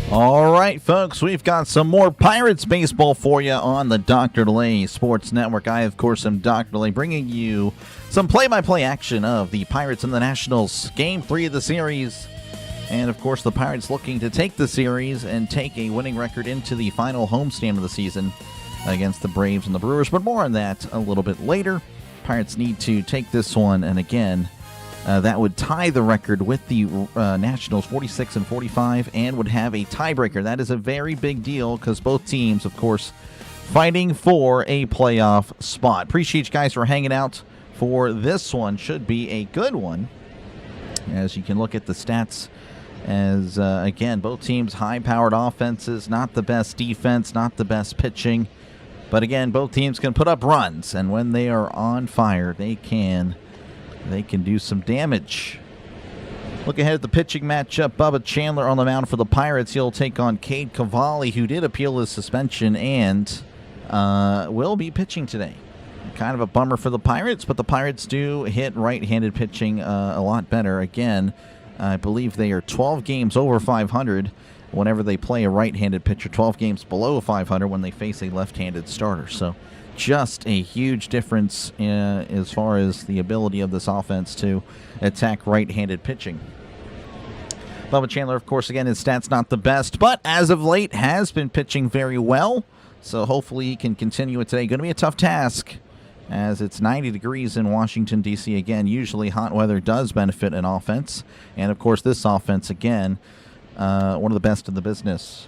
All right, folks, we've got some more Pirates baseball for you on the Dr. DeLay Sports Network. I, of course, am Dr. DeLay, bringing you some play-by-play action of the Pirates and the Nationals, Game 3 of the series. And, of course, the Pirates looking to take the series and take a winning record into the final homestand of the season against the Braves and the Brewers. But more on that a little bit later. Pirates need to take this one, and again, that would tie the record with the Nationals 46-45 and would have a tiebreaker. That is a very big deal because both teams, of course, fighting for a playoff spot. Appreciate you guys for hanging out for this one. Should be a good one. As you can look at the stats, as again, both teams high-powered offenses, not the best defense, not the best pitching. But again, both teams can put up runs, and when they are on fire, they can do some damage. Look ahead at the pitching matchup. Bubba Chandler on the mound for the Pirates. He'll take on Cade Cavalli, who did appeal his suspension and will be pitching today. Kind of a bummer for the Pirates, but the Pirates do hit right-handed pitching a lot better. Again, I believe they are 12 games over 500 whenever they play a right-handed pitcher, 12 games below 500 when they face a left-handed starter. So just a huge difference as far as the ability of this offense to attack right-handed pitching. Bubba Chandler, of course, again, his stats not the best, but as of late has been pitching very well. So hopefully he can continue it today. Going to be a tough task as it's 90 degrees in Washington, D.C. Again, usually hot weather does benefit an offense. And, of course, this offense, again, one of the best in the business.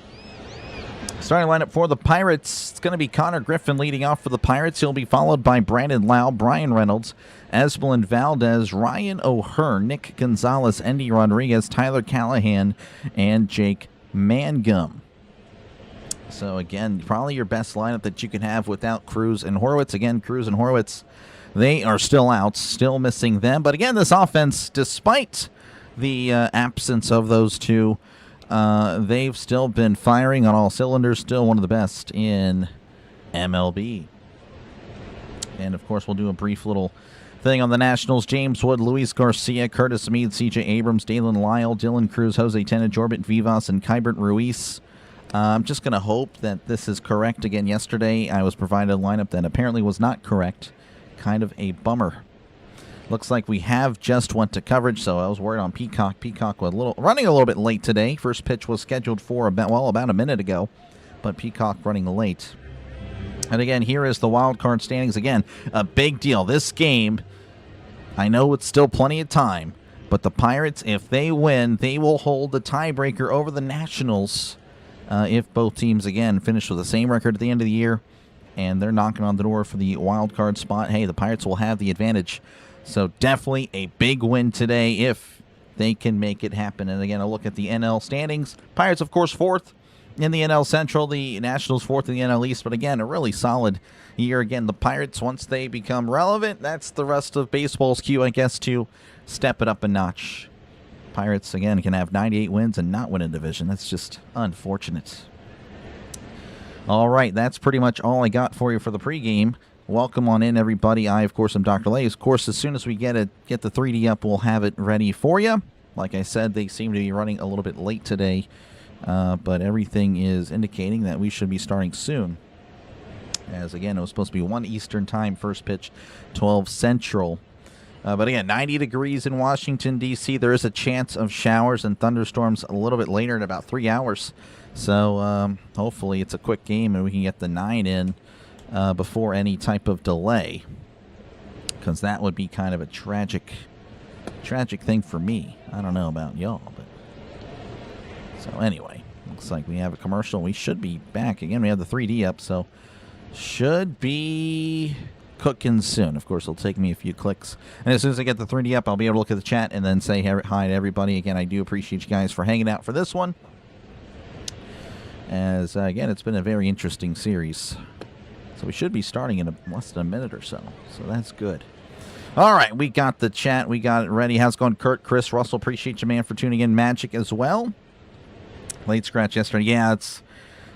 Starting lineup for the Pirates, it's going to be Connor Griffin leading off for the Pirates. He'll be followed by Brandon Lau, Brian Reynolds, Esmelin Valdez, Ryan O'Hearn, Nick Gonzalez, Endy Rodriguez, Tyler Callahan, and Jake Mangum. So again, probably your best lineup that you can have without Cruz and Horwitz. Again, Cruz and Horwitz, they are still out, still missing them. But again, this offense, despite the absence of those two, they've still been firing on all cylinders, still one of the best in MLB. And, of course, we'll do a brief little thing on the Nationals. James Wood, Luis Garcia, Curtis Meade, C.J. Abrams, Dalen Lyle, Dylan Cruz, Jose Tena, Jorbit Vivas, and Kybert Ruiz. I'm just going to hope that this is correct. Again, yesterday I was provided a lineup that apparently was not correct. Kind of a bummer. Looks like we have just went to coverage, so I was worried on Peacock. Peacock was running a little bit late today. First pitch was scheduled for about a minute ago, but Peacock running late. And again, here is the wild card standings. Again, a big deal. This game, I know it's still plenty of time, but the Pirates, if they win, they will hold the tiebreaker over the Nationals if both teams, again, finish with the same record at the end of the year, and they're knocking on the door for the wild card spot. Hey, the Pirates will have the advantage. So definitely a big win today if they can make it happen. And again, a look at the NL standings. Pirates, of course, fourth in the NL Central. The Nationals fourth in the NL East. But again, a really solid year. Again, the Pirates, once they become relevant, that's the rest of baseball's cue, I guess, to step it up a notch. Pirates, again, can have 98 wins and not win a division. That's just unfortunate. All right, that's pretty much all I got for you for the pregame. Welcome on in, everybody. I, of course, am Dr. Lay. Of course, as soon as we get the 3D up, we'll have it ready for you. Like I said, they seem to be running a little bit late today, but everything is indicating that we should be starting soon. As, again, it was supposed to be 1 Eastern time, first pitch, 12 Central. But again, 90 degrees in Washington, D.C. There is a chance of showers and thunderstorms a little bit later in about 3 hours. So hopefully it's a quick game and we can get the 9 in before any type of delay. Because that would be kind of a tragic thing for me. I don't know about y'all, but... So anyway, looks like we have a commercial. We should be back. Again, we have the 3D up, so should be cooking soon. Of course, it'll take me a few clicks. And as soon as I get the 3D up, I'll be able to look at the chat and then say hi to everybody. Again, I do appreciate you guys for hanging out for this one. As, again, it's been a very interesting series. So we should be starting in less than a minute or so. So that's good. All right, we got the chat. We got it ready. How's it going, Kurt, Chris, Russell? Appreciate you, man, for tuning in. Magic as well. Late scratch yesterday. Yeah, it's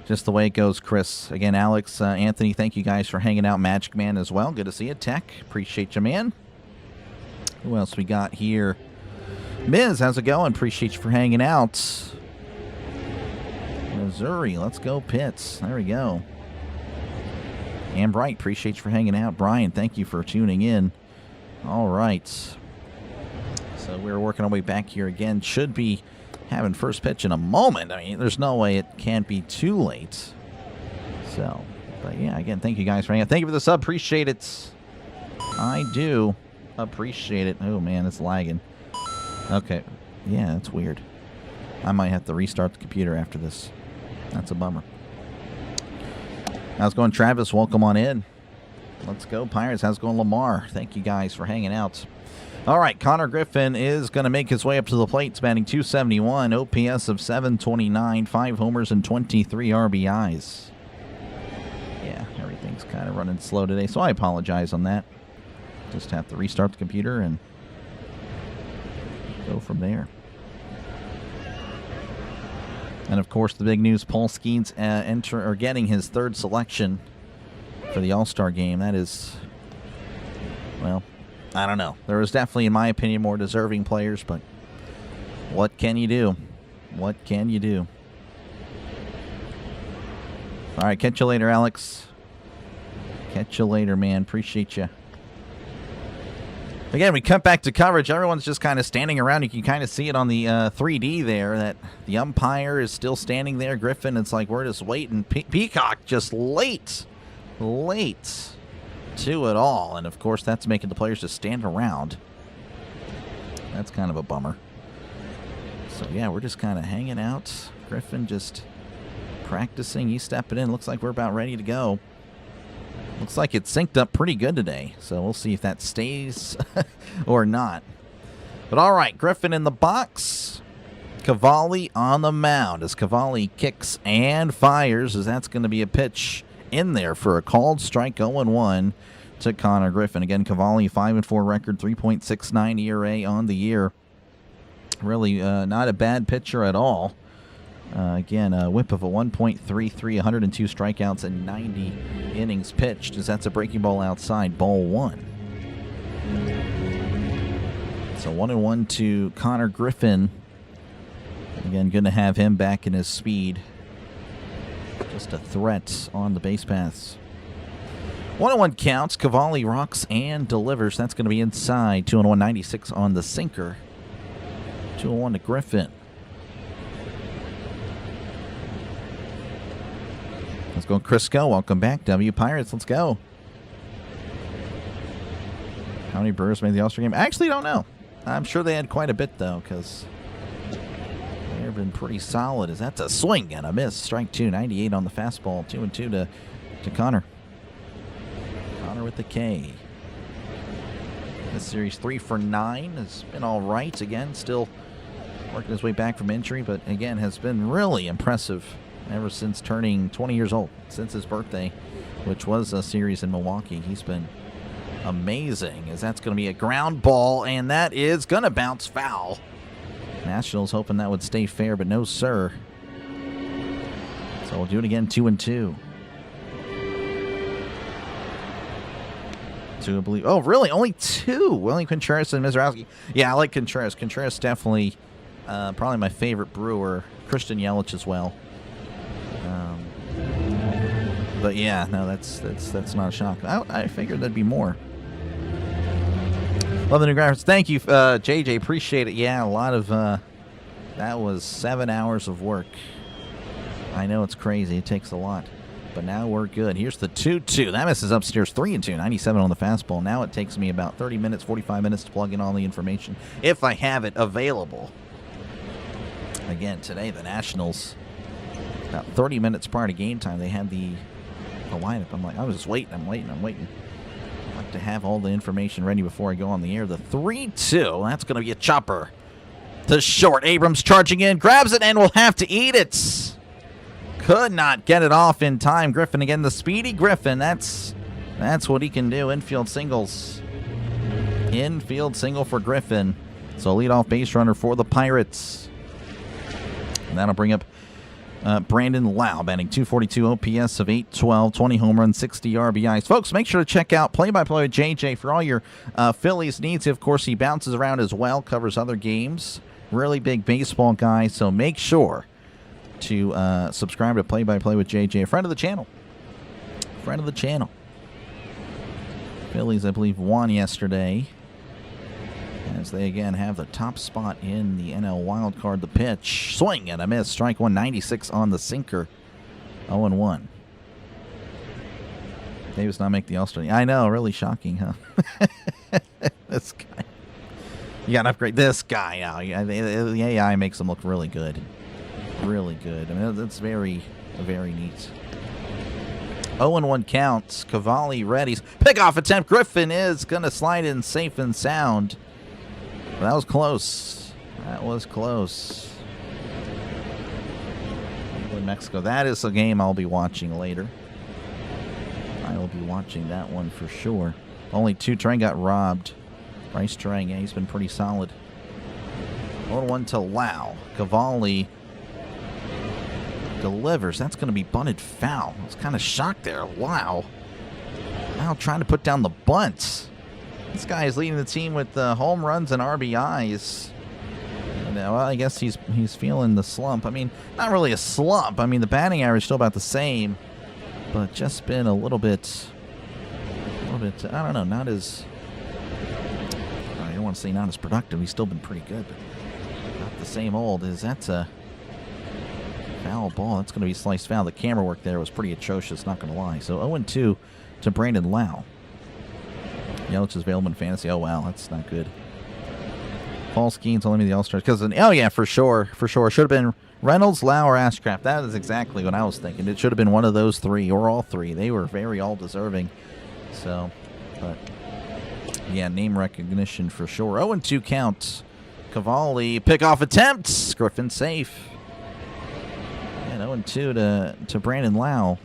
just the way it goes, Chris. Again, Alex, Anthony, thank you guys for hanging out. Magic Man as well. Good to see you. Tech, appreciate you, man. Who else we got here? Miz, how's it going? Appreciate you for hanging out. Missouri. Let's go, Pitts. There we go. And Bright, appreciate you for hanging out. Brian, thank you for tuning in. All right. So we're working our way back here again. Should be having first pitch in a moment. I mean, there's no way it can't be too late. So, but yeah, again, thank you guys for hanging out. Thank you for the sub. Appreciate it. I do appreciate it. Oh, man, it's lagging. Okay. Yeah, that's weird. I might have to restart the computer after this. That's a bummer. How's it going, Travis? Welcome on in. Let's go, Pirates. How's it going, Lamar? Thank you guys for hanging out. All right, Connor Griffin is going to make his way up to the plate, batting .271, OPS of .729, 5 homers and 23 RBIs. Yeah, everything's kind of running slow today, so I apologize on that. Just have to restart the computer and go from there. And of course, the big news: Paul Skeens getting his 3rd selection for the All-Star game. That is, well, I don't know. There was definitely, in my opinion, more deserving players, but what can you do? What can you do? All right, catch you later, Alex. Catch you later, man. Appreciate you. Again, we cut back to coverage. Everyone's just kind of standing around. You can kind of see it on the 3D there that the umpire is still standing there. Griffin, it's like we're just waiting. Peacock just late to it all. And, of course, that's making the players just stand around. That's kind of a bummer. So, yeah, we're just kind of hanging out. Griffin just practicing. He's stepping in. Looks like we're about ready to go. Looks like it's synced up pretty good today, so we'll see if that stays or not. But all right, Griffin in the box. Cavalli on the mound as Cavalli kicks and fires, as that's going to be a pitch in there for a called strike. 0-1 to Connor Griffin. Again, Cavalli 5-4 record, 3.69 ERA on the year. Really not a bad pitcher at all. Again, a whip of a 1.33, 102 strikeouts, and 90 innings pitched, as that's a breaking ball outside, ball 1. So 1-1 to Connor Griffin. Again, good to have him back in his speed. Just a threat on the base paths. 1-1 counts. Cavalli rocks and delivers. That's going to be inside. 2-1, 96 on the sinker. 2-1 to Griffin. Let's go, Crisco. Welcome back, W Pirates. Let's go. How many Brewers made the All-Star game? I actually don't know. I'm sure they had quite a bit, though, because they've been pretty solid. As that's a swing and a miss. Strike 2, 98 on the fastball. 2-2 to Connor. Connor with the K. This series 3 for 9 has been all right. Again, still working his way back from injury, but again has been really impressive ever since turning 20 years old, since his birthday, which was a series in Milwaukee. He's been amazing, as that's going to be a ground ball, and that is going to bounce foul. Nationals hoping that would stay fair, but no, sir. So we'll do it again, 2-2. Two, I believe. Oh, really? Only 2? Willie Contreras and Mizrowski. Yeah, I like Contreras. Contreras definitely probably my favorite Brewer. Christian Yelich as well. But yeah, no, that's not a shock. I figured there'd be more. Love the new graphics. Thank you, JJ. Appreciate it. Yeah, a lot of that was 7 hours of work. I know it's crazy. It takes a lot. But now we're good. Here's the 2-2. That misses upstairs. 3-2. 97 on the fastball. Now it takes me about 30 minutes, 45 minutes to plug in all the information, if I have it available. Again, today the Nationals, about 30 minutes prior to game time, they had the lineup. I was just waiting. I'm waiting. I like to have all the information ready before I go on the air. The 3-2. That's going to be a chopper to short. Abrams charging in, grabs it, and will have to eat it. Could not get it off in time. Griffin again, the speedy Griffin. That's what he can do. Infield singles. Infield single for Griffin. So leadoff base runner for the Pirates. And that'll bring up Brandon Lau, batting .242, OPS of .812, 20 home runs, 60 RBIs. Folks, make sure to check out Play-by-Play with JJ for all your Phillies needs. Of course, he bounces around as well, covers other games. Really big baseball guy, so make sure to subscribe to Play by Play with JJ, a friend of the channel. Friend of the channel. Phillies, I believe, won yesterday, as they again have the top spot in the NL wild card. The pitch, swing and a miss. Strike 196 on the sinker. 0-1. Davis not make the All-Star. I know, really shocking, huh? This guy. You gotta upgrade this guy now. The AI makes him look really good. Really good. I mean, that's very, very neat. 0-1 counts. Cavalli readies. Pickoff attempt. Griffin is going to slide in safe and sound. But that was close. That was close. Mexico. That is a game I'll be watching later. I will be watching that one for sure. Only 2. Trang got robbed. Bryce Trang, yeah, he's been pretty solid. 0-1 to Lau. Cavalli delivers. That's going to be bunted foul. I was kind of shocked there. Wow. Now trying to put down the bunts. This guy is leading the team with home runs and RBIs. And, well, I guess he's feeling the slump. I mean, not really a slump. I mean, the batting average is still about the same, but just been a little bit, I don't know, not as, I don't want to say not as productive. He's still been pretty good, but not the same old. That's a foul ball. That's going to be sliced foul. The camera work there was pretty atrocious, not going to lie. So 0-2 to Brandon Lau. Yelich is available in fantasy. Oh, wow, that's not good. Paul Skeens told me the All-Stars. Oh, yeah, for sure. For sure. Should have been Reynolds, Lau, or Ashcraft. That is exactly what I was thinking. It should have been one of those 3 or all 3. They were very all-deserving. So, but, yeah, name recognition for sure. 0-2 count. Cavalli, pickoff attempts. Griffin safe. And 0-2 to Brandon Lau.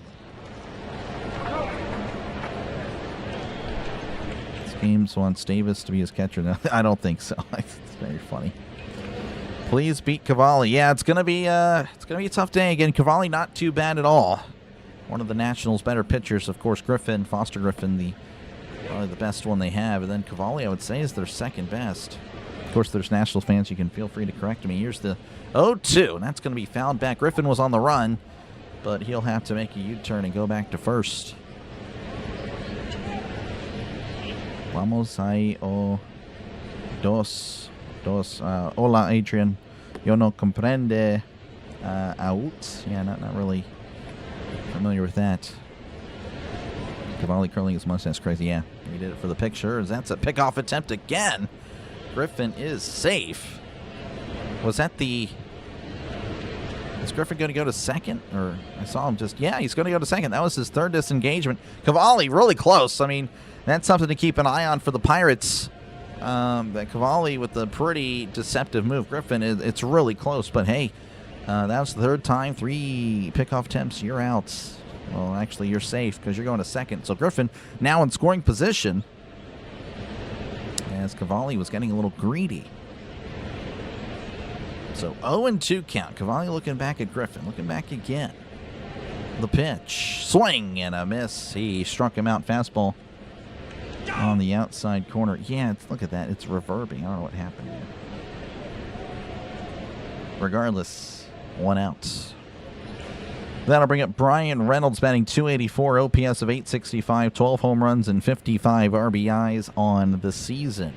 This game's wants Davis to be his catcher. No, I don't think so. It's very funny. Please beat Cavalli. Yeah, it's gonna be a tough day again. Cavalli not too bad at all. One of the Nationals' better pitchers, of course. Griffin, Foster Griffin, probably the best one they have, and then Cavalli, I would say, is their second best. Of course, there's Nationals fans. You can feel free to correct me. Here's the 0-2, and that's going to be fouled back. Griffin was on the run, but he'll have to make a U-turn and go back to first. Vamos ahí, dos. Hola, Adrian. Yo no comprende out. Yeah, not really familiar with that. Cavalli curling his mustache crazy. Yeah, he did it for the picture. That's a pickoff attempt again. Griffin is safe. Was that the... Is Griffin going to go to second? Or I saw him just... Yeah, he's going to go to second. That was his third disengagement. Cavalli really close. I mean, that's something to keep an eye on for the Pirates. That Cavalli with a pretty deceptive move. Griffin, it's really close. But hey, that was the third time. 3 pickoff attempts. You're out. Well, actually, you're safe because you're going to second. So Griffin now in scoring position, as Cavalli was getting a little greedy. So 0-2 count. Cavalli looking back at Griffin. Looking back again. The pitch. Swing and a miss. He struck him out. Fastball on the outside corner. Yeah, look at that. It's reverbing. I don't know what happened there. Regardless, 1 out. That'll bring up Brian Reynolds batting .284, OPS of .865, 12 home runs and 55 RBIs on the season.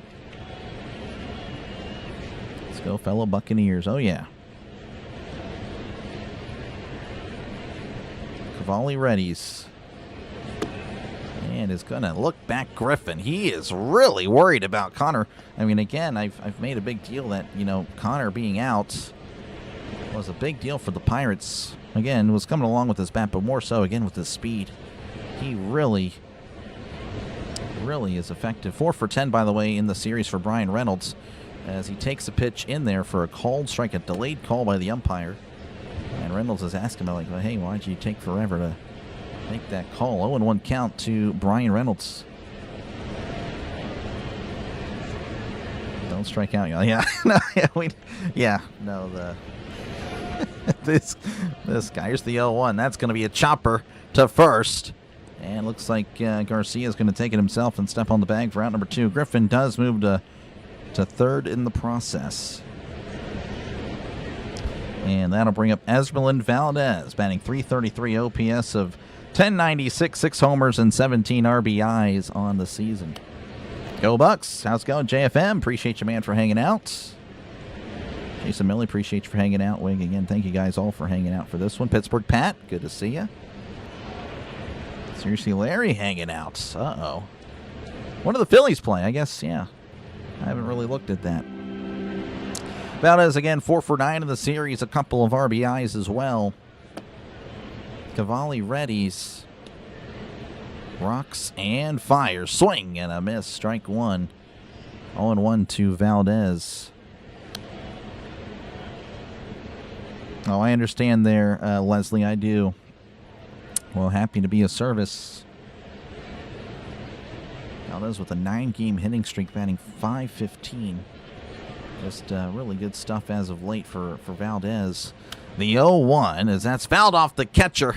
Let's go, fellow Buccaneers. Oh, yeah. Cavalli readies. And is going to look back Griffin. He is really worried about Connor. I mean, again, I've made a big deal that, Connor being out was a big deal for the Pirates. Again, was coming along with his bat, but more so, again, with his speed. He really is effective. 4 for 10, by the way, in the series for Brian Reynolds, as he takes a pitch in there for a called strike, a delayed call by the umpire. And Reynolds is asking him, like, well, hey, why'd you take forever to make that call? 0-1 count to Brian Reynolds. Don't strike out, y'all. Yeah, this guy. Here's the 0-1. That's going to be a chopper to first. And looks like Garcia is going to take it himself and step on the bag for out number 2. Griffin does move to third in the process. And that'll bring up Esmeralda Valdez, batting .333 OPS of 1096, 6 homers and 17 RBIs on the season. Go Bucks. How's it going, JFM? Appreciate you, man, for hanging out. Jason Millie, appreciate you for hanging out. Wing, again, thank you guys all for hanging out for this one. Pittsburgh Pat, good to see you. Seriously, Larry hanging out. Uh-oh. When do the Phillies play? I guess, yeah. I haven't really looked at that. Valdez, again, 4 for 9 in the series. A couple of RBIs as well. Cavalli readies. Rocks and fires. Swing and a miss. Strike one. 0-1 to Valdez. Oh, I understand there, Leslie. I do. Well, happy to be of service. Valdez with a 9-game hitting streak, batting .515. Just really good stuff as of late for Valdez. The 0-1, as that's fouled off the catcher.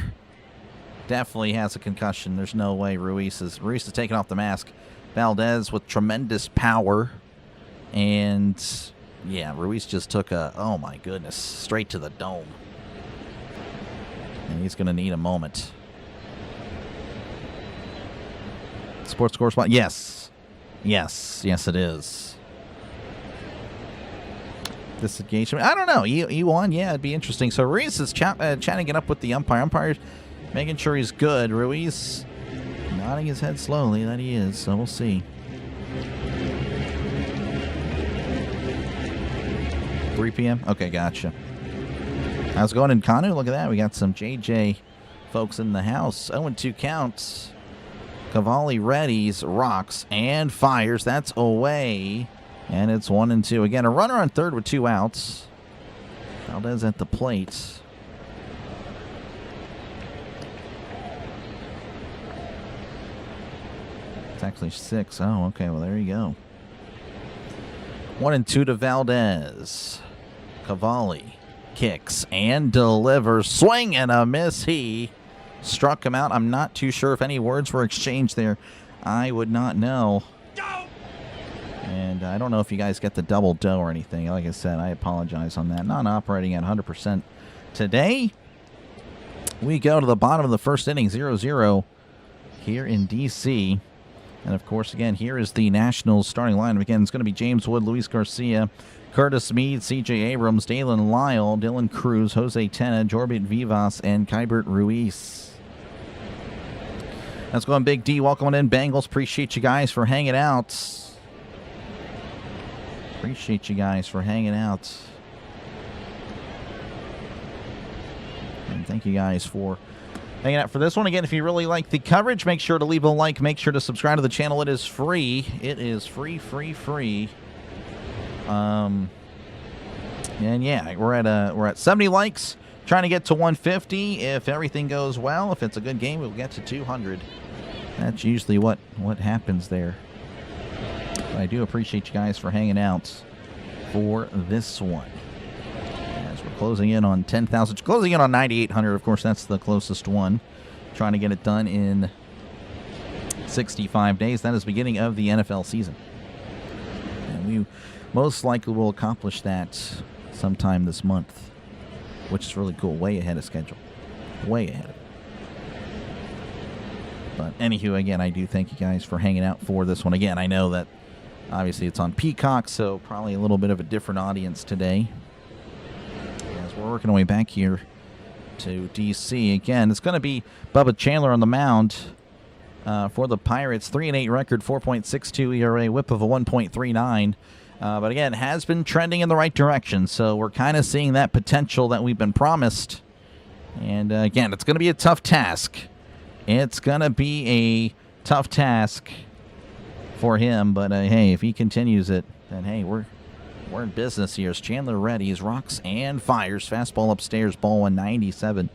Definitely has a concussion. There's no way Ruiz is taking off the mask. Valdez with tremendous power. And, yeah, Ruiz just took a, oh my goodness, straight to the dome. And he's going to need a moment. Sports correspondent, yes. Yes, it is. Disengagement, I don't know. E1, yeah, it'd be interesting. So Ruiz is chatting it up with the umpire. Umpire's making sure he's good. Ruiz nodding his head slowly that he is, so we'll see. 3 p.m.? Okay, gotcha. How's it going in Kanu? Look at that. We got some JJ folks in the house. 0-2 counts. Cavalli readies, rocks, and fires. That's away. And it's 1-2. Again, a runner on third with 2 outs. Valdez at the plate. It's actually 6. Oh, okay. Well, there you go. 1-2 to Valdez. Cavalli kicks and delivers. Swing and a miss. He struck him out. I'm not too sure if any words were exchanged there. I would not know. And I don't know if you guys get the double dough or anything. Like I said, I apologize on that. Not operating at 100% today. We go to the bottom of the first inning, 0-0 here in D.C. And, of course, again, here is the Nationals starting lineup. Again, it's going to be James Wood, Luis Garcia, Curtis Mead, C.J. Abrams, Dalen Lyle, Dylan Cruz, Jose Tena, Jorbit Vivas, and Kybert Ruiz. Let's go on Big D. Welcome in, Bengals. Appreciate you guys for hanging out. Appreciate you guys for hanging out. And thank you guys for hanging out for this one. Again, if you really like the coverage, make sure to leave a like. Make sure to subscribe to the channel. It is free. It is free. And yeah, we're at 70 likes. Trying to get to 150. If everything goes well, if it's a good game, we'll get to 200. That's usually what happens there. But I do appreciate you guys for hanging out for this one. As we're closing in on 10,000, closing in on 9,800. Of course, that's the closest one. Trying to get it done in 65 days. That is the beginning of the NFL season. And we most likely will accomplish that sometime this month, which is really cool. Way ahead of schedule. Way ahead of it. But anywho, again, I do thank you guys for hanging out for this one. Again, I know that obviously it's on Peacock, so probably a little bit of a different audience today. As we're working our way back here to D.C. Again, it's going to be Bubba Chandler on the mound for the Pirates. 3-8 record, 4.62 ERA, whip of a 1.39. But again, has been trending in the right direction, so we're kind of seeing that potential that we've been promised. And again, it's going to be a tough task. It's going to be a tough task for him, but hey, if he continues it, then hey, we're in business here. As Chandler readies, rocks and fires. Fastball upstairs, ball 197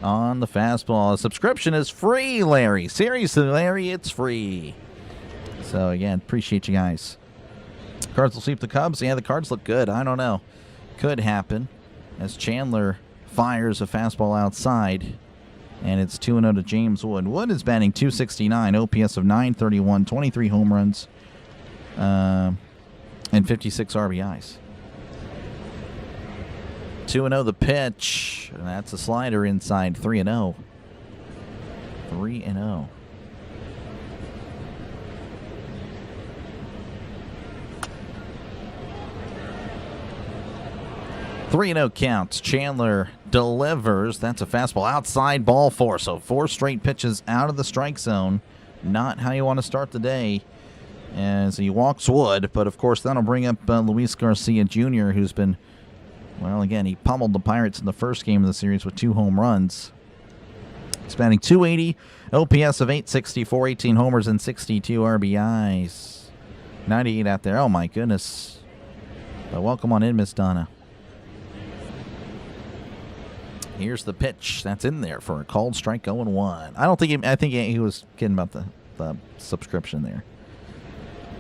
on the fastball. A subscription is free, Larry. Seriously, Larry, it's free. So again, appreciate you guys. Cards will sweep the Cubs. Yeah, the Cards look good. I don't know. Could happen as Chandler fires a fastball outside. And it's 2-0 to James Wood. Wood is batting .269, OPS of .931, 23 home runs, and 56 RBIs. 2-0 the pitch. And that's a slider inside. 3-0. 3-0. Three 3-0 counts. Chandler delivers. That's a fastball outside, ball 4. So 4 straight pitches out of the strike zone. Not how you want to start the day as he walks Wood. But, of course, that'll bring up Luis Garcia Jr., who's been, well, again, he pummeled the Pirates in the first game of the series with 2 home runs. He's batting .280, OPS of .864, 18 homers and 62 RBIs. 98 out there. Oh, my goodness. But welcome on in, Miss Donna. Here's the pitch. That's in there for a called strike 0-1. I think he was kidding about the subscription there.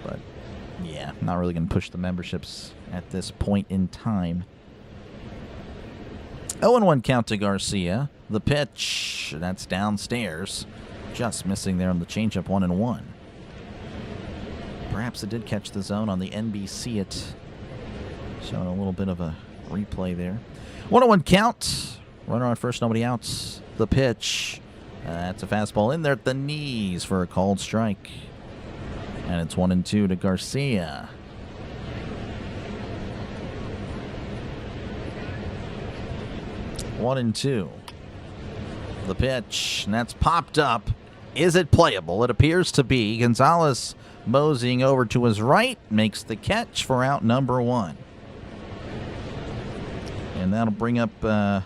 But, yeah, not really going to push the memberships at this point in time. 0-1 count to Garcia. The pitch. That's downstairs. Just missing there on the changeup 1-1. Perhaps it did catch the zone on the NBC. It showing a little bit of a replay there. 1-1 count. Runner on first, nobody outs. The pitch. That's a fastball in there at the knees for a called strike. And it's 1-2 to Garcia. One and two. The pitch. And that's popped up. Is it playable? It appears to be. Gonzalez moseying over to his right. Makes the catch for out number 1. And that'll bring up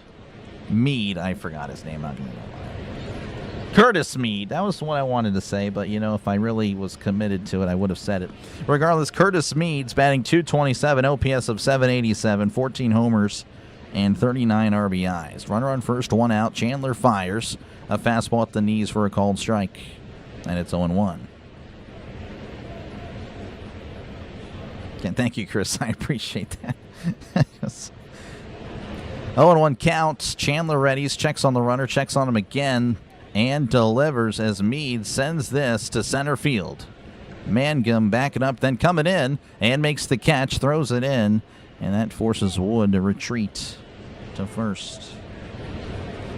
Meade. I forgot his name. Not gonna lie. Curtis Meade. That was what I wanted to say, but, you know, if I really was committed to it, I would have said it. Regardless, Curtis Meade's batting .227, OPS of .787, 14 homers, and 39 RBIs. Runner on first, 1 out. Chandler fires. A fastball at the knees for a called strike. And it's 0-1. Thank you, Chris. I appreciate that. 0-1 counts. Chandler readies, checks on the runner, checks on him again, and delivers as Meade sends this to center field. Mangum backing up, then coming in, and makes the catch, throws it in, and that forces Wood to retreat to first.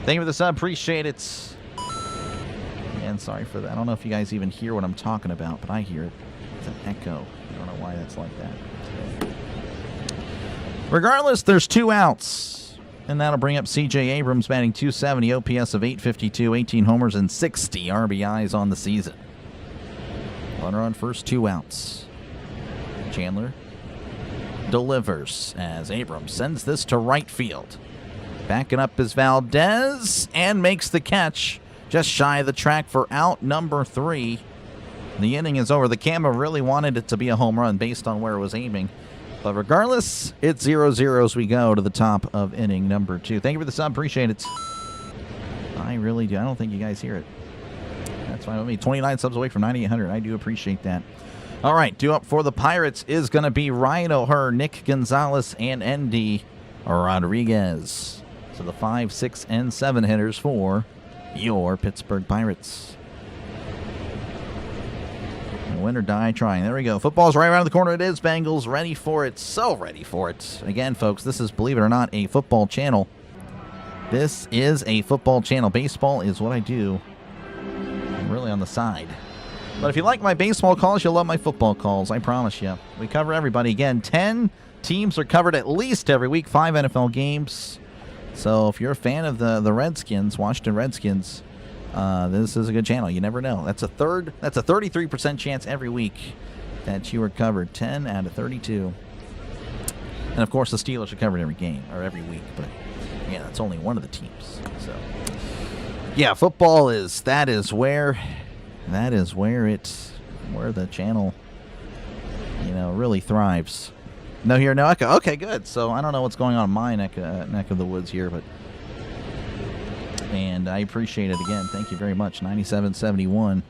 Thank you for the sub. Appreciate it. And sorry for that. I don't know if you guys even hear what I'm talking about, but I hear it. It's an echo. I don't know why that's like that. Regardless, there's 2 outs. And that'll bring up C.J. Abrams batting .270, OPS of .852, 18 homers and 60 RBIs on the season. Runner on first, 2 outs. Chandler delivers as Abrams sends this to right field. Backing up is Valdez and makes the catch just shy of the track for out number 3. The inning is over. The camera really wanted it to be a home run based on where it was aiming. But regardless, it's 0-0 as we go to the top of inning number 2. Thank you for the sub. Appreciate it. I really do. I don't think you guys hear it. That's fine with me. 29 subs away from 9,800. I do appreciate that. All right, due up for the Pirates is going to be Ryan O'Hearn, Nick Gonzalez, and Endy Rodriguez. So the 5, 6, and 7 hitters for your Pittsburgh Pirates. Win or die trying. There we go. Football's right around the corner. It is. Bengals ready for it. So ready for it. Again, folks, this is, believe it or not, a football channel. This is a football channel. Baseball is what I do. I'm really on the side. But if you like my baseball calls, you'll love my football calls. I promise you. We cover everybody. Again, 10 teams are covered at least every week. 5 NFL games. So if you're a fan of the Redskins, Washington Redskins, this is a good channel. You never know. That's a 33% chance every week that you are covered. 10 out of 32. And of course, the Steelers are covered every game or every week. But yeah, that's only one of the teams. So yeah, football is where the channel, you know, really thrives. No here, no echo. Okay, good. So I don't know what's going on in my neck of the woods here, but. And I appreciate it again. Thank you very much. 9771.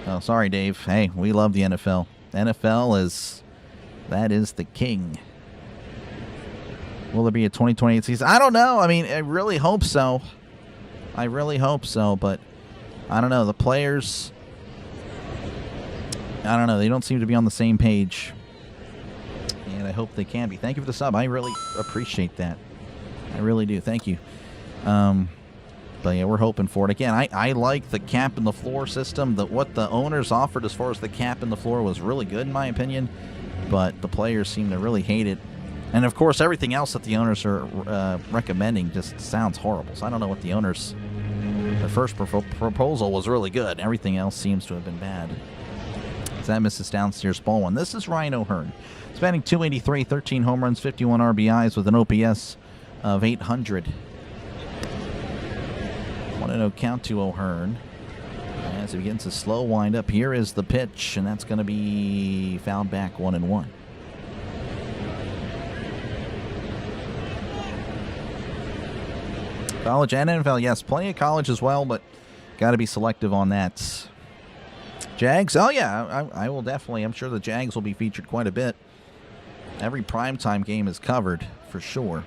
Oh, sorry, Dave. Hey, we love the NFL. NFL is the king. Will there be a 2028 season? I don't know. I mean, I really hope so. But I don't know. The players, I don't know. They don't seem to be on the same page. And hope they can be. Thank you for the sub. I really appreciate that. I really do. Thank you. But yeah, we're hoping for it. Again, I like the cap and the floor system. What the owners offered as far as the cap and the floor was really good in my opinion, but the players seem to really hate it. And of course, everything else that the owners are recommending just sounds horrible. So I don't know what the owners. Their first proposal was really good. Everything else seems to have been bad. So that misses downstairs ball one. This is Ryan O'Hearn. He's batting .283, 13 home runs, 51 RBIs with an OPS of 800. 1-0 count to O'Hearn. As he begins a slow windup, here is the pitch, and that's going to be fouled back 1-1. College and NFL, yes, plenty of college as well, but got to be selective on that. Jags, oh yeah, I will definitely, I'm sure the Jags will be featured quite a bit. Every primetime game is covered, for sure.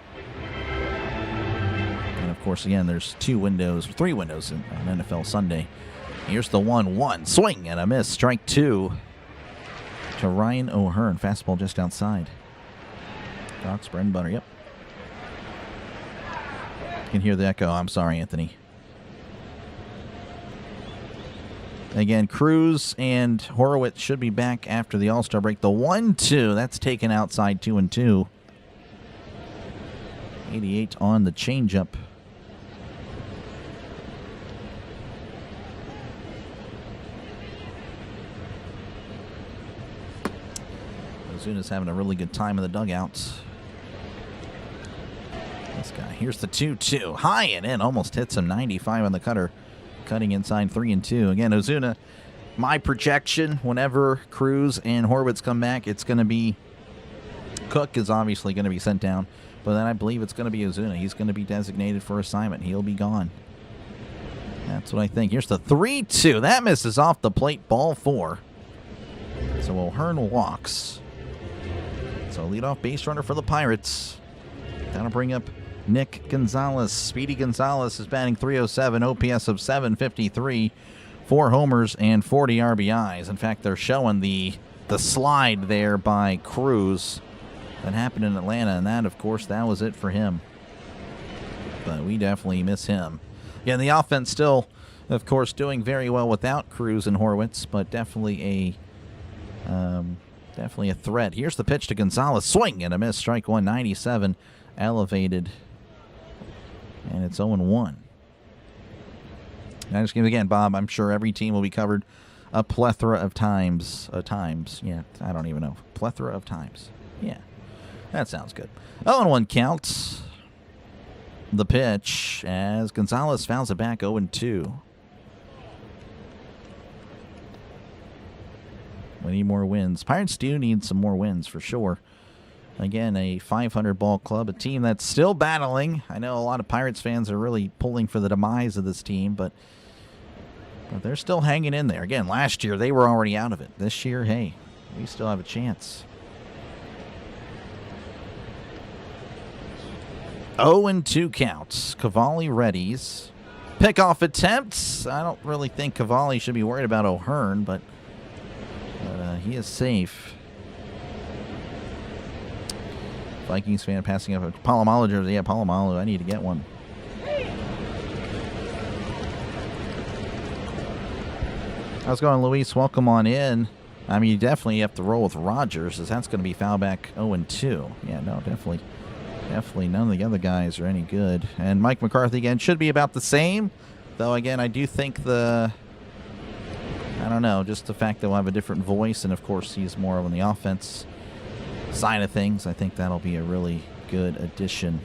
And of course, again, there's 3 windows on NFL Sunday. Here's the 1-1, swing and a miss, strike 2 to Ryan O'Hearn. Fastball just outside. Doc's bread and butter, yep. You can hear the echo. I'm sorry, Anthony. Again, Cruz and Horowitz should be back after the All-Star break. The 1-2, that's taken outside 2-2. 88 on the changeup. Ozuna's having a really good time in the dugouts. This guy. Here's the 2-2. High and in. Almost hits him. 95 on the cutter. Cutting inside 3-2. Again, Ozuna, my projection, whenever Cruz and Horwitz come back, it's going to be Cook is obviously going to be sent down. But then I believe it's going to be Ozuna. He's going to be designated for assignment. He'll be gone. That's what I think. Here's the 3-2. That misses off the plate. Ball 4. So O'Hearn walks. So leadoff base runner for the Pirates. That'll bring up Nick Gonzalez. Speedy Gonzalez is batting .307, OPS of .753, 4 homers and 40 RBIs. In fact, they're showing the slide there by Cruz that happened in Atlanta, and that, of course, that was it for him. But we definitely miss him. Yeah, the offense still, of course, doing very well without Cruz and Horwitz, but definitely a threat. Here's the pitch to Gonzalez. Swing and a miss. Strike 1, 97. Elevated, and it's 0-1. I just give again, Bob. I'm sure every team will be covered a plethora of times. Yeah, I don't even know. Plethora of times. Yeah, that sounds good. 0-1 counts. The pitch as Gonzalez fouls it back. 0-2. We need more wins. Pirates do need some more wins for sure. Again, a 500-ball club, a team that's still battling. I know a lot of Pirates fans are really pulling for the demise of this team, but they're still hanging in there. Again, last year they were already out of it. This year, hey, we still have a chance. 0-2 counts. Cavalli readies. Pickoff attempts. I don't really think Cavalli should be worried about O'Hearn, but he is safe. Vikings fan passing up a Palomalu jersey. Yeah, Palomalu. I need to get one. How's it going, Luis? Welcome on in. I mean, you definitely have to roll with Rogers, as that's going to be foul back 0-2. Yeah, no, definitely. Definitely none of the other guys are any good. And Mike McCarthy, again, should be about the same. Though, again, I do think I don't know, just the fact that we'll have a different voice, and, of course, he's more on the offense side of things. I think that'll be a really good addition.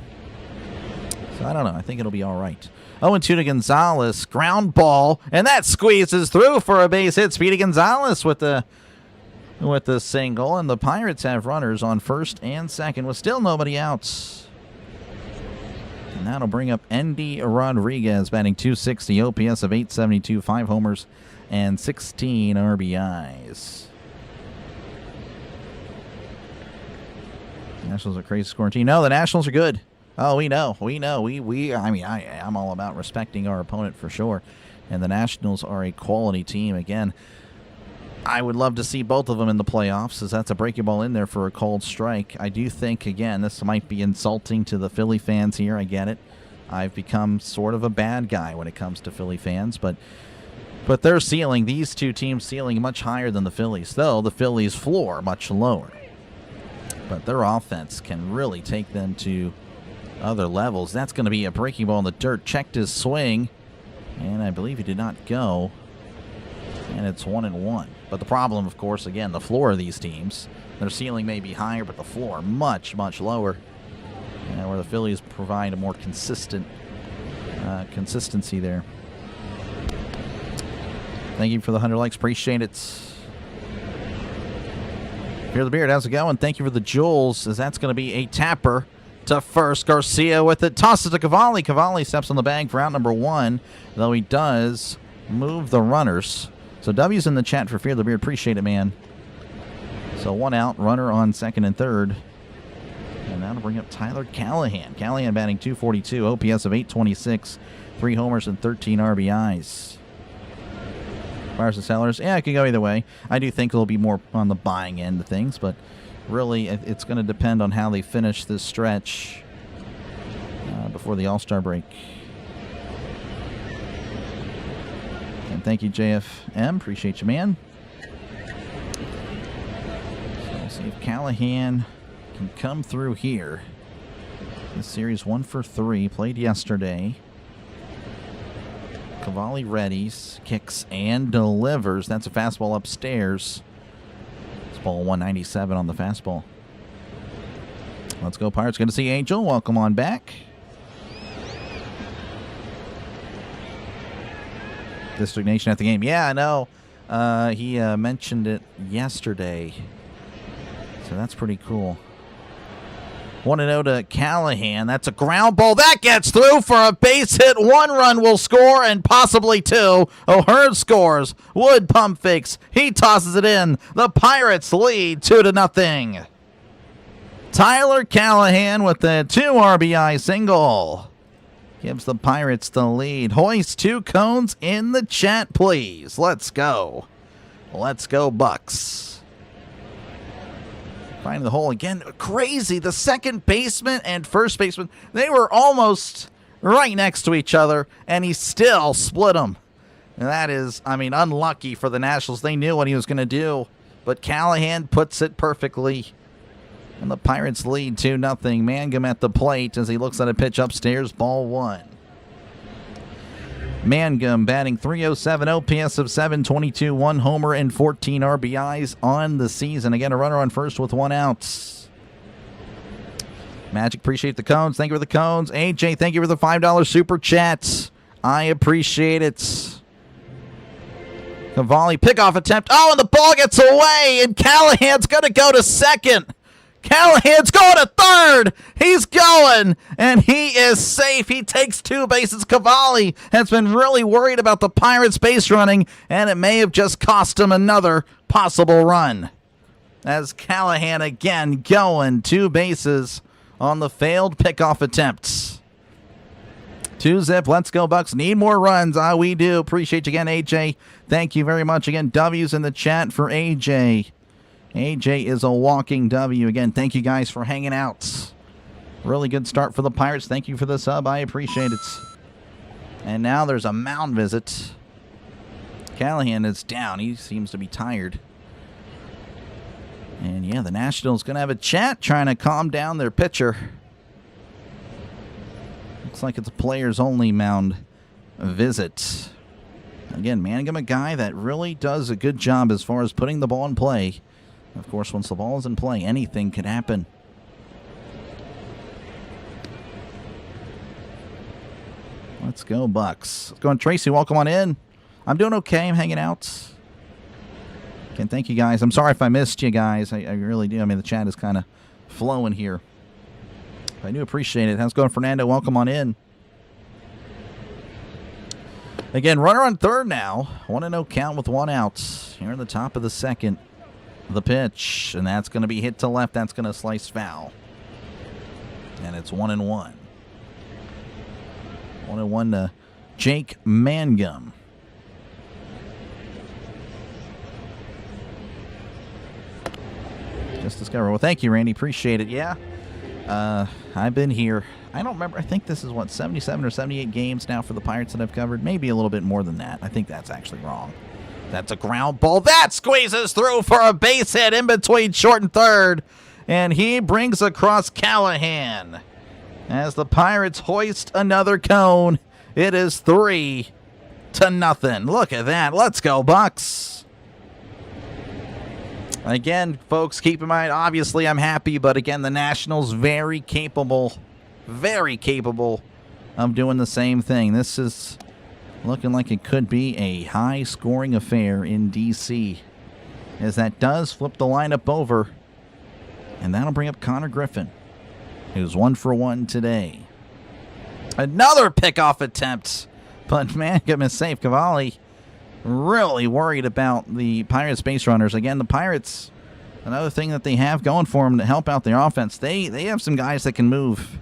So I don't know. I think it'll be all right. 0-2 to Gonzalez. Ground ball, and that squeezes through for a base hit. Speedy Gonzalez with the single, and the Pirates have runners on first and second with still nobody out. And that'll bring up Endy Rodriguez, batting .260, OPS of .872, 5 homers and 16 RBIs. Nationals are crazy scoring team. No, the Nationals are good. Oh, we know. I mean, I'm all about respecting our opponent for sure. And the Nationals are a quality team. Again, I would love to see both of them in the playoffs, as that's a breaking ball in there for a cold strike. I do think, again, this might be insulting to the Philly fans here. I get it. I've become sort of a bad guy when it comes to Philly fans, but their ceiling, these two teams' ceiling, much higher than the Phillies, though the Phillies' floor much lower. But their offense can really take them to other levels. That's going to be a breaking ball in the dirt. Checked his swing, and I believe he did not go. And it's 1-1. But the problem, of course, again, the floor of these teams, their ceiling may be higher, but the floor much, much lower. Where the Phillies provide a more consistent consistency there. Thank you for the 100 likes. Appreciate it. Fear the Beard, how's it going? Thank you for the jewels, as that's going to be a tapper to first. Garcia with it. Tosses to Cavalli. Cavalli steps on the bag for out number 1, though he does move the runners. So W's in the chat for Fear the Beard. Appreciate it, man. So 1 out, runner on second and third. And now to bring up Tyler Callahan. Callahan batting .242, OPS of .826, 3 homers and 13 RBIs. Buyers and sellers, yeah, it can go either way. I do think it'll be more on the buying end of things, but really it's going to depend on how they finish this stretch before the All-Star break. And thank you, JFM. Appreciate you, man. So we'll see if Callahan can come through here. This series 1 for 3, played yesterday. Cavalli readies, kicks, and delivers. That's a fastball upstairs. It's ball 197 on the fastball. Let's go, Pirates. Good to see Angel. Welcome on back. District Nation at the game. Yeah, I know. He mentioned it yesterday. So that's pretty cool. 1-0 to Callahan. That's a ground ball. That gets through for a base hit. 1 run will score, and possibly 2. O'Hearn scores. Wood pump fakes. He tosses it in. The Pirates lead 2-0. Tyler Callahan with the 2 RBI single gives the Pirates the lead. Hoist 2 cones in the chat, please. Let's go. Let's go, Bucks. Finding the hole again. Crazy. The second baseman and first baseman, they were almost right next to each other, and he still split them. And that is, I mean, unlucky for the Nationals. They knew what he was going to do, but Callahan puts it perfectly. And the Pirates lead 2-0. Mangum at the plate as he looks at a pitch upstairs. Ball 1. Mangum batting .307, OPS of .722, 1 homer and 14 RBIs on the season. Again, a runner on first with 1 out. Magic, appreciate the cones. Thank you for the cones. AJ, thank you for the $5 super chats. I appreciate it. Cavalli pickoff attempt. Oh, and the ball gets away, and Callahan's going to go to second. Callahan's going to third. He's going, and he is safe. He takes 2 bases. Cavalli has been really worried about the Pirates base running, and it may have just cost him another possible run. As Callahan again going 2 bases on the failed pickoff attempts. 2-0. Let's go, Bucks. Need more runs. We do. Appreciate you again, AJ. Thank you very much. Again, W's in the chat for AJ. AJ is a walking W. Again, thank you guys for hanging out. Really good start for the Pirates. Thank you for the sub. I appreciate it. And now there's a mound visit. Callahan is down. He seems to be tired. And yeah, the Nationals going to have a chat trying to calm down their pitcher. Looks like it's a players-only mound visit. Again, Mangum, a guy that really does a good job as far as putting the ball in play. Of course, once the ball is in play, anything could happen. Let's go, Bucks. Let's go on, Tracy. Welcome on in. I'm doing okay. I'm hanging out. Again, thank you, guys. I'm sorry if I missed you guys. I really do. I mean, the chat is kind of flowing here. I do appreciate it. How's it going, Fernando? Welcome on in. Again, runner on third now. 1-0 count with 1 out. Here in the top of the second. The pitch, and that's going to be hit to left. That's going to slice foul. And it's 1-1. 1-1 to Jake Mangum. Just discovered. Well, thank you, Randy. Appreciate it. Yeah. I've been here. I don't remember. I think this is, what, 77 or 78 games now for the Pirates that I've covered. Maybe a little bit more than that. I think that's actually wrong. That's a ground ball. That squeezes through for a base hit in between short and third. And he brings across Callahan. As the Pirates hoist another cone, it is 3-0. Look at that. Let's go, Bucks. Again, folks, keep in mind, obviously I'm happy, but again, the Nationals very capable of doing the same thing. This is looking like it could be a high-scoring affair in D.C., as that does flip the lineup over, and that'll bring up Connor Griffin, who's 1 for 1 today. Another pickoff attempt, but Mangum is safe. Cavalli really worried about the Pirates base runners. Again, the Pirates, another thing that they have going for them to help out their offense, they have some guys that can move.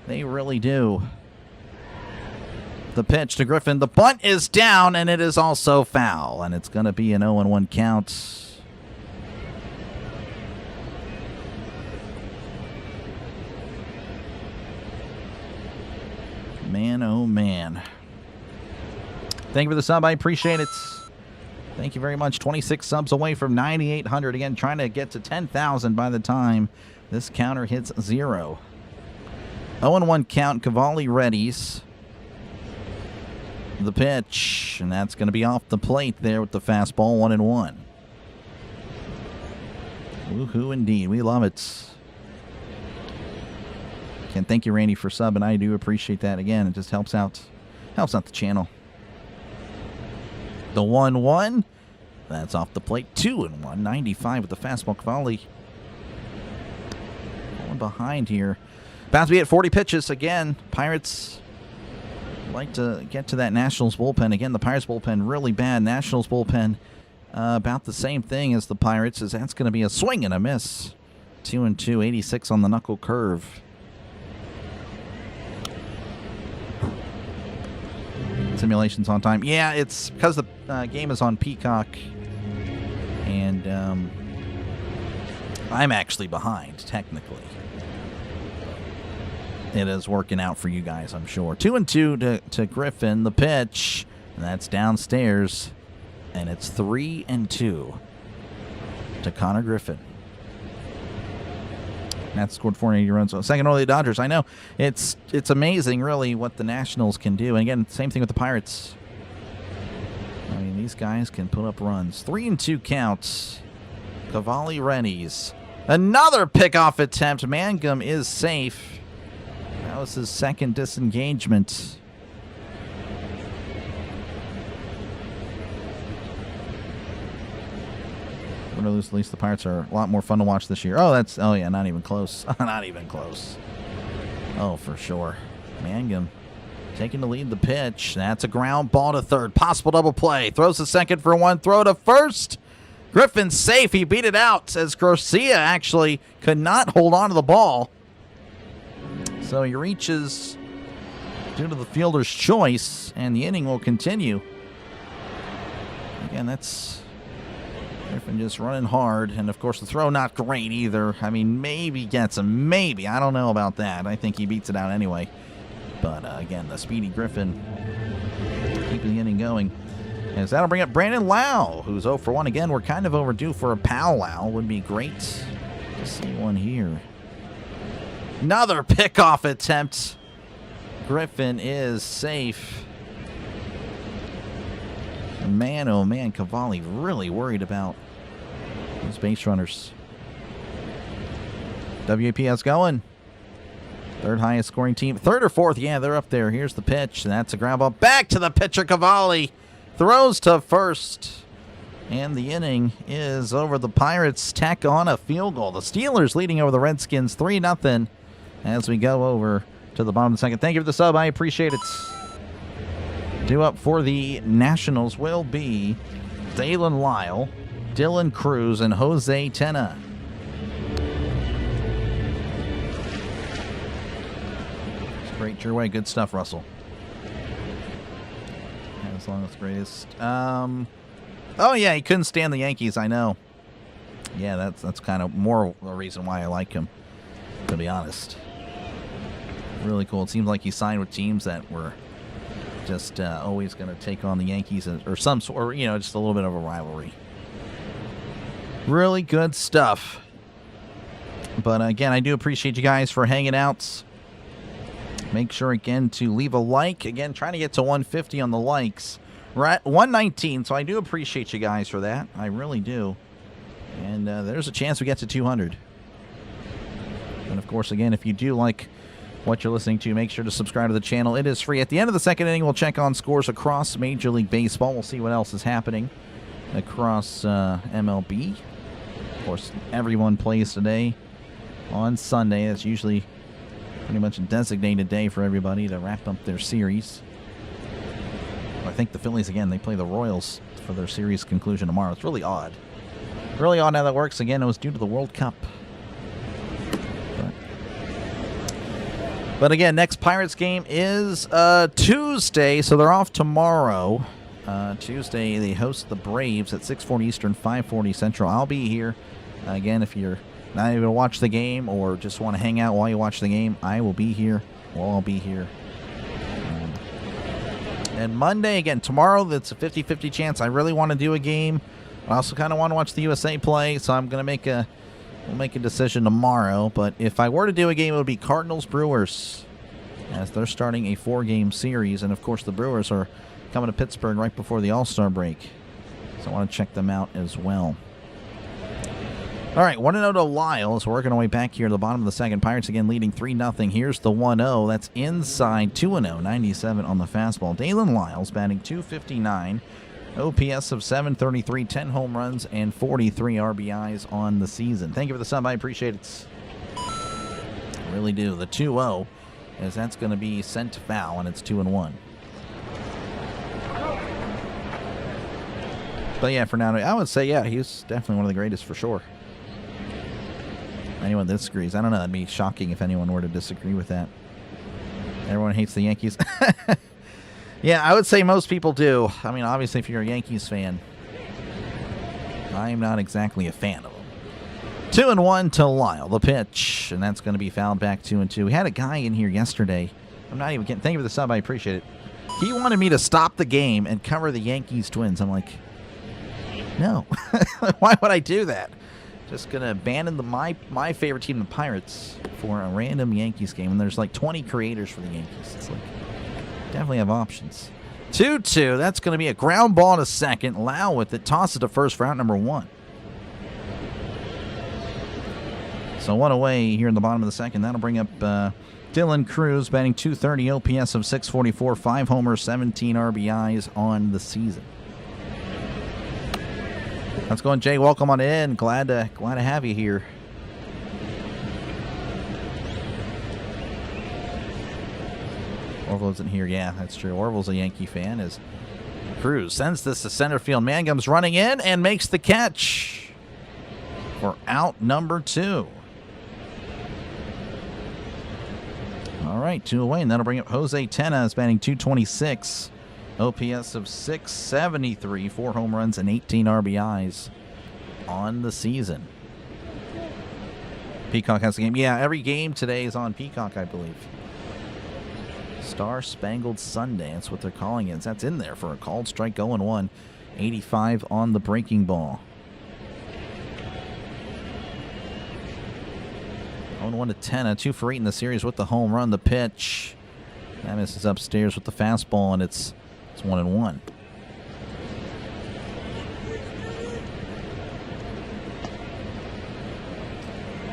They really do. The pitch to Griffin. The bunt is down, and it is also foul, and it's going to be an 0-1 count. Man, oh man. Thank you for the sub. I appreciate it. Thank you very much. 26 subs away from 9,800. Again, trying to get to 10,000 by the time this counter hits 0. 0-1 count. Cavalli readies. The pitch, and that's going to be off the plate there with the fastball. 1-1. Woohoo indeed. We love it. Again, thank you, Randy, for subbing. I do appreciate that. Again, it just helps out the channel. The 1-1. That's off the plate. 2-1. 95 with the fastball. Cavalli going behind here. About to be at 40 pitches. Again, Pirates like to get to that Nationals bullpen. Again, the Pirates bullpen really bad. Nationals bullpen about the same thing as the Pirates, as that's going to be a swing and a miss. 2-2. 86 on the knuckle curve. Simulations on time. Yeah, it's because the game is on Peacock, and I'm actually behind, technically. It is working out for you guys, I'm sure. 2-2 to Griffin. The pitch, and that's downstairs, and it's 3-2 to Connor Griffin. That's scored 480 runs. So second only the Dodgers. I know. It's amazing, really, what the Nationals can do. And again, same thing with the Pirates. I mean, these guys can put up runs. 3-2 counts. Cavalli readies. Another pickoff attempt. Mangum is safe. That was his second disengagement. Win or lose, at least the Pirates are a lot more fun to watch this year. Oh yeah, not even close. Not even close. Oh, for sure. Mangum taking the lead. The pitch. That's a ground ball to third. Possible double play. Throws to second for 1. Throw to first. Griffin's safe. He beat it out as Garcia actually could not hold on to the ball. So he reaches due to the fielder's choice, and the inning will continue. Again, that's Griffin just running hard, and of course the throw not great either. I mean, maybe gets him, maybe. I don't know about that. I think he beats it out anyway. But again, the speedy Griffin keeping the inning going. As that'll bring up Brandon Lau, who's 0 for 1. Again, we're kind of overdue for a powwow. Would be great to see one here. Another pickoff attempt. Griffin is safe. Man, oh man, Cavalli really worried about those base runners. WAPS going. Third highest scoring team. Third or fourth, yeah, they're up there. Here's the pitch, and that's a ground ball. Back to the pitcher, Cavalli. Throws to first. And the inning is over. The Pirates tack on a field goal. The Steelers leading over the Redskins 3-0 as we go over to the bottom of the second. Thank you for the sub. I appreciate it. Due up for the Nationals will be Dalen Lyle, Dylan Cruz, and Jose Tena. Straight your way. Good stuff, Russell. As long as the greatest. Oh, yeah, he couldn't stand the Yankees, I know. yeah, that's kind of more the reason why I like him, to be honest. Really cool. It seems like he signed with teams that were just always going to take on the Yankees, or some sort, or, you know, just a little bit of a rivalry. Really good stuff. But again, I do appreciate you guys for hanging out. Make sure again to leave a like. Again, trying to get to 150 on the likes. We're at 119, so I do appreciate you guys for that. I really do. And there's a chance we get to 200. And of course, again, if you do like what you're listening to, make sure to subscribe to the channel. It is free. At the end of the second inning, we'll check on scores across Major League Baseball. We'll see what else is happening across MLB. Of course, everyone plays today on Sunday. That's usually pretty much a designated day for everybody to wrap up their series. I think the Phillies, again, they play the Royals for their series conclusion tomorrow. It's really odd. Really odd how that works. Again, it was due to the World Cup. But again, next Pirates game is Tuesday, so they're off tomorrow. Tuesday, they host the Braves at 6:40 Eastern, 5:40 Central. I'll be here. Again, if you're not able to watch the game or just want to hang out while you watch the game, I will be here. We'll all be here. And Monday, again, tomorrow, that's a 50-50 chance. I really want to do a game. I also kind of want to watch the USA play, so I'm going to we'll make a decision tomorrow. But if I were to do a game, it would be Cardinals-Brewers, as they're starting a 4-game series. And, of course, the Brewers are coming to Pittsburgh right before the All-Star break. So I want to check them out as well. All right, 1-0 to Lyles. We're working our way back here to the bottom of the second. Pirates again leading 3-0. Here's the 1-0. That's inside 2-0, 97 on the fastball. Dalen Lyles batting .259. OPS of 733, 10 home runs, and 43 RBIs on the season. Thank you for the sub. I appreciate it. I really do. The 2-0, as that's going to be sent to foul, and it's 2-1. But yeah, for now, I would say, yeah, he's definitely one of the greatest for sure. Anyone that disagrees, I don't know. It'd be shocking if anyone were to disagree with that. Everyone hates the Yankees. Yeah, I would say most people do. I mean, obviously, if you're a Yankees fan, I'm not exactly a fan of them. 2-1 to Lyle, the pitch, and that's going to be fouled back 2-2. We had a guy in here yesterday. I'm not even getting. Thank you for the sub. I appreciate it. He wanted me to stop the game and cover the Yankees Twins. I'm like, no. Why would I do that? Just going to abandon my favorite team, the Pirates, for a random Yankees game. And there's like 20 creators for the Yankees. It's like, definitely have options. 2-2. That's going to be a ground ball to second. Lau with it. Toss it to first for out number 1. So one away here in the bottom of the second. That'll bring up Dylan Cruz batting .230, OPS of 644, 5 homers, 17 RBIs on the season. How's it going, Jay? Welcome on in. Glad to have you here. Orville isn't here. Yeah, that's true. Orville's a Yankee fan. As Cruz sends this to center field. Mangum's running in and makes the catch for out number 2. All right, 2 away, and that'll bring up Jose Tena, batting .226. OPS of 673, 4 home runs, and 18 RBIs on the season. Peacock has the game. Yeah, every game today is on Peacock, I believe. Star Spangled Sunday, that's what they're calling it. That's in there for a called strike, 0-1. 85 on the breaking ball. 0-1 to Tena, 2 for 8 in the series with the home run. The pitch. That misses upstairs with the fastball, and it's 1-1.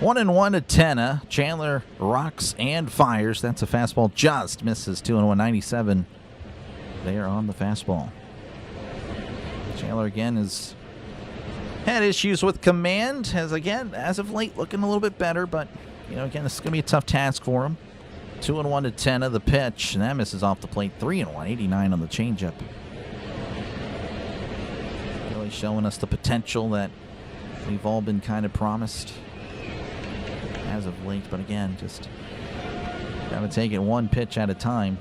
One and 1 to Tena. Chandler rocks and fires. That's a fastball. Just misses. 2-1, 97. There on the fastball. Chandler again has had issues with command. Has again, as of late, looking a little bit better. But you know, again, this is going to be a tough task for him. 2-1 to Tena, the pitch, and that misses off the plate. 3-1, 89 on the changeup. Really showing us the potential that we've all been kind of promised as of late. But again, just got to take it one pitch at a time.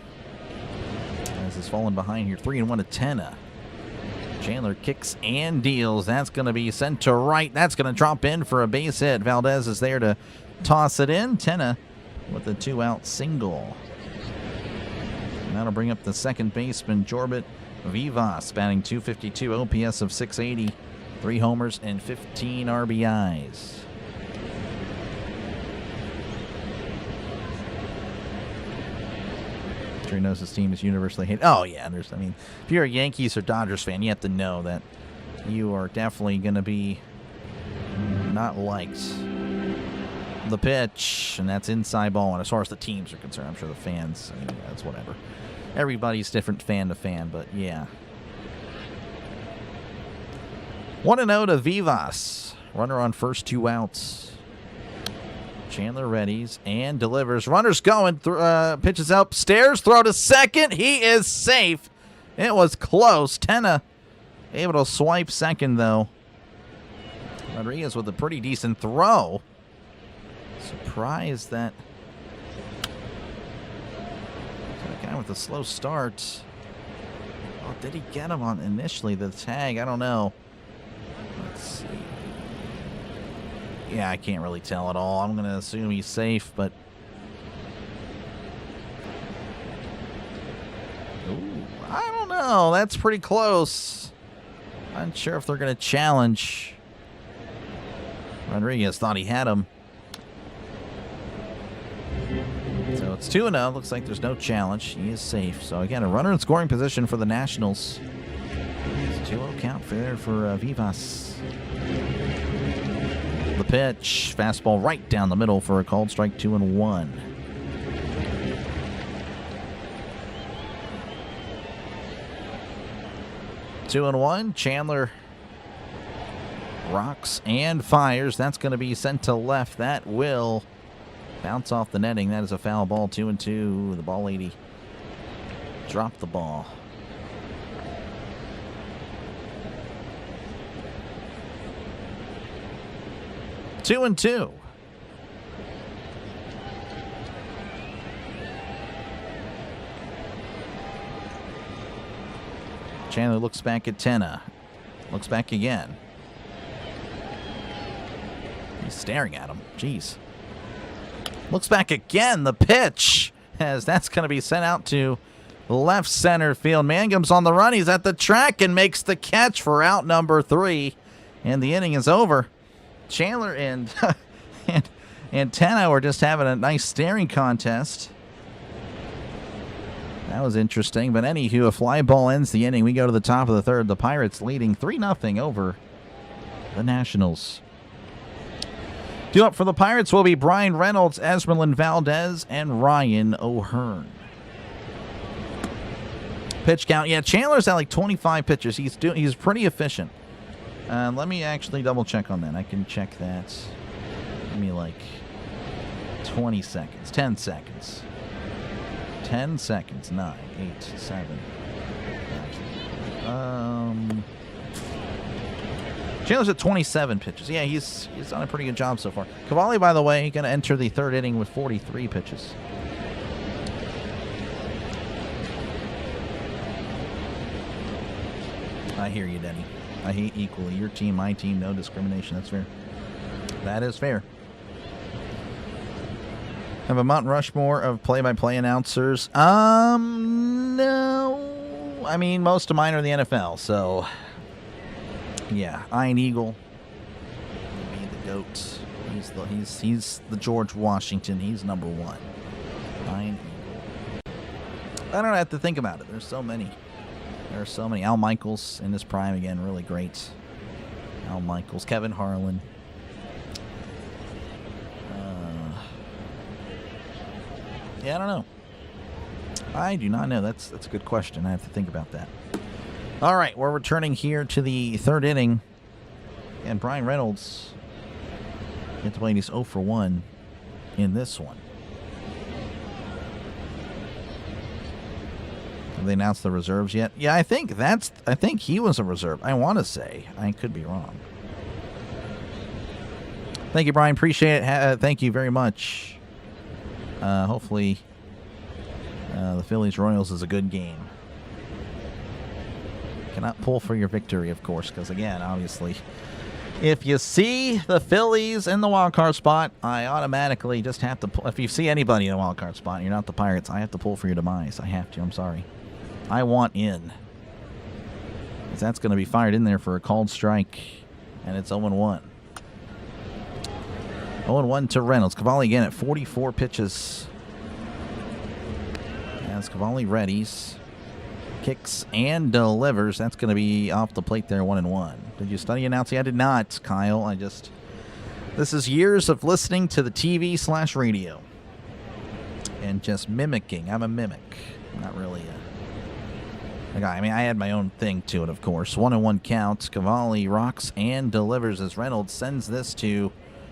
As he's falling behind here. 3-1 to Tena. Chandler kicks and deals. That's going to be sent to right. That's going to drop in for a base hit. Valdez is there to toss it in. Tenna with a 2-out single. And that'll bring up the second baseman, Jorbit Vivas, batting .252, OPS of .680, 3 homers and 15 RBIs. He knows his team is universally hated. Oh, yeah. I mean, if you're a Yankees or Dodgers fan, you have to know that you are definitely going to be not liked. The pitch, and that's inside ball. And as far as the teams are concerned, I'm sure the fans, I mean, that's whatever. Everybody's different fan to fan, but yeah. 1-0 to Vivas. Runner on first, 2 outs. Chandler readies and delivers. Runner's going. Pitches upstairs. Throw to second. He is safe. It was close. Tenna able to swipe second, though. Rodriguez with a pretty decent throw. Surprised that guy with a slow start. Oh, did he get him on initially the tag? I don't know. Let's see. Yeah, I can't really tell at all. I'm going to assume he's safe, but... Ooh, I don't know. That's pretty close. Not sure if they're going to challenge. Rodriguez thought he had him. So it's 2-0. Looks like there's no challenge. He is safe. So again, a runner in scoring position for the Nationals. It's a 2-0 count for Vivas. The pitch, fastball right down the middle for a called strike, 2-1. Two and one. Chandler rocks and fires. That's going to be sent to left. That will bounce off the netting. That is a foul ball. 2-2. The ball lady dropped the ball. Two and two. Chandler looks back at Tenna. Looks back again. He's staring at him. Jeez. Looks back again. The pitch, as that's going to be sent out to left center field. Mangum's on the run. He's at the track and makes the catch for out number 3. And the inning is over. Chandler and Tenna were just having a nice staring contest. That was interesting. But anywho, a fly ball ends the inning. We go to the top of the third. The Pirates leading 3-0 over the Nationals. Due up for the Pirates will be Brian Reynolds, Esmeralyn Valdez, and Ryan O'Hearn. Pitch count. Yeah, Chandler's at like 25 pitches. He's pretty efficient. Let me actually double check on that. I can check that. Give me like 20 seconds. 10 seconds. 10 seconds. 9, 8, 7. Chandler's at 27 pitches. Yeah, he's done a pretty good job so far. Cavalli, by the way, going to enter the third inning with 43 pitches. I hear you, Denny. I hate equally. Your team, my team, no discrimination. That's fair. That is fair. Have a Mount Rushmore of play-by-play announcers. No. I mean, most of mine are in the NFL, so... Yeah, Iron Eagle. Be the GOAT. He's the George Washington. He's number 1. Iron Eagle. I don't have to think about it. There's so many. There are so many. Al Michaels in his prime again, really great. Al Michaels, Kevin Harlan. Yeah, I don't know. I do not know. That's a good question. I have to think about that. All right, we're returning here to the third inning. And Brian Reynolds gets played. He's 0 for 1 in this one. Have they announced the reserves yet? Yeah, I think he was a reserve. I want to say. I could be wrong. Thank you, Brian. Appreciate it. Thank you very much. Hopefully, the Phillies-Royals is a good game. Cannot pull for your victory, of course, because, again, obviously, if you see the Phillies in the wild card spot, I automatically just have to pull. If you see anybody in the wild card spot and you're not the Pirates, I have to pull for your demise. I have to. I'm sorry. I want in. Because that's going to be fired in there for a called strike, and it's 0-1. 0-1 to Reynolds. Cavalli again at 44 pitches. As Cavalli readies, kicks and delivers. That's going to be off the plate there, 1-1. Did you study announcing? I did not, Kyle. This is years of listening to the TV/radio and just mimicking. I'm a mimic, not really a guy. I mean, I had my own thing to it, of course. 1-1 count. Cavalli rocks and delivers as Reynolds sends this to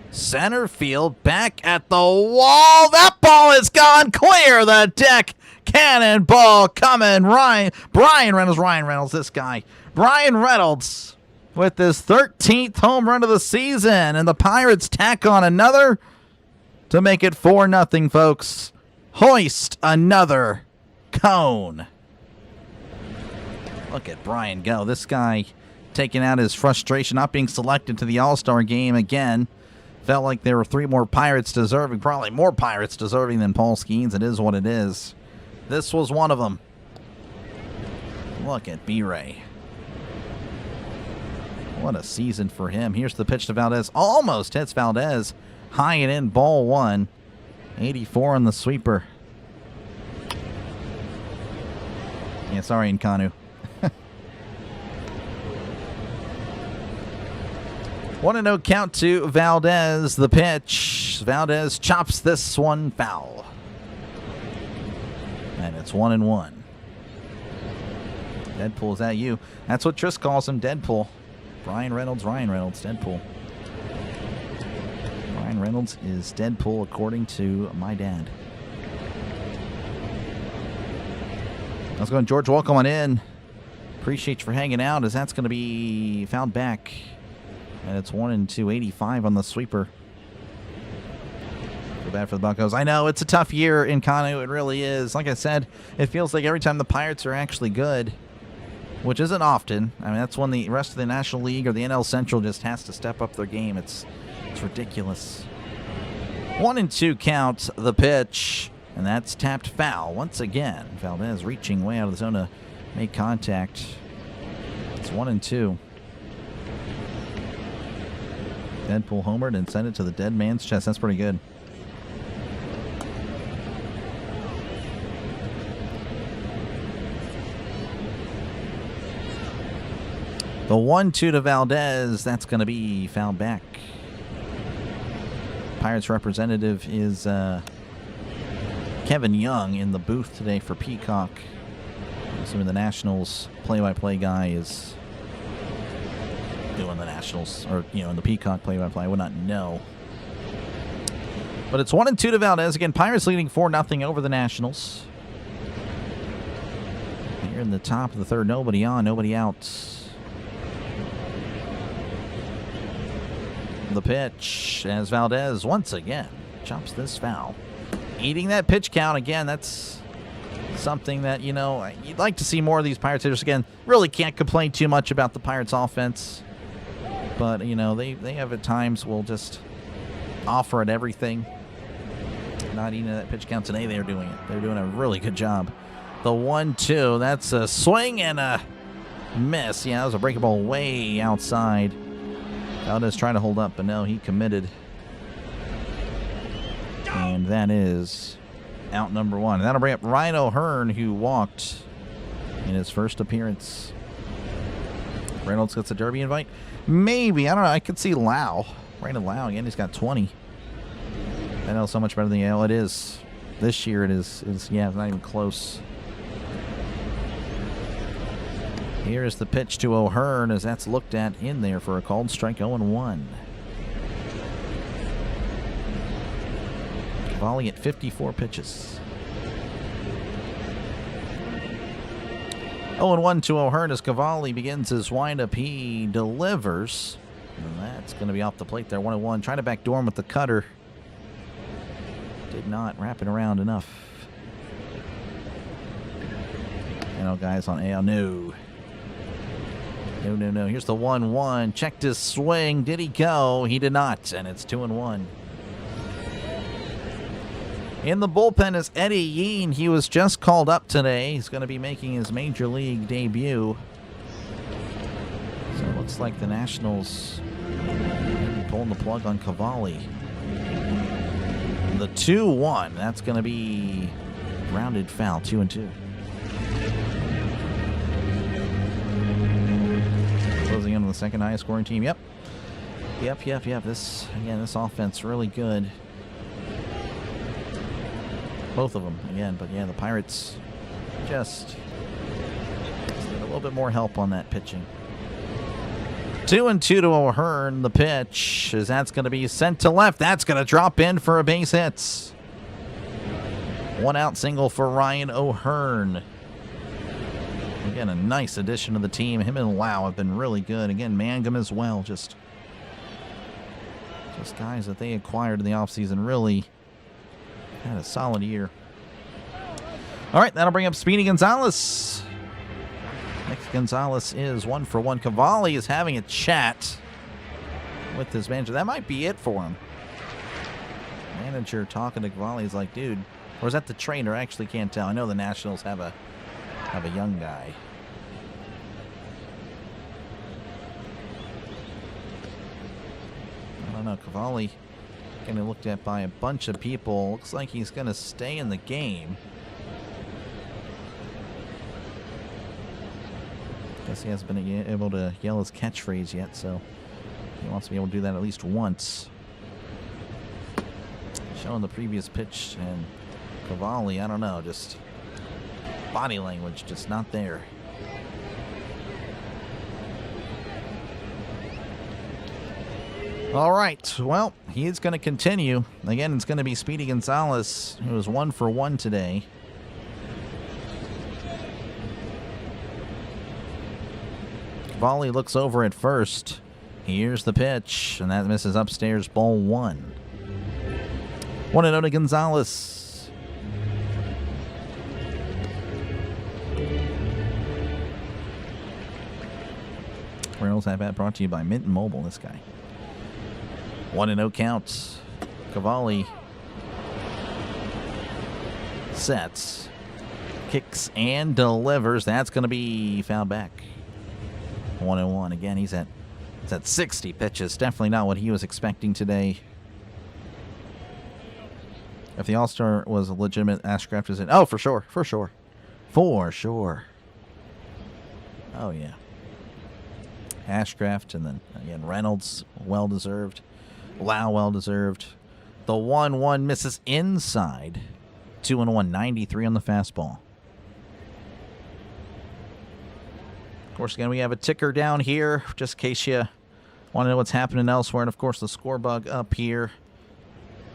center field. Back at the wall. That ball is gone clear the deck. Cannonball coming. Ryan Reynolds, this guy. Brian Reynolds with his 13th home run of the season. And the Pirates tack on another to make it 4-0, folks. Hoist another cone. Look at Brian go. This guy taking out his frustration, not being selected to the All-Star game again. Felt like there were 3 more Pirates deserving, probably more Pirates deserving than Paul Skeens. It is what it is. This was one of them. Look at B-Ray. What a season for him. Here's the pitch to Valdez. Almost hits Valdez. High and in, ball 1. 84 on the sweeper. Yeah, sorry, Nkanu. 1-0 count to Valdez. The pitch. Valdez chops this one foul. And it's 1-1. Deadpool, is that you? That's what Tris calls him, Deadpool. Ryan Reynolds, Deadpool. Ryan Reynolds is Deadpool according to my dad. Let's go, George. Welcome on in. Appreciate you for hanging out, as that's going to be fouled back. And it's 1-2, 85 on the sweeper. Feel bad for the Buccos. I know, it's a tough year in Kanu. It really is. Like I said, it feels like every time the Pirates are actually good, which isn't often. I mean, that's when the rest of the National League or the NL Central just has to step up their game. It's ridiculous. 1-2 count, the pitch. And that's tapped foul once again. Valdez reaching way out of the zone to make contact. It's 1-2. Deadpool homered and sent it to the dead man's chest. That's pretty good. The 1-2 to Valdez. That's going to be fouled back. Pirates representative is Kevin Young in the booth today for Peacock. I'm assuming the Nationals play-by-play guy is doing the Nationals, or, in the Peacock play-by-play. I would not know. But it's 1-2 to Valdez. Again, Pirates leading 4-0 over the Nationals. Here in the top of the third, nobody on, nobody out. The pitch as Valdez once again chops this foul. Eating that pitch count again. That's something that, you'd like to see more of these Pirates hitters. Again, really can't complain too much about the Pirates offense. But, they have at times will just offer at everything. Not eating that pitch count today. They're doing it. They're doing a really good job. The 1-2. That's a swing and a miss. Yeah, that was a breaking ball way outside. Valdez trying to hold up, but no, he committed. And that is out number 1. And that'll bring up Ryan O'Hearn, who walked in his first appearance. Reynolds gets a derby invite. Maybe. I don't know. I could see Lau. Brandon Lau, again, he's got 20. I know so much better than Yale. It is. This year it is yeah, it's not even close. Here is the pitch to O'Hearn as that's looked at in there for a called strike. 0-1. Cavalli at 54 pitches. 0-1 to O'Hearn as Cavalli begins his windup. He delivers. And that's going to be off the plate there. 1-1. Trying to backdoor him with the cutter. Did not wrap it around enough. Guys on AL. No. No. Here's the 1-1. Checked his swing. Did he go? He did not. And it's 2-1. In the bullpen is Eddie Yeen. He was just called up today. He's going to be making his major league debut. So it looks like the Nationals maybe pulling the plug on Cavalli. The 2-1. That's going to be rounded foul. 2-2. Closing in on the second highest scoring team. Yep. This offense really good. Both of them again, but yeah, the Pirates just need a little bit more help on that pitching. 2-2 to O'Hearn. The pitch is that's going to be sent to left. That's going to drop in for a base hit. 1 out single for Ryan O'Hearn. Again, a nice addition to the team. Him and Lau have been really good. Again, Mangum as well. Just guys that they acquired in the offseason. Really had a solid year. All right, that'll bring up Speedy Gonzalez. Next, Gonzalez is 1 for 1. Cavalli is having a chat with his manager. That might be it for him. Manager talking to Cavalli is like, dude, or is that the trainer? I actually can't tell. I know the Nationals have a young guy. I don't know. Cavalli getting looked at by a bunch of people. Looks like he's going to stay in the game. Guess he hasn't been able to yell his catchphrase yet, so he wants to be able to do that at least once. Showing the previous pitch, and Cavalli, I don't know, just body language just not there. All right, well, he is going to continue. Again, it's going to be Speedy Gonzalez, who was 1 for 1 today. Cavalli looks over at first. Here's the pitch, and that misses upstairs, ball 1. 1-0 to Gonzalez. Reynolds at bat brought to you by Mint Mobile, this guy. 1-0 count. Cavalli sets, kicks, and delivers. That's going to be fouled back. 1-1. Again, he's at 60 pitches. Definitely not what he was expecting today. If the All-Star was a legitimate, Ashcraft is in. Oh, for sure. Oh, yeah. Ashcraft, and then again Reynolds, well-deserved. Lau, well-deserved. The 1-1 misses inside. 2-1, 93 on the fastball. Of course, again, we have a ticker down here, just in case you want to know what's happening elsewhere. And, of course, the score bug up here.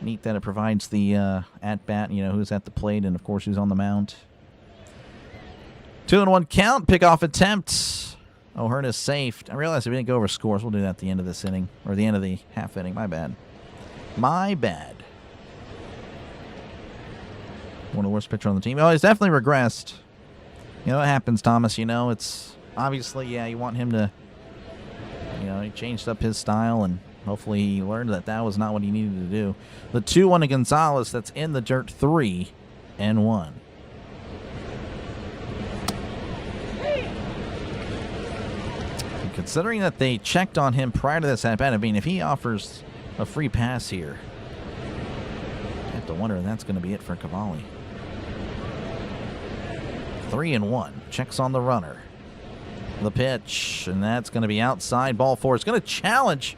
Neat that it provides the at-bat, who's at the plate and, of course, who's on the mound. 2-1 count, pickoff attempt. O'Hearn is safe. I realized we didn't go over scores. We'll do that at the end of this inning, or the end of the half inning. My bad. One of the worst pitchers on the team. Oh, he's definitely regressed. It happens, Thomas. It's obviously, yeah, you want him to, he changed up his style, and hopefully he learned that was not what he needed to do. The 2-1 to Gonzalez, that's in the dirt, 3-1. Considering that they checked on him prior to this at-bat, I mean, if he offers a free pass here, I have to wonder if that's going to be it for Cavalli. 3-1. Checks on the runner. The pitch, and that's going to be outside. Ball 4. It's going to challenge.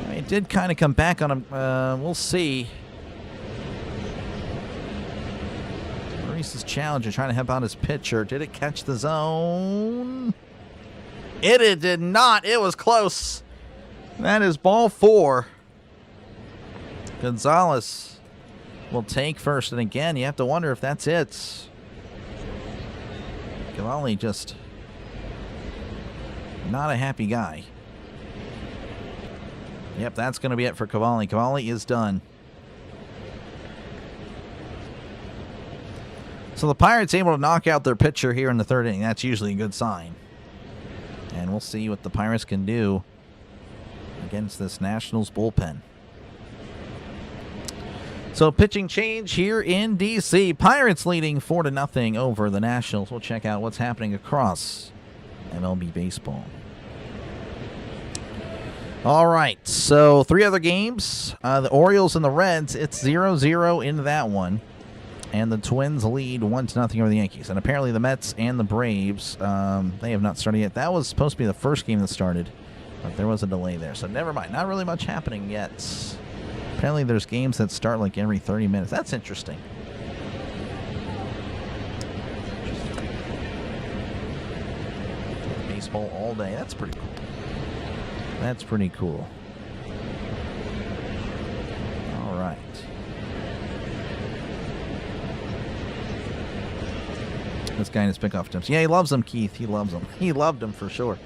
I mean, it did kind of come back on him. We'll see. Reese's challenge trying to help out his pitcher. Did it catch the zone? It did not. It was close. That is ball 4. Gonzalez will take first. And again, you have to wonder if that's it. Cavalli just not a happy guy. Yep, that's going to be it for Cavalli. Cavalli is done. So the Pirates able to knock out their pitcher here in the third inning. That's usually a good sign. And we'll see what the Pirates can do against this Nationals bullpen. So pitching change here in D.C. Pirates leading 4-0 over the Nationals. We'll check out what's happening across MLB baseball. All right, so 3 other games. The Orioles and the Reds, it's 0-0 in that one. And the Twins lead 1-0 over the Yankees. And apparently the Mets and the Braves, they have not started yet. That was supposed to be the first game that started, but there was a delay there. So never mind. Not really much happening yet. Apparently there's games that start like every 30 minutes. That's interesting. Baseball all day. That's pretty cool. That's pretty cool. All right. This guy in his pickoff attempts. Yeah, he loves them, Keith. He loves them. He loved them for sure.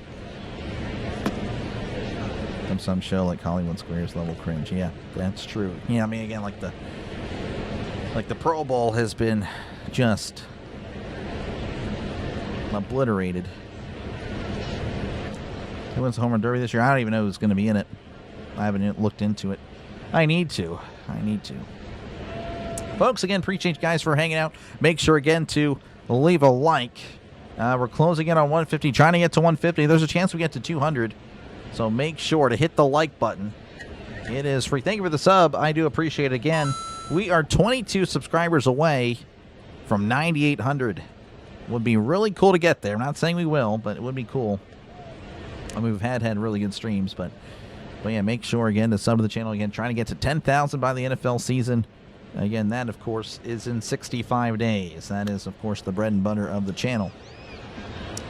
From some show like Hollywood Squares level cringe. Yeah, that's true. Yeah, I mean, again, like the Pro Bowl has been just obliterated. Who wins the home run derby this year? I don't even know who's going to be in it. I haven't looked into it. I need to. Folks, again, appreciate you guys for hanging out. Make sure, again, to leave a like. We're closing in on 150, trying to get to 150. There's a chance we get to 200. So make sure to hit the like button. It is free. Thank you for the sub. I do appreciate it. Again, we are 22 subscribers away from 9,800. Would be really cool to get there. I'm not saying we will, but it would be cool. I mean, we've had really good streams, but yeah, make sure, again, to sub to the channel. Again, trying to get to 10,000 by the NFL season. Again, that, of course, is in 65 days. That is, of course, the bread and butter of the channel.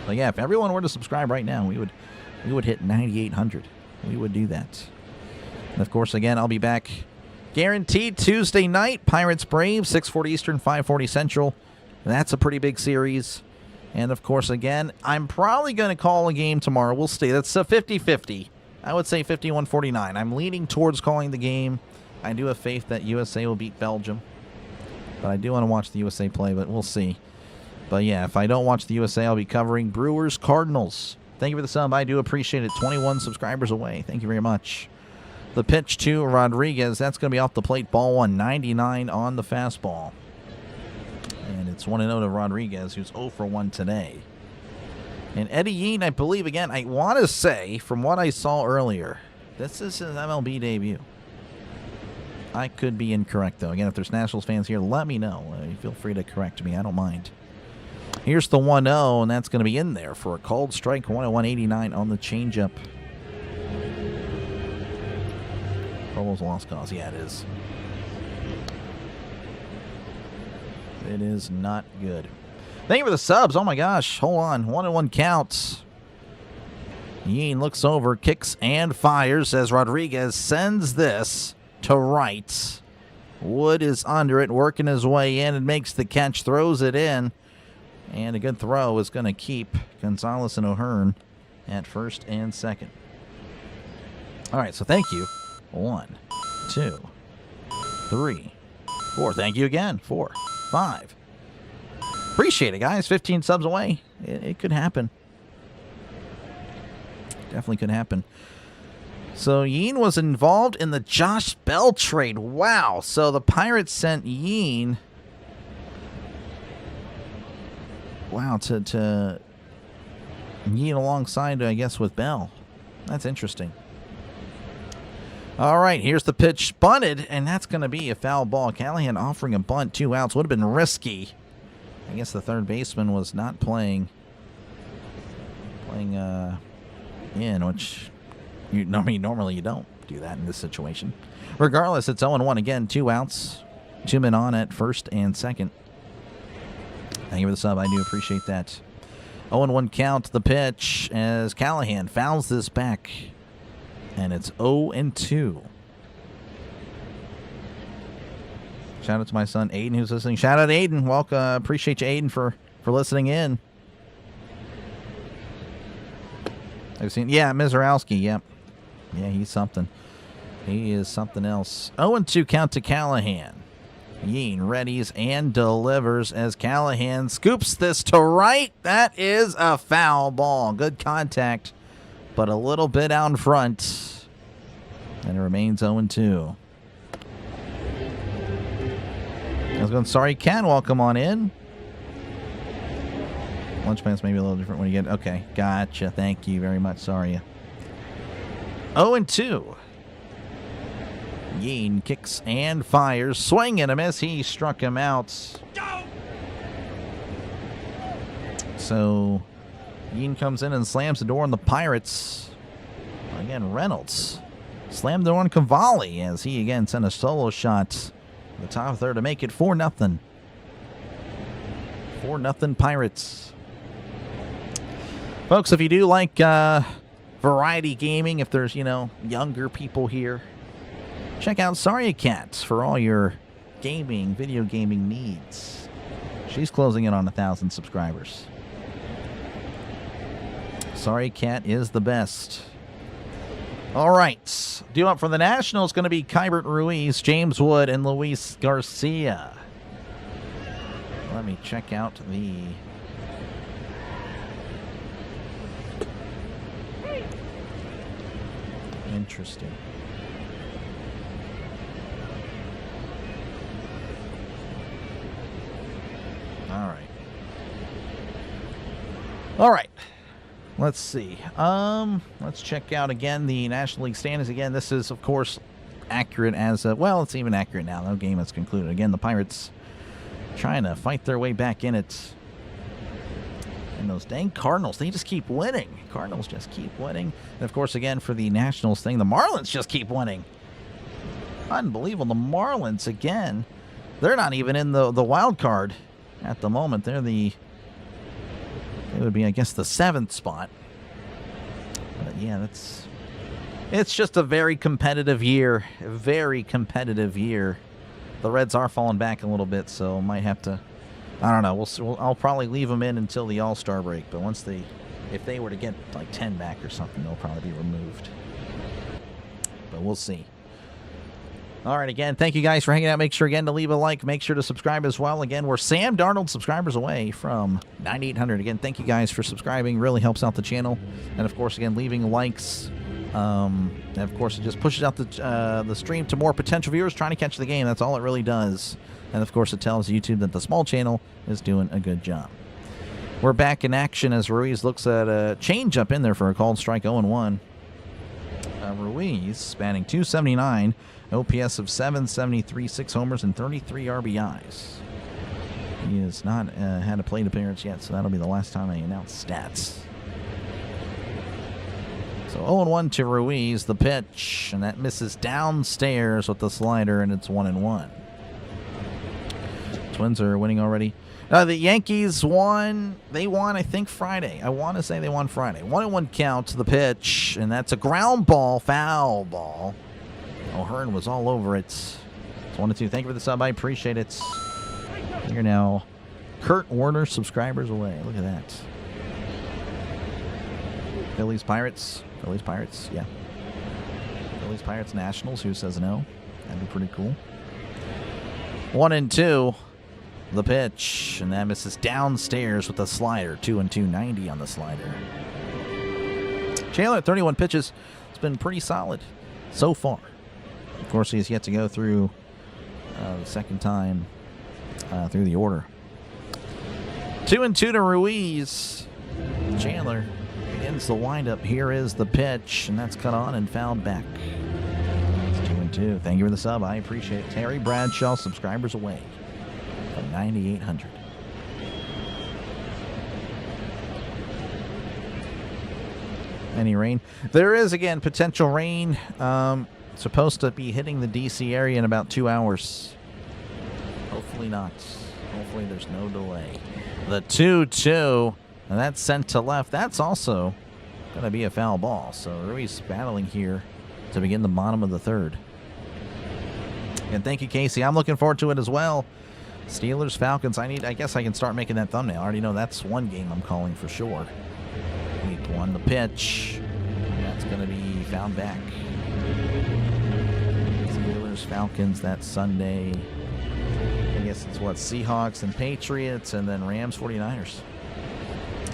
But yeah, if everyone were to subscribe right now, we would hit 9,800. We would do that. And, of course, again, I'll be back guaranteed Tuesday night. Pirates Braves, 6:40 Eastern, 5:40 Central. That's a pretty big series. And, of course, again, I'm probably going to call a game tomorrow. We'll see. That's a 50-50. I would say 51-49. I'm leaning towards calling the game. I do have faith that USA will beat Belgium. But I do want to watch the USA play, but we'll see. But, yeah, if I don't watch the USA, I'll be covering Brewers-Cardinals. Thank you for the sub. I do appreciate it. 21 subscribers away. Thank you very much. The pitch to Rodriguez. That's going to be off the plate. Ball 199 on the fastball. And it's 1-0 to Rodriguez, who's 0 for 1 today. And Eddie Yean, I believe, again, I want to say, from what I saw earlier, this is his MLB debut. I could be incorrect, though. Again, if there's Nationals fans here, let me know. Feel free to correct me. I don't mind. Here's the 1-0, and that's going to be in there for a called strike. 101-89 on the changeup. Almost lost cause. Yeah, it is. It is not good. Thank you for the subs. Oh, my gosh. Hold on. 1-1 counts. Yean looks over, kicks and fires as Rodriguez sends this to right. Wood is under it, working his way in and makes the catch, throws it in. And a good throw is going to keep Gonzalez and O'Hearn at first and second. All right, so thank you. 1, 2, 3, 4. Thank you again. 4, 5. Appreciate it, guys. 15 subs away. It could happen. Definitely could happen. So Yean was involved in the Josh Bell trade. Wow. So the Pirates sent Yean. Wow, to Yean alongside, I guess, with Bell. That's interesting. All right, here's the pitch, bunted, and that's going to be a foul ball. Callahan offering a bunt, 2 outs. Would have been risky. I guess the third baseman was not playing in, which normally you don't do that in this situation. Regardless, it's 0-1 again, 2 outs, 2 men on at first and second. Thank you for the sub. I do appreciate that. 0-1 count, the pitch as Callahan fouls this back. And it's 0-2. Shout out to my son, Aiden, who's listening. Shout out to Aiden. Welcome. Appreciate you, Aiden, for listening in. I've seen, yeah, Mizorowski, yep. Yeah, he's something. He is something else. 0-2 count to Callahan. Yeen readies and delivers as Callahan scoops this to right. That is a foul ball. Good contact, but a little bit out in front. And it remains 0-2. I was going, sorry, Ken, welcome on in. Lunch plan's maybe a little different when you get... Okay, gotcha. Thank you very much. Sorry. 0-2. Yeen kicks and fires. Swing and a miss. He struck him out. So, Yeen comes in and slams the door on the Pirates. Again, Reynolds slammed the door on Cavalli as he again sent a solo shot the top third to make it 4-0. 4-0 Pirates. Folks, if you do like variety gaming, if there's, younger people here, check out Saria Cat for all your video gaming needs. She's closing in on 1,000 subscribers. Saria Cat is the best. All right. Due up for the Nationals is going to be Kybert Ruiz, James Wood, and Luis Garcia. Let me check out the... Interesting. All right. Let's see. Let's check out again the National League standings. Again, this is, of course, accurate as well, it's even accurate now. No game has concluded. Again, the Pirates trying to fight their way back in it. And those dang Cardinals, they just keep winning. Cardinals just keep winning. And, of course, again, for the Nationals thing, the Marlins just keep winning. Unbelievable. The Marlins, again, they're not even in the wild card at the moment. They would be, I guess, the 7th spot. But, yeah, it's just a very competitive year. A very competitive year. The Reds are falling back a little bit, so might have to, I don't know. I'll probably leave them in until the All-Star break. But if they were to get like 10 back or something, they'll probably be removed. But we'll see. All right, again, thank you guys for hanging out. Make sure, again, to leave a like. Make sure to subscribe as well. Again, we're Sam Darnold subscribers away from 9,800. Again, thank you guys for subscribing. Really helps out the channel. And, of course, again, leaving likes. And, of course, it just pushes out the stream to more potential viewers trying to catch the game. That's all it really does. And, of course, it tells YouTube that the small channel is doing a good job. We're back in action as Ruiz looks at a change-up in there for a called strike 0-1. Ruiz batting .279. OPS of 773, 6 homers, and 33 RBIs. He has not had a plate appearance yet, so that'll be the last time I announce stats. So 0-1 to Ruiz, the pitch, and that misses downstairs with the slider, and it's 1-1. Twins are winning already. The Yankees won. They won, I think, Friday. I want to say they won Friday. 1-1 count to the pitch, and that's a ground ball, foul ball. O'Hearn was all over it. It's 1-2. Thank you for the sub. I appreciate it. You're now Kurt Warner subscribers away. Look at that. Phillies Pirates. Phillies Pirates. Yeah. Phillies Pirates Nationals. Who says no? That'd be pretty cool. 1-2. The pitch. And that misses downstairs with the slider. 2-2. 90 on the slider. Chandler at 31 pitches. It's been pretty solid so far. Of course, he has yet to go through the second time through the order. 2-2 to Ruiz. Chandler begins the windup. Here is the pitch, and that's cut on and fouled back. It's 2-2. Thank you for the sub. I appreciate it. Terry Bradshaw, subscribers away from 9,800. Any rain? There is, again, potential rain. Supposed to be hitting the D.C. area in about 2 hours. Hopefully not. Hopefully there's no delay. The 2-2, and that's sent to left. That's also going to be a foul ball. So Ruiz battling here to begin the bottom of the third. And thank you, Casey. I'm looking forward to it as well. Steelers, Falcons. I guess I can start making that thumbnail. I already know that's one game I'm calling for sure. Week 1, the pitch. That's going to be found back. Steelers, Falcons, that's Sunday. guess it's what, Seahawks and Patriots, and then Rams, 49ers.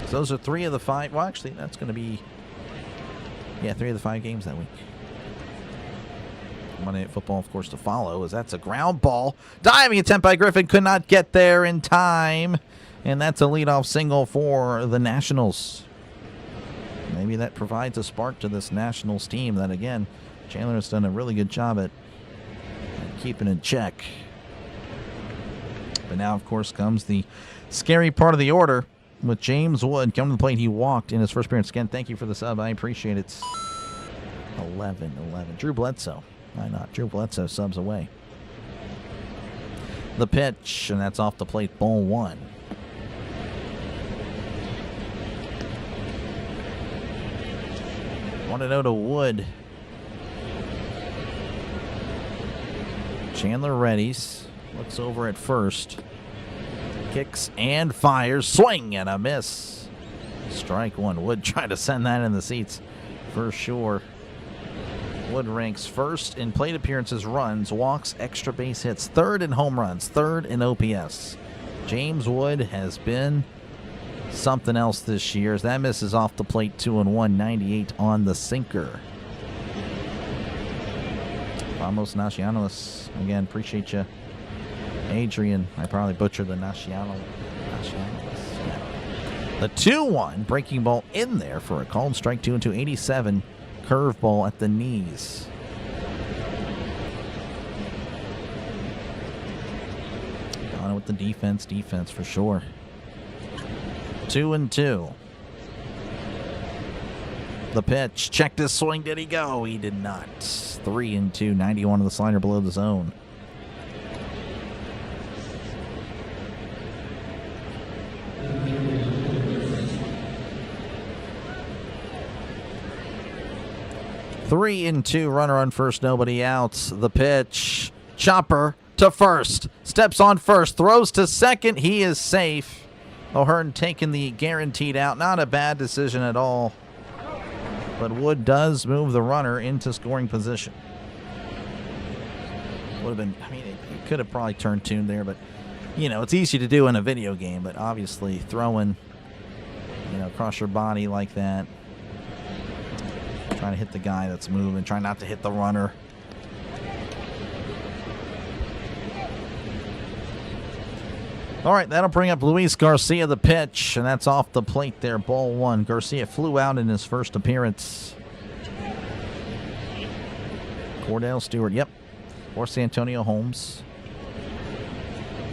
So those are 3 of the 5. Well, actually, that's going to be, 3 of the 5 games that week. Monday Night Football, of course, to follow, as that's a ground ball. Diving attempt by Griffin, could not get there in time. And that's a leadoff single for the Nationals. Maybe that provides a spark to this Nationals team that, again, Chandler has done a really good job at keeping in check. But now, of course, comes the scary part of the order with James Wood coming to the plate. He walked in his first appearance. Again, thank you for the sub. I appreciate it. 11. Drew Bledsoe. Why not? Drew Bledsoe subs away. The pitch, and that's off the plate. Ball 1. Want to know to Wood. Chandler readies. Looks over at first. Kicks and fires. Swing and a miss. Strike 1. Wood trying to send that in the seats for sure. Wood ranks first in plate appearances, runs, walks, extra base hits, 3rd in home runs, 3rd in OPS. James Wood has been something else this year, as that misses off the plate. 2-1, 98 on the sinker. Vamos Nacionales. Again, appreciate you. Adrian, I probably butchered the Nacionales. Yeah. The 2-1, breaking ball in there for a called strike. 2-2, 87. Curveball at the knees. Gone with the defense for sure. 2-2. The pitch. Checked his swing. Did he go? He did not. 3-2. 91 of the slider below the zone. Three and 2, runner on first, nobody out. The pitch. Chopper to first. Steps on first. Throws to second. He is safe. O'Hearn taking the guaranteed out. Not a bad decision at all. But Wood does move the runner into scoring position. Would have been, I mean, it could have probably turned tuned there, but, you know, it's easy to do in a video game, but obviously throwing, you know, across your body like that. Trying to hit the guy that's moving, trying not to hit the runner. All right, that'll bring up Luis Garcia, the pitch, and that's off the plate there, ball 1. Garcia flew out in his first appearance. Cordell Stewart, yep, or Santonio Holmes.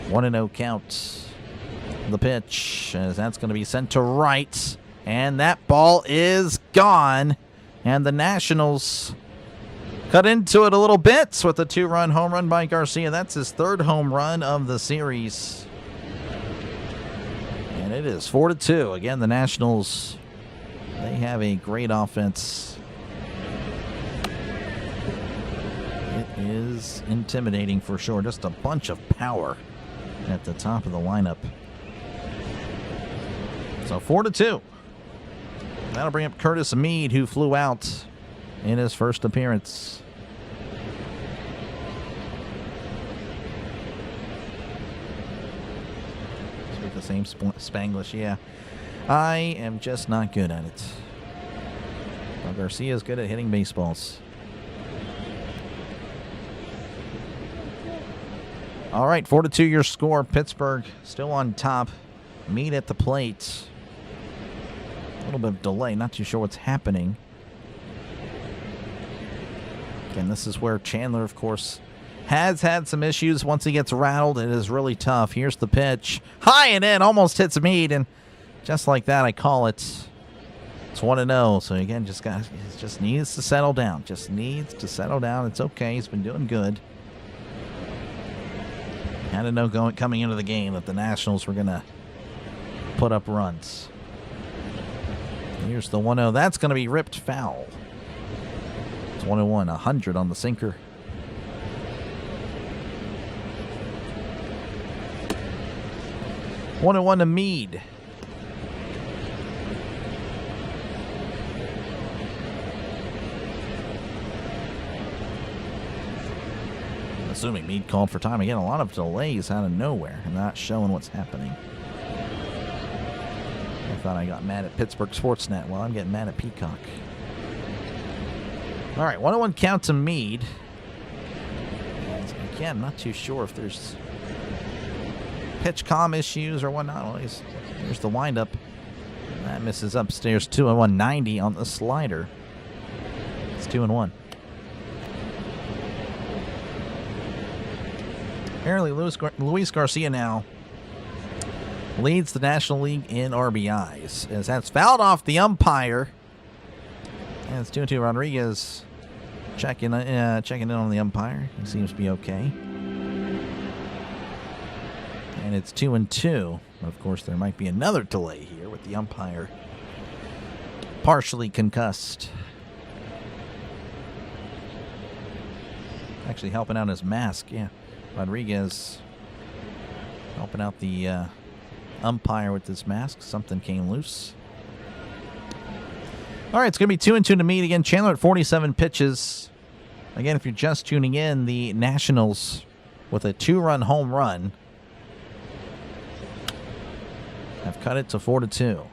1-0 count. The pitch, as that's going to be sent to right, and that ball is gone. And the Nationals cut into it a little bit with a 2-run home run by Garcia. That's his 3rd home run of the series. And it is 4-2. Again, the Nationals, they have a great offense. It is intimidating for sure. Just a bunch of power at the top of the lineup. So 4-2. That'll bring up Curtis Mead, who flew out in his first appearance. Speak the same Spanglish, yeah. I am just not good at it. Well, Garcia's good at hitting baseballs. All right, 4-2 your score. Pittsburgh still on top. Mead at the plate. A little bit of delay, not too sure what's happening. Again, this is where Chandler, of course, has had some issues. Once he gets rattled, it is really tough. Here's the pitch. High and in, almost hits Mead, and just like that, I call it. It's 1-0. So again, just needs to settle down. Just needs to settle down. It's okay. He's been doing good. Had to know coming into the game that the Nationals were going to put up runs. Here's the 1-0. That's going to be ripped foul. It's 1-1, 100 on the sinker. One and 1 to Mead. assuming Meade called for time. Again, a lot of delays out of nowhere and not showing what's happening. I thought I got mad at Pittsburgh Sportsnet. Well, I'm getting mad at Peacock. All right, 1-1 count to Meade. Again, I'm not too sure if there's pitch comm issues or whatnot. Well, here's the windup. That misses upstairs. 2-1, 90 on the slider. It's 2-1. Apparently, Luis Garcia now leads the National League in RBIs, as that's fouled off the umpire. And it's 2-2. Rodriguez checking in on the umpire. He seems to be okay. And it's 2-2. Of course, there might be another delay here with the umpire partially concussed. Actually helping out his mask. Yeah, Rodriguez helping out the umpire with his mask. Something came loose. All right, it's going to be 2-2 to Meade again. Chandler at 47 pitches. Again, if you're just tuning in, the Nationals with a 2-run home run have cut it to 4-2.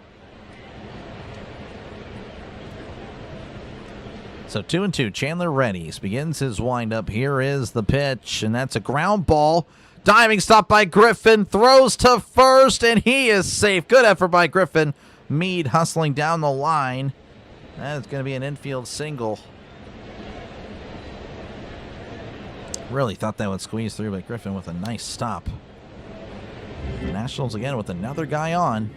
So 2-2. Chandler readies. Begins his windup. Here is the pitch, and that's a ground ball. Diving stop by Griffin. Throws to first, and he is safe. Good effort by Griffin. Meade hustling down the line. That's going to be an infield single. Really thought that would squeeze through, but Griffin with a nice stop. The Nationals again with another guy on.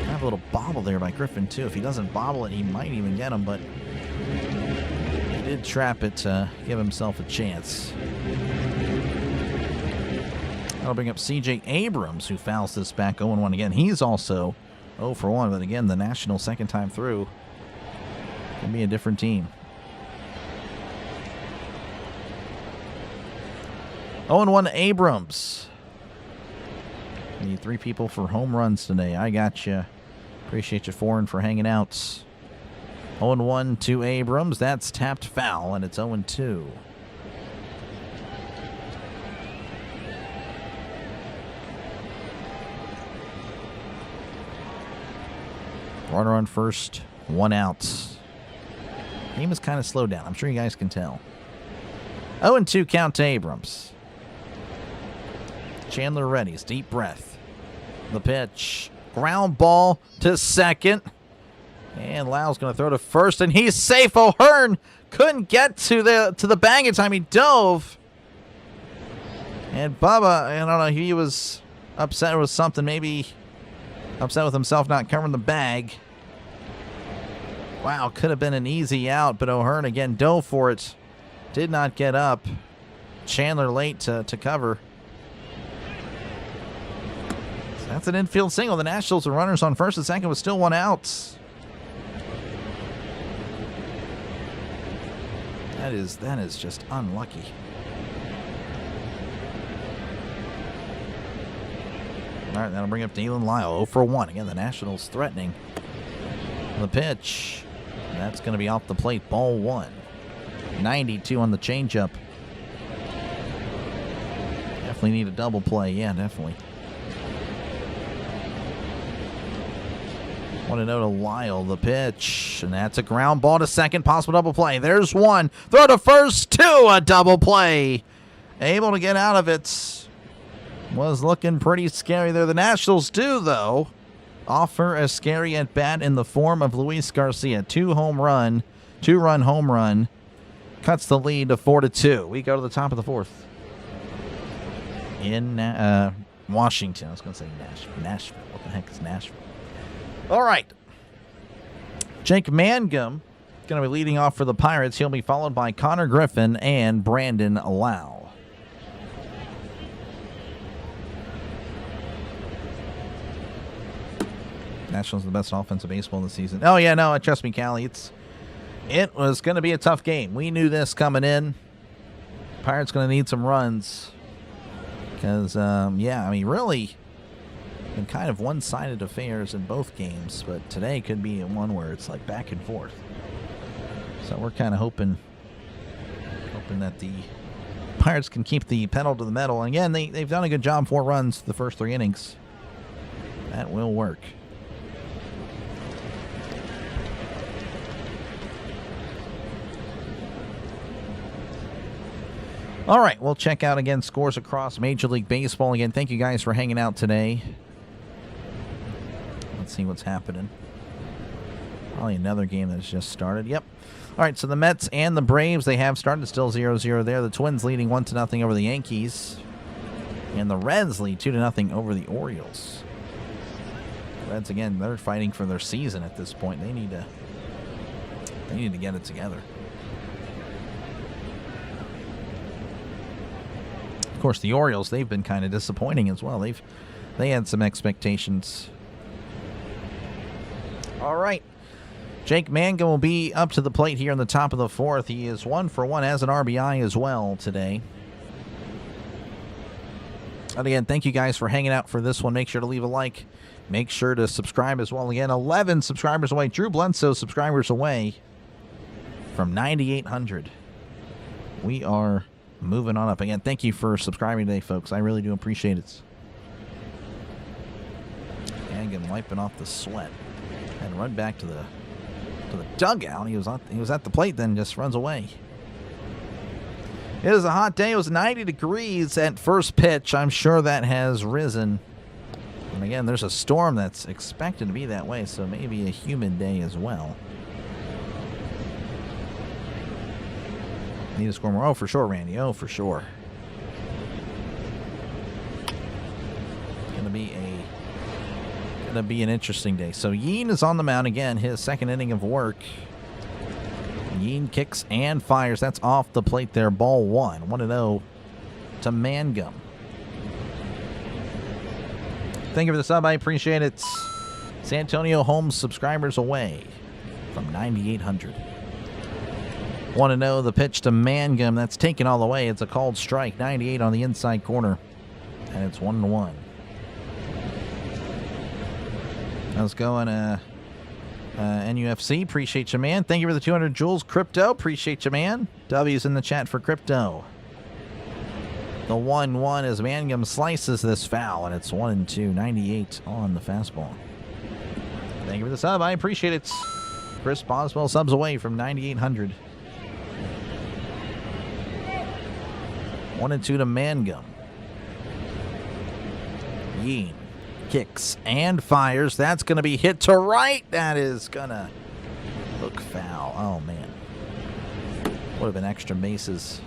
Have a little bobble there by Griffin, too. If he doesn't bobble it, he might even get him, but he did trap it to give himself a chance. That'll bring up C.J. Abrams, who fouls this back 0-1 again. He's also 0 for 1, but again, the National second time through can be a different team. 0-1 Abrams. Need 3 people for home runs today. I got you. Appreciate you, Foreign, for hanging out. 0-1 to Abrams. That's tapped foul, and it's 0-2. Runner on first, 1 out. Game is kind of slowed down. I'm sure you guys can tell. 0-2 count to Abrams. Chandler readies. Deep breath. The pitch. Ground ball to second. And Lau's going to throw to first, and he's safe. O'Hearn couldn't get to the bag in time. He dove. And Bubba, I don't know, he was upset with something. Maybe upset with himself not covering the bag. Wow, could have been an easy out, but O'Hearn again dove for it. Did not get up. Chandler late to cover. So that's an infield single. The Nationals are runners on first and second with still 1 out. That is just unlucky. All right, that'll bring up Dylan Lyle. 0 for 1. Again, the Nationals threatening. The pitch. That's going to be off the plate. Ball 1. 92 on the changeup. Definitely need a double play. Yeah, definitely. 1-0 to Lyle. The pitch. And that's a ground ball to second. Possible double play. There's 1. Throw to first. 2. A double play. Able to get out of it. Was looking pretty scary there. The Nationals do, though, offer a scary at-bat in the form of Luis Garcia. 2-run home run. Cuts the lead to 4-2. We go to the top of the 4th. In Washington. I was going to say Nashville. What the heck is Nashville? All right. Jake Mangum going to be leading off for the Pirates. He'll be followed by Connor Griffin and Brandon Lau. Nationals are the best offensive baseball this season. Oh, yeah, no, trust me, Callie. It was going to be a tough game. We knew this coming in. Pirates going to need some runs. Because, really, been kind of one-sided affairs in both games. But today could be one where it's like back and forth. So we're kind of hoping hoping that the Pirates can keep the pedal to the metal. And again, they've done a good job. 4 runs the first 3 innings. That will work. All right, we'll check out again scores across Major League Baseball. Again, thank you guys for hanging out today. Let's see what's happening. Probably another game that's just started. Yep. All right, so the Mets and the Braves, they have started, still 0-0 there. The Twins leading 1-0 over the Yankees. And the Reds lead 2-0 over the Orioles. Reds, again, they're fighting for their season at this point. They need to get it together. Of course, the Orioles, they've been kind of disappointing as well. They had some expectations. All right. Jake Mangum will be up to the plate here in the top of the 4th. He is 1 for 1 as an RBI as well today. And again, thank you guys for hanging out for this one. Make sure to leave a like. Make sure to subscribe as well. Again, 11 subscribers away. Drew Bledsoe subscribers away from 9,800. We are moving on up. Again, thank you for subscribing today, folks. I really do appreciate it. Mangum wiping off the sweat. And run back to the dugout. He was at the plate, then just runs away. It is a hot day. It was 90 degrees at first pitch. I'm sure that has risen. And again, there's a storm that's expected to be that way, so maybe a humid day as well. Need to score more. Oh, for sure, Randy. Oh, for sure. Gonna be an interesting day. So Yeen is on the mound again. His second inning of work. Yeen kicks and fires. That's off the plate there. Ball 1. 1-0 to Mangum. Thank you for the sub. I appreciate it. San Antonio Holmes subscribers away from 9,800. 1-0 the pitch to Mangum. That's taken all the way. It's a called strike. 98 on the inside corner. And it's 1-1. How's it going, NUFC? Appreciate you, man. Thank you for the 200 joules. Crypto, appreciate you, man. W's in the chat for Crypto. The 1-1 as Mangum slices this foul, and it's 1-2. 98 on the fastball. Thank you for the sub. I appreciate it. Chris Boswell subs away from 9,800. 1-2 to Mangum. Yeen kicks and fires. That's going to be hit to right. That is going to look foul. Oh, man. Would have been extra bases.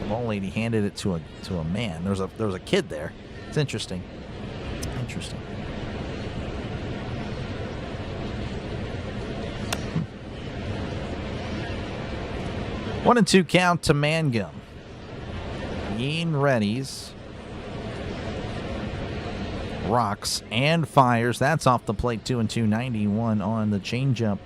The ball lady handed it to a man. There was a kid there. It's interesting. Interesting. One and 2 count to Mangum. Yeen readies. Rocks and fires. That's off the plate. 2-2. 91 on the changeup.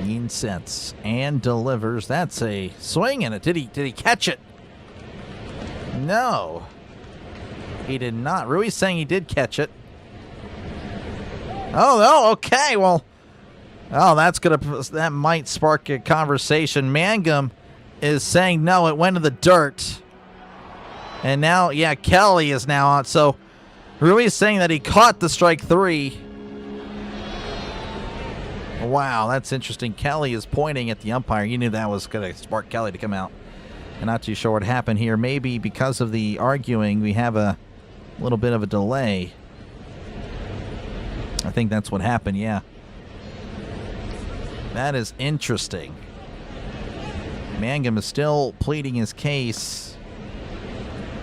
Yeen sets and delivers. That's a swing and it. Did he catch it? No, he did not. Rui's saying he did catch it. Oh, no. Okay. Well, that might spark a conversation. Mangum is saying no, it went to the dirt. And now, yeah, Kelly is now on. So Rui's saying that he caught the strike 3. Wow, that's interesting. Kelly is pointing at the umpire. You knew that was going to spark Kelly to come out. I'm not too sure what happened here. Maybe because of the arguing, we have a little bit of a delay. I think that's what happened, yeah. That is interesting. Mangum is still pleading his case.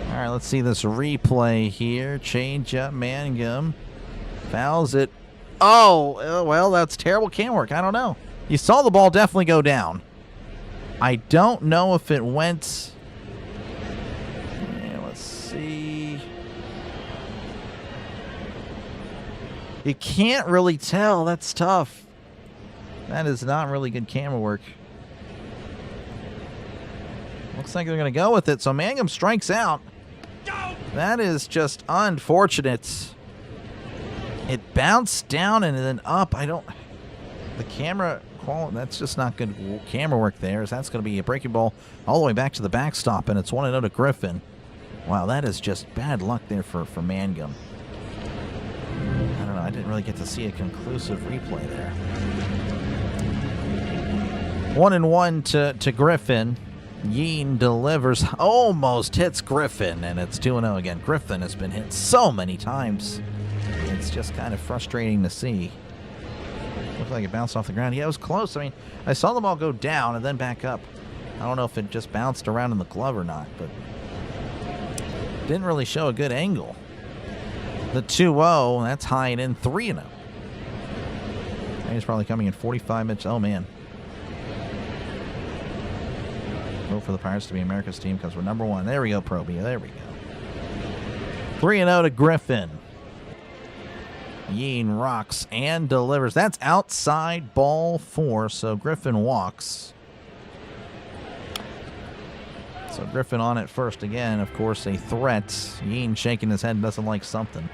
All right, let's see this replay here. Change up Mangum. Fouls it. Oh, well, that's terrible can work. I don't know. You saw the ball definitely go down. I don't know if it went. Yeah, let's see. You can't really tell. That's tough. That is not really good camera work. Looks like they're going to go with it. So Mangum strikes out. That is just unfortunate. It bounced down and then up. The camera quality, that's just not good camera work there. That's going to be a breaking ball all the way back to the backstop, and it's 1-0 to Griffin. Wow, that is just bad luck there for Mangum. I don't know. I didn't really get to see a conclusive replay there. 1-1 to Griffin. Yeen delivers, almost hits Griffin, and it's 2-0 again. Griffin has been hit so many times. It's just kind of frustrating to see. Looked like it bounced off the ground. Yeah, it was close. I mean, I saw the ball go down and then back up. I don't know if it just bounced around in the glove or not, but didn't really show a good angle. The 2-0, that's high and in 3-0. He's probably coming in 45 minutes. Oh, man. Vote for the Pirates to be America's team because we're number one. There we go, Probia. There we go. 3-0 to Griffin. Yeen rocks and delivers. That's outside ball 4, so Griffin walks. So Griffin on it first again. Of course, a threat. Yeen shaking his head, doesn't like something.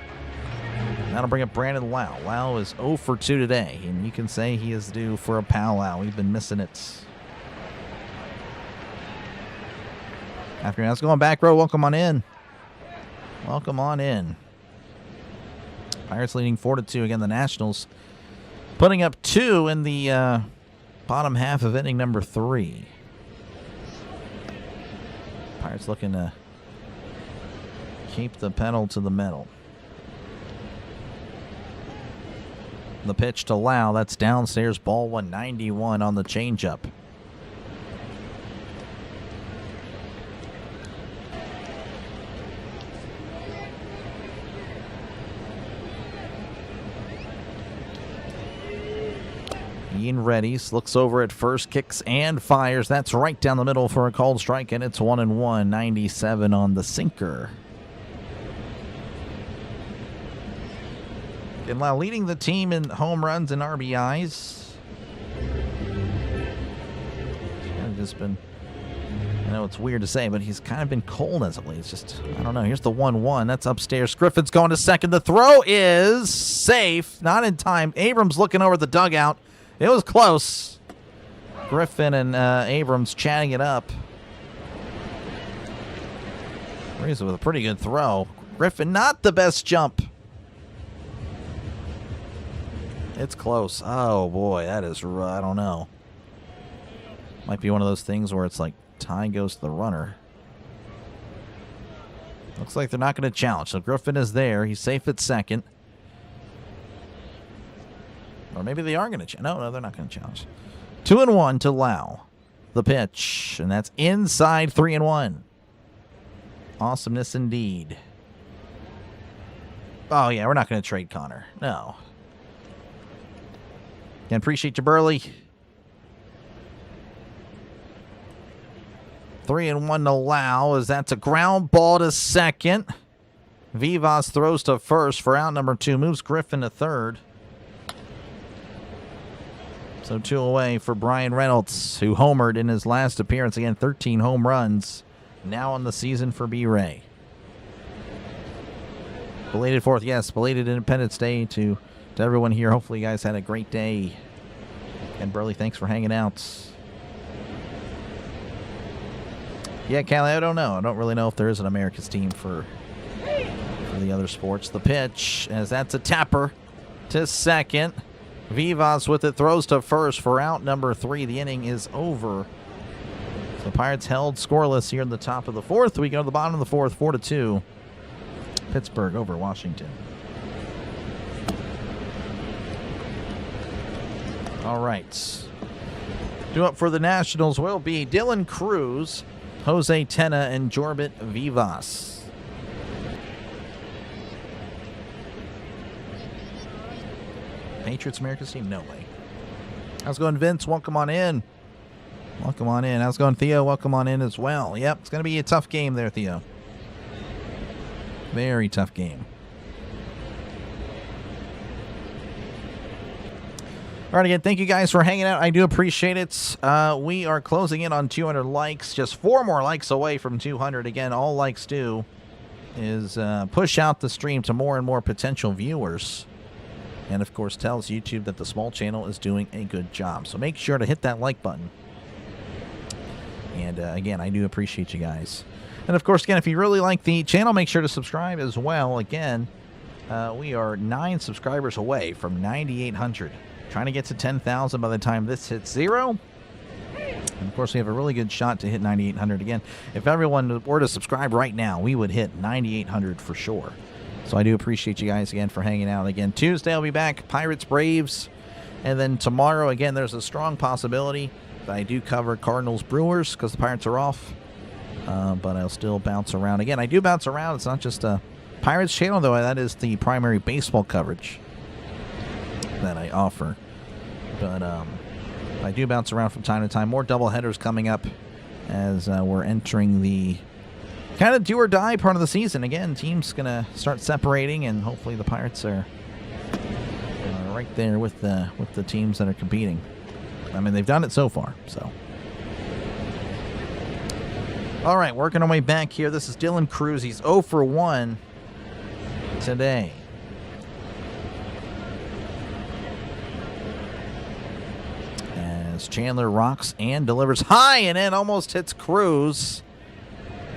That'll bring up Brandon Lau. Lau is 0 for 2 today, and you can say he is due for a powwow. We've been missing it. Afternoon. How's it going, back row? Welcome on in. Welcome on in. Pirates leading 4-2. Again, the Nationals putting up 2 in the bottom half of inning number 3. Pirates looking to keep the pedal to the metal. The pitch to Lau. That's downstairs. Ball 191 on the changeup. Ian readies, looks over at first, kicks and fires. That's right down the middle for a called strike, and it's 1-1. 97 on the sinker. And Lau leading the team in home runs and RBIs. It's just been, I know it's weird to say, but he's kind of been cold as of late. It's just, I don't know. Here's the 1-1. That's upstairs. Griffin's going to second. The throw is safe. Not in time. Abrams looking over the dugout. It was close. Griffin and Abrams chatting it up. Reese with a pretty good throw. Griffin, not the best jump. It's close. Oh, boy, that is, I don't know. Might be one of those things where it's like tie goes to the runner. Looks like they're not going to challenge. So Griffin is there. He's safe at second. Or maybe they are going to challenge. No, they're not going to challenge. 2-1 to Lau. The pitch. And that's inside 3-1. Awesomeness indeed. Oh, yeah, we're not going to trade Connor. No. Again, appreciate you, Burley. 3-1 to Lau, as that's a ground ball to second. Vivas throws to first for out number 2. Moves Griffin to third. So 2 away for Brian Reynolds, who homered in his last appearance. Again, 13 home runs now on the season for B-Ray. Belated 4th, yes, belated Independence Day to everyone here. Hopefully you guys had a great day. And Burley, thanks for hanging out. Yeah, Callie, I don't know. I don't really know if there is an America's team for the other sports. The pitch, as that's a tapper to second. Vivas with it, throws to first for out number 3. The inning is over. So Pirates held scoreless here in the top of the 4th. We go to the bottom of the 4th, 4-2. Pittsburgh over Washington. All right. Due up for the Nationals will be Dylan Cruz, Jose Tena, and Jorbit Vivas. Patriots America's team? No way. How's it going, Vince? Welcome on in. Welcome on in. How's it going, Theo? Welcome on in as well. Yep, it's going to be a tough game there, Theo. Very tough game. All right, again, thank you guys for hanging out. I do appreciate it. We are closing in on 200 likes. Just 4 more likes away from 200. Again, all likes do is push out the stream to more and more potential viewers. And, of course, tells YouTube that the small channel is doing a good job. So make sure to hit that like button. And, again, I do appreciate you guys. And, of course, again, if you really like the channel, make sure to subscribe as well. Again, we are 9 subscribers away from 9,800. Trying to get to 10,000 by the time this hits 0. And, of course, we have a really good shot to hit 9,800 again. If everyone were to subscribe right now, we would hit 9,800 for sure. So I do appreciate you guys again for hanging out. Again, Tuesday I'll be back, Pirates, Braves. And then tomorrow, again, there's a strong possibility that I do cover Cardinals, Brewers because the Pirates are off. But I'll still bounce around. Again, I do bounce around. It's not just a Pirates channel, though. That is the primary baseball coverage that I offer. But I do bounce around from time to time. More doubleheaders coming up as we're entering the kind of do or die part of the season. Again, teams going to start separating, and hopefully the Pirates are right there with the teams that are competing. I mean, they've done it so far. So, all right, working our way back here. This is Dylan Cruz. He's 0 for 1 today. Chandler rocks and delivers high and in, almost hits Cruz.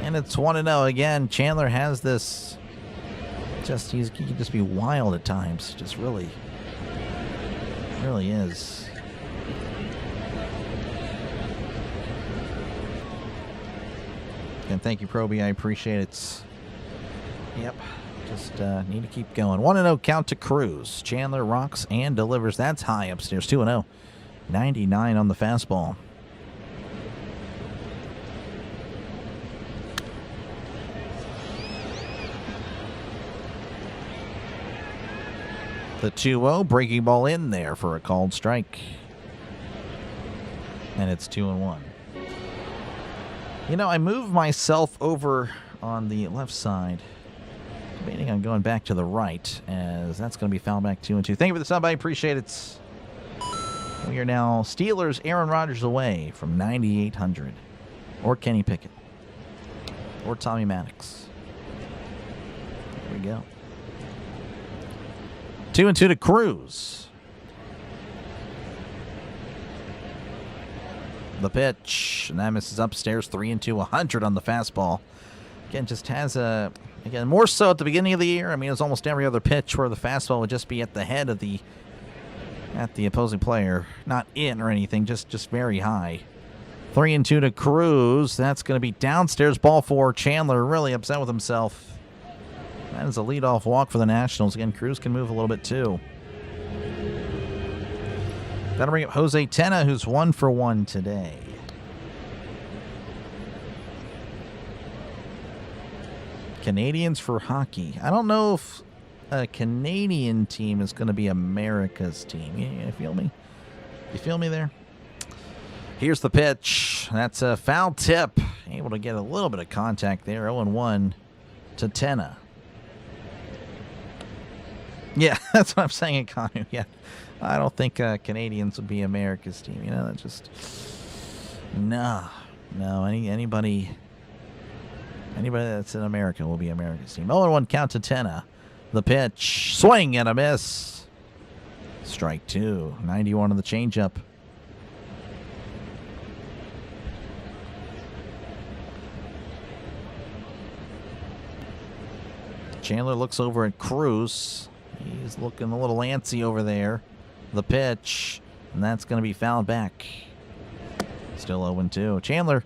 And it's 1-0 again. Chandler has this, he can just be wild at times. Just really is. And thank you, Proby. I appreciate it. Yep. Just need to keep going. 1-0 count to Cruz. Chandler rocks and delivers. That's high upstairs. 2-0. 99 on the fastball. The 2-0 breaking ball in there for a called strike. And it's 2-1. You know, I moved myself over on the left side, debating on going back to the right, as that's going to be foul back 2-2. Thank you for the sub. I appreciate it. We are now Steelers, Aaron Rodgers away from 9,800. Or Kenny Pickett. Or Tommy Maddox. There we go. 2-2 to Cruz. The pitch. And that misses upstairs. 3-2, 100 on the fastball. Again, just has a... Again, more so at the beginning of the year. I mean, it's almost every other pitch where the fastball would just be at the head of the... at the opposing player. Not in or anything, just very high. 3-2 to Cruz. That's going to be downstairs. Ball for Chandler. Really upset with himself. That is a leadoff walk for the Nationals. Again, Cruz can move a little bit too. That'll bring up Jose Tena, who's 1 for 1 today. Canadians for hockey. I don't know if a Canadian team is going to be America's team. You feel me? You feel me there? Here's the pitch. That's a foul tip. Able to get a little bit of contact there. 0-1 to Tena. Yeah, that's what I'm saying, Kanu. Yeah, I don't think Canadians would be America's team. You know, that's just... No. Anybody that's in America will be America's team. 0-1 count to Tena. The pitch, swing and a miss. Strike 2. 91 on the changeup. Chandler looks over at Cruz. He's looking a little antsy over there. The pitch, and that's going to be fouled back. Still 0-2. Chandler,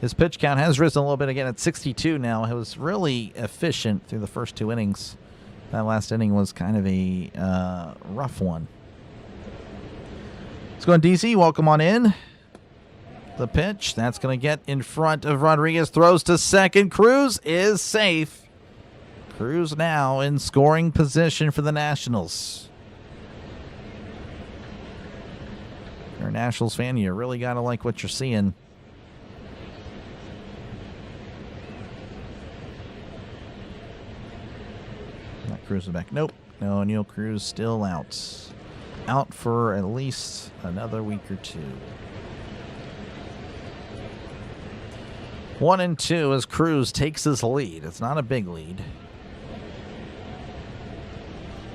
his pitch count has risen a little bit again at 62 now. It was really efficient through the first 2 innings. That last inning was kind of a rough one. Let's go on, DC. Welcome on in. The pitch. That's going to get in front of Rodriguez. Throws to second. Cruz is safe. Cruz now in scoring position for the Nationals. If you're a Nationals fan, you really got to like what you're seeing. Not Cruz is back. Nope. No, Neil Cruz still out. out for at least another week or two. 1-2 as Cruz takes his lead. It's not a big lead.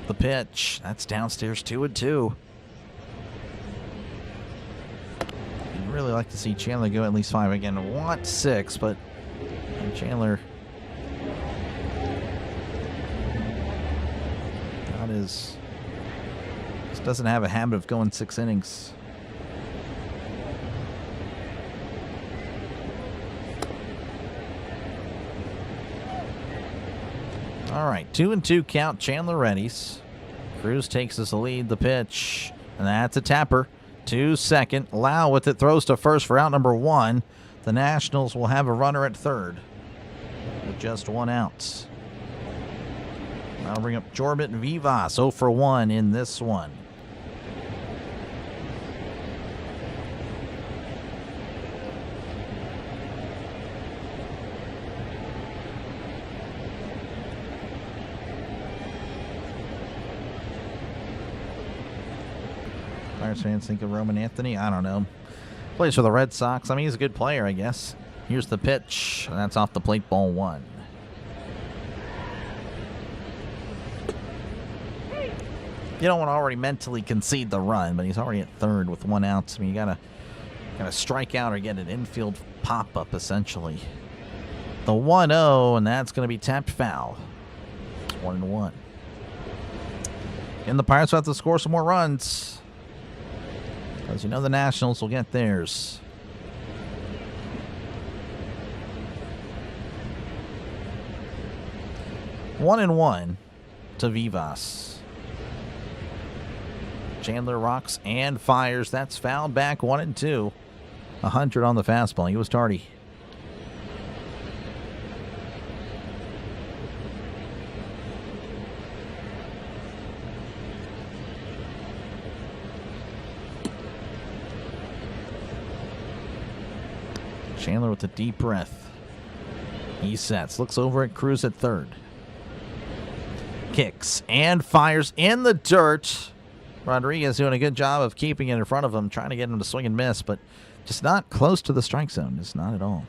The pitch. That's downstairs 2-2. You'd really like to see Chandler go at least 5 again. I want 6, but Chandler just doesn't have a habit of going 6 innings. All right, 2-2 count. Chandler readies. Cruz takes his lead. The pitch, and that's a tapper. 2-2. Lau with it, throws to first for out number 1. The Nationals will have a runner at third with just 1 out. I'll bring up Jorbit Vivas, 0 for 1 in this one. Pirates fans think of Roman Anthony? I don't know. Plays for the Red Sox. I mean, he's a good player, I guess. Here's the pitch, and that's off the plate, ball 1. You don't want to already mentally concede the run, but he's already at third with 1 out. I mean, you gotta strike out or get an infield pop-up, essentially. The 1-0, and that's going to be tapped foul. It's 1-1. And the Pirates will have to score some more runs, because you know the Nationals will get theirs. One and 1 to Vivas. Chandler rocks and fires. That's fouled back. 1-2. 100 on the fastball. He was tardy. Chandler with a deep breath. He sets. Looks over at Cruz at third. Kicks and fires in the dirt. Rodriguez doing a good job of keeping it in front of him, trying to get him to swing and miss, but just not close to the strike zone. Just not at all.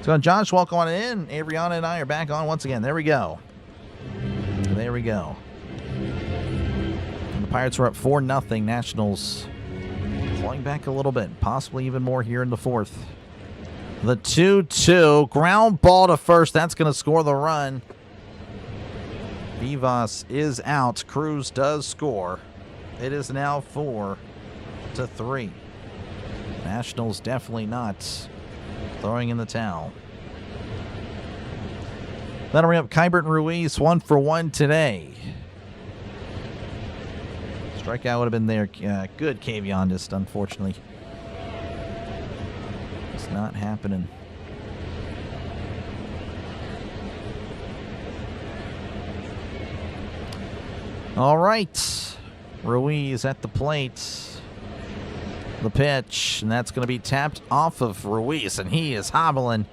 So Josh, welcome on in. Adriana and I are back on once again. There we go. There we go. And the Pirates are up 4-0. Nationals pulling back a little bit, possibly even more here in the fourth. The 2-2. Ground ball to first. That's going to score the run. Vivas is out. Cruz does score. It is now 4-3. Nationals definitely not throwing in the towel. That'll bring up Kybert Ruiz, 1 for 1 today. Strikeout would have been there. Good Kavion, just unfortunately. It's not happening. All right. Ruiz at the plate. The pitch, and that's going to be tapped off of Ruiz, and he is hobbling.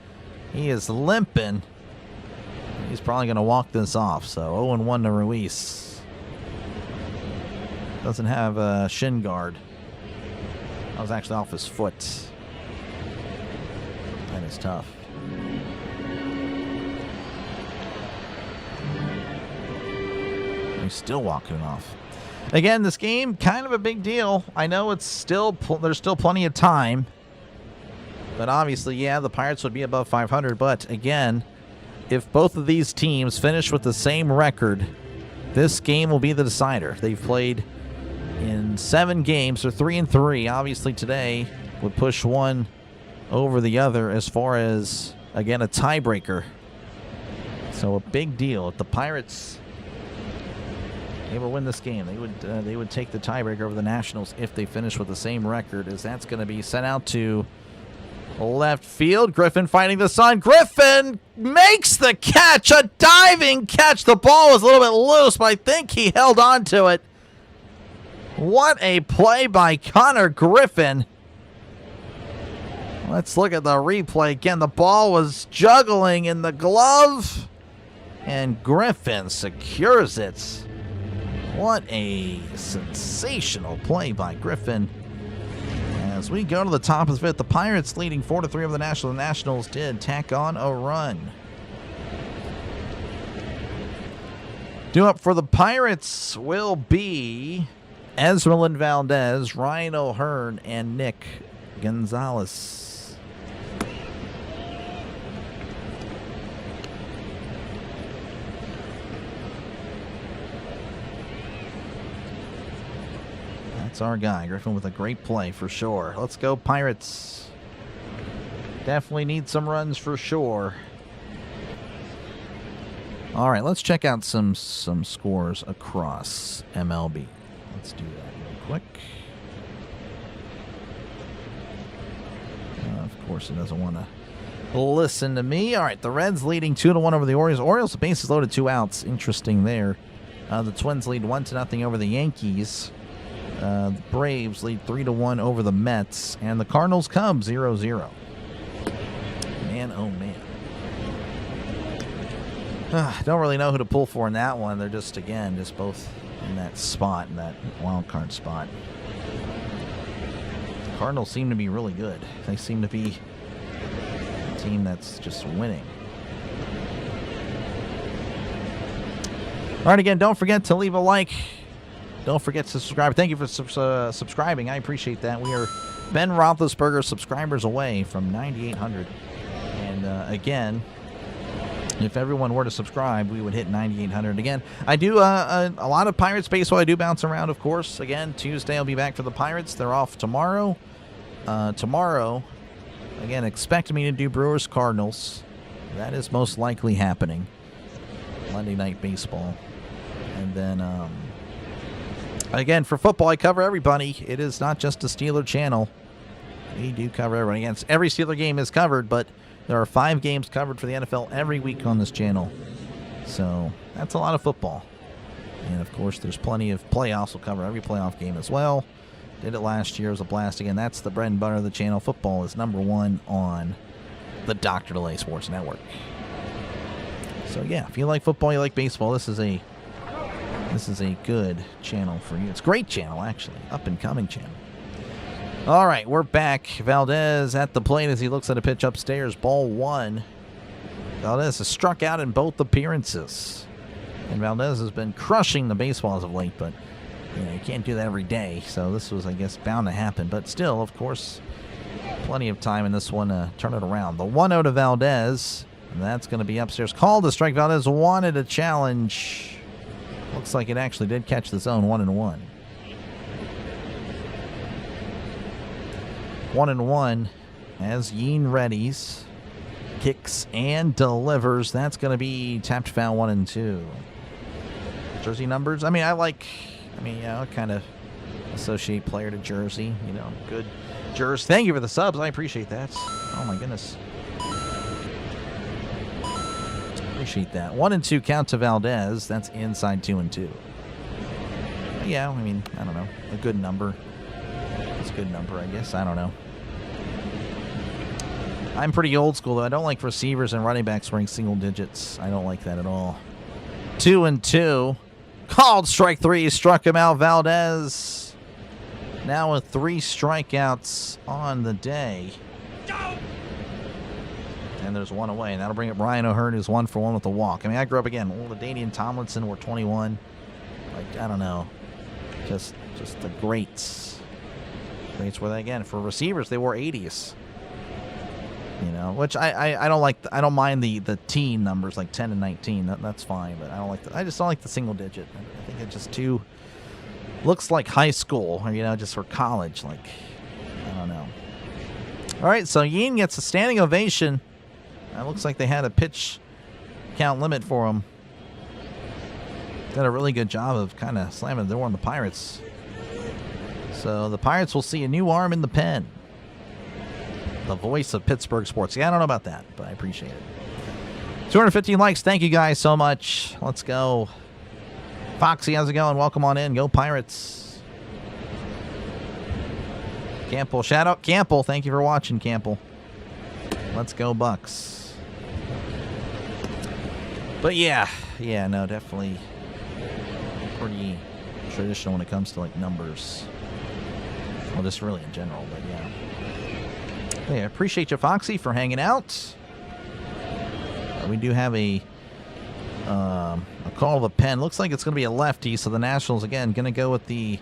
He is limping. He's probably going to walk this off, so 0-1 to Ruiz. Doesn't have a shin guard. That was actually off his foot. That is tough. He's still walking off. Again, this game, kind of a big deal. I know it's still there's still plenty of time. But obviously, yeah, the Pirates would be above 500. But again, if both of these teams finish with the same record, this game will be the decider. They've played in 7 games. They're 3-3. Obviously, today would push one over the other as far as, again, a tiebreaker. So a big deal. If the Pirates able to win this game, they would take the tiebreaker over the Nationals if they finish with the same record, as that's going to be sent out to left field. Griffin fighting the sun. Griffin makes the catch, a diving catch. The ball was a little bit loose, but I think he held on to it. What a play by Connor Griffin. Let's look at the replay again. The ball was juggling in the glove, and Griffin secures it. What a sensational play by Griffin. As we go to the top of the fifth, the Pirates leading 4-3 over the Nationals. The Nationals did tack on a run. Due up for the Pirates will be Esmeralyn Valdez, Ryan O'Hearn, and Nick Gonzalez. That's our guy. Griffin with a great play for sure. Let's go Pirates. Definitely need some runs for sure. All right, let's check out some scores across MLB. Let's do that real quick. Of course, it doesn't want to listen to me. All right, the Reds leading 2-1 over the Orioles. Orioles bases loaded, 2 outs. Interesting there. The Twins lead 1-0 over the Yankees. The Braves lead 3-1 over the Mets, and the Cardinals come 0-0. Man, oh man. Don't really know who to pull for in that one. They're just both in that spot, in that wild card spot. The Cardinals seem to be really good. They seem to be a team that's just winning. All right, again, don't forget to leave a like. Don't forget to subscribe. Thank you for subscribing. I appreciate that. We are Ben Roethlisberger subscribers away from 9,800. And again, if everyone were to subscribe, we would hit 9,800 again. I do a lot of Pirates baseball. I do bounce around, of course. Again, Tuesday I'll be back for the Pirates. They're off tomorrow. Tomorrow, again, expect me to do Brewers Cardinals. That is most likely happening. Monday Night Baseball. And then, again, for football, I cover everybody. It is not just a Steeler channel. We do cover everybody. Again, every Steeler game is covered, but there are 5 games covered for the NFL every week on this channel. So that's a lot of football. And, of course, there's plenty of playoffs. We'll cover every playoff game as well. Did it last year. It was a blast. Again, that's the bread and butter of the channel. Football is #1 on the Dr. Delay Sports Network. So, yeah, if you like football, you like baseball, this is a good channel for you. It's a great channel, actually. Up-and-coming channel. All right, we're back. Valdez at the plate as he looks at a pitch upstairs. Ball 1. Valdez has struck out in both appearances. And Valdez has been crushing the baseball as of late, but you can't do that every day. So this was, I guess, bound to happen. But still, of course, plenty of time in this one to turn it around. The 1-0 to Valdez. And that's going to be upstairs. Called to strike. Valdez wanted a challenge. Looks like it actually did catch the zone. 1-1. 1-1 as Yeen readies, kicks and delivers. That's going to be tapped foul 1-2. Jersey numbers. I kind of associate player to jersey. Good jersey. Thank you for the subs. I appreciate that. Oh my goodness. Appreciate that. 1-2 count to Valdez. That's inside 2-2. Yeah, I don't know. A good number. It's a good number, I guess. I don't know. I'm pretty old school, though. I don't like receivers and running backs wearing single digits. I don't like that at all. 2-2. Called strike 3. Struck him out. Valdez now with 3 strikeouts on the day. And there's 1 away. And that'll bring up Ryan O'Hearn, who's 1 for 1 with a walk. I grew up again. LaDainian Tomlinson were 21. I don't know. Just the greats. Greats were they again. For receivers, they wore 80s. Which I don't like. I don't mind the teen numbers like 10 and 19. That's fine, but I just don't like the single digit. I think it's just too looks like high school, or just for college. I don't know. All right, so Yeen gets a standing ovation. It looks like they had a pitch count limit for him. Did a really good job of kind of slamming the door on the Pirates. So the Pirates will see a new arm in the pen. The voice of Pittsburgh sports. Yeah, I don't know about that, but I appreciate it. 215 likes. Thank you guys so much. Let's go. Foxy, how's it going? Welcome on in. Go Pirates. Campbell. Shout out Campbell. Thank you for watching, Campbell. Let's go Bucks. But yeah, no, definitely traditional when it comes to like numbers. Well, just really in general, but yeah. Hey, I appreciate you, Foxy, for hanging out. We do have a call of a pen. Looks like it's going to be a lefty, so the Nationals again going to go with the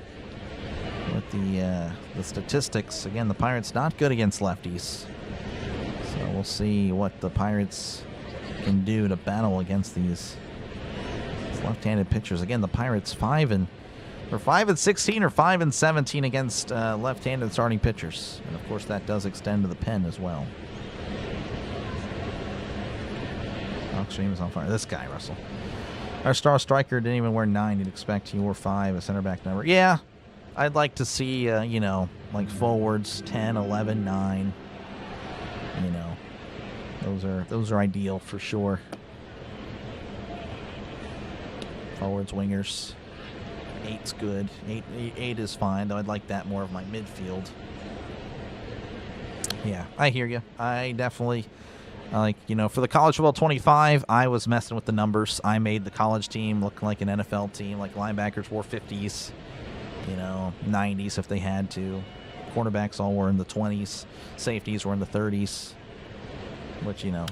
statistics. Again, the Pirates not good against lefties, so we'll see what the Pirates can do to battle against these left-handed pitchers. Again, the Pirates 5-16 or 5-17 against left-handed starting pitchers, and of course that does extend to the pen as well. Livestream is on fire. This guy, Russell. Our star striker didn't even wear 9. You'd expect he wore 5, a center back number. Yeah, I'd like to see, you know, like forwards 10, 11, 9. You know, those are ideal for sure. Forwards, wingers. 8's good. 8 is fine, though I'd like that more of my midfield. Yeah, I hear you. I definitely... Like, you know, for the College Football 25, I was messing with the numbers. I made the college team look like an NFL team. Like, linebackers wore 50s, you know, 90s if they had to. Cornerbacks all were in the 20s. Safeties were in the 30s, which, you know,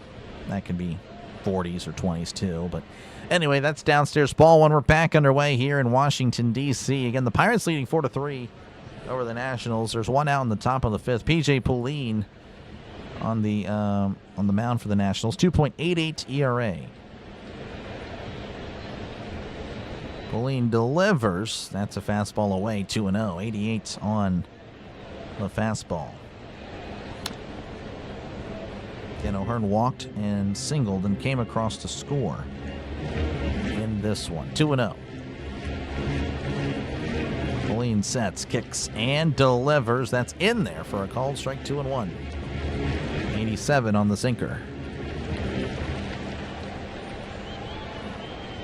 that can be 40s or 20s too. But anyway, that's downstairs ball when we're back underway here in Washington, D.C. Again, the Pirates leading 4-3 over the Nationals. There's one out in the top of the 5th. P.J. Pauline on the mound for the Nationals, 2.88 ERA. Pauline delivers. That's a fastball away, 2-0. 88 on the fastball. Again, O'Hearn walked and singled and came across to score in this one. 2-0. Pauline sets, kicks, and delivers. That's in there for a called strike, 2-1. 87 on the sinker.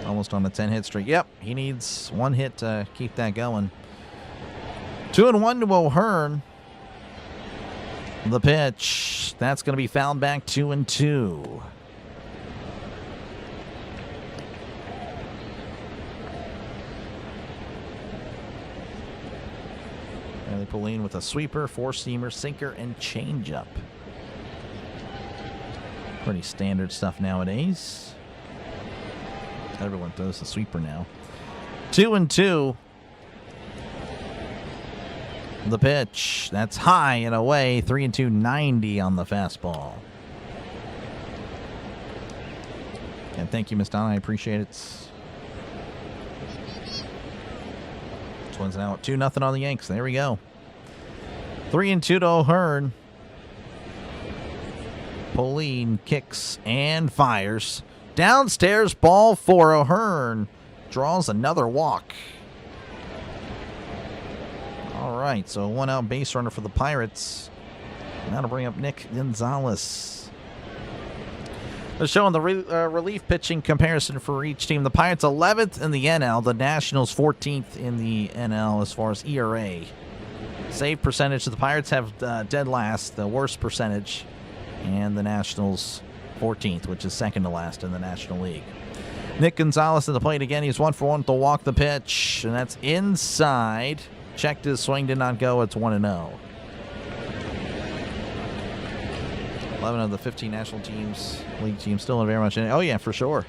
Almost on a 10-hit streak. Yep, he needs one hit to keep that going. 2-1 to O'Hearn. The pitch. That's going to be fouled back 2-2. Pauline with a sweeper, four-seamer, sinker, and changeup. Pretty standard stuff nowadays. Everyone throws the sweeper now. 2-2. The pitch. That's high and away. 3-2, 90 on the fastball. And thank you, Miss Donna. I appreciate it. This one's now at 2-0 on the Yanks. There we go. 3-2 to O'Hearn. Pauline kicks and fires. Downstairs ball for O'Hearn. Draws another walk. All right, so one out base runner for the Pirates. Now to bring up Nick Gonzalez. They're showing the relief pitching comparison for each team. The Pirates 11th in the NL. The Nationals 14th in the NL as far as ERA. Save percentage. The Pirates have dead last, the worst percentage. And the Nationals 14th, which is second to last in the National League. Nick Gonzalez at the plate again. He's 1-for-1 to walk the pitch, and that's inside. Checked his swing, did not go. It's 1-0. 11 of the 15 national teams, league teams, still in very much in it. Oh, yeah, for sure.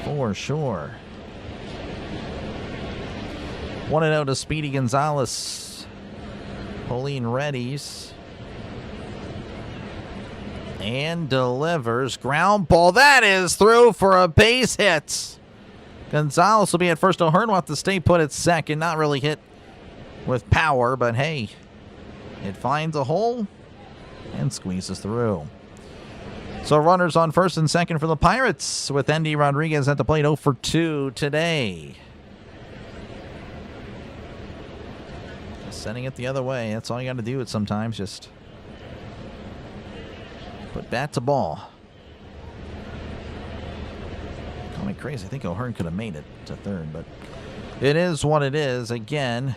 For sure. 1-0 to Speedy Gonzalez. Pauline readies. And delivers. Ground ball. That is through for a base hit. Gonzalez will be at first. O'Hearn will have to stay put at second. Not really hit with power, but hey, it finds a hole and squeezes through. So runners on first and second for the Pirates with Endy Rodriguez at the plate 0-for-2 today. Just sending it the other way. That's all you got to do it sometimes. Just put bat to ball. Call me crazy. I think O'Hearn could have made it to third, but it is what it is. Again,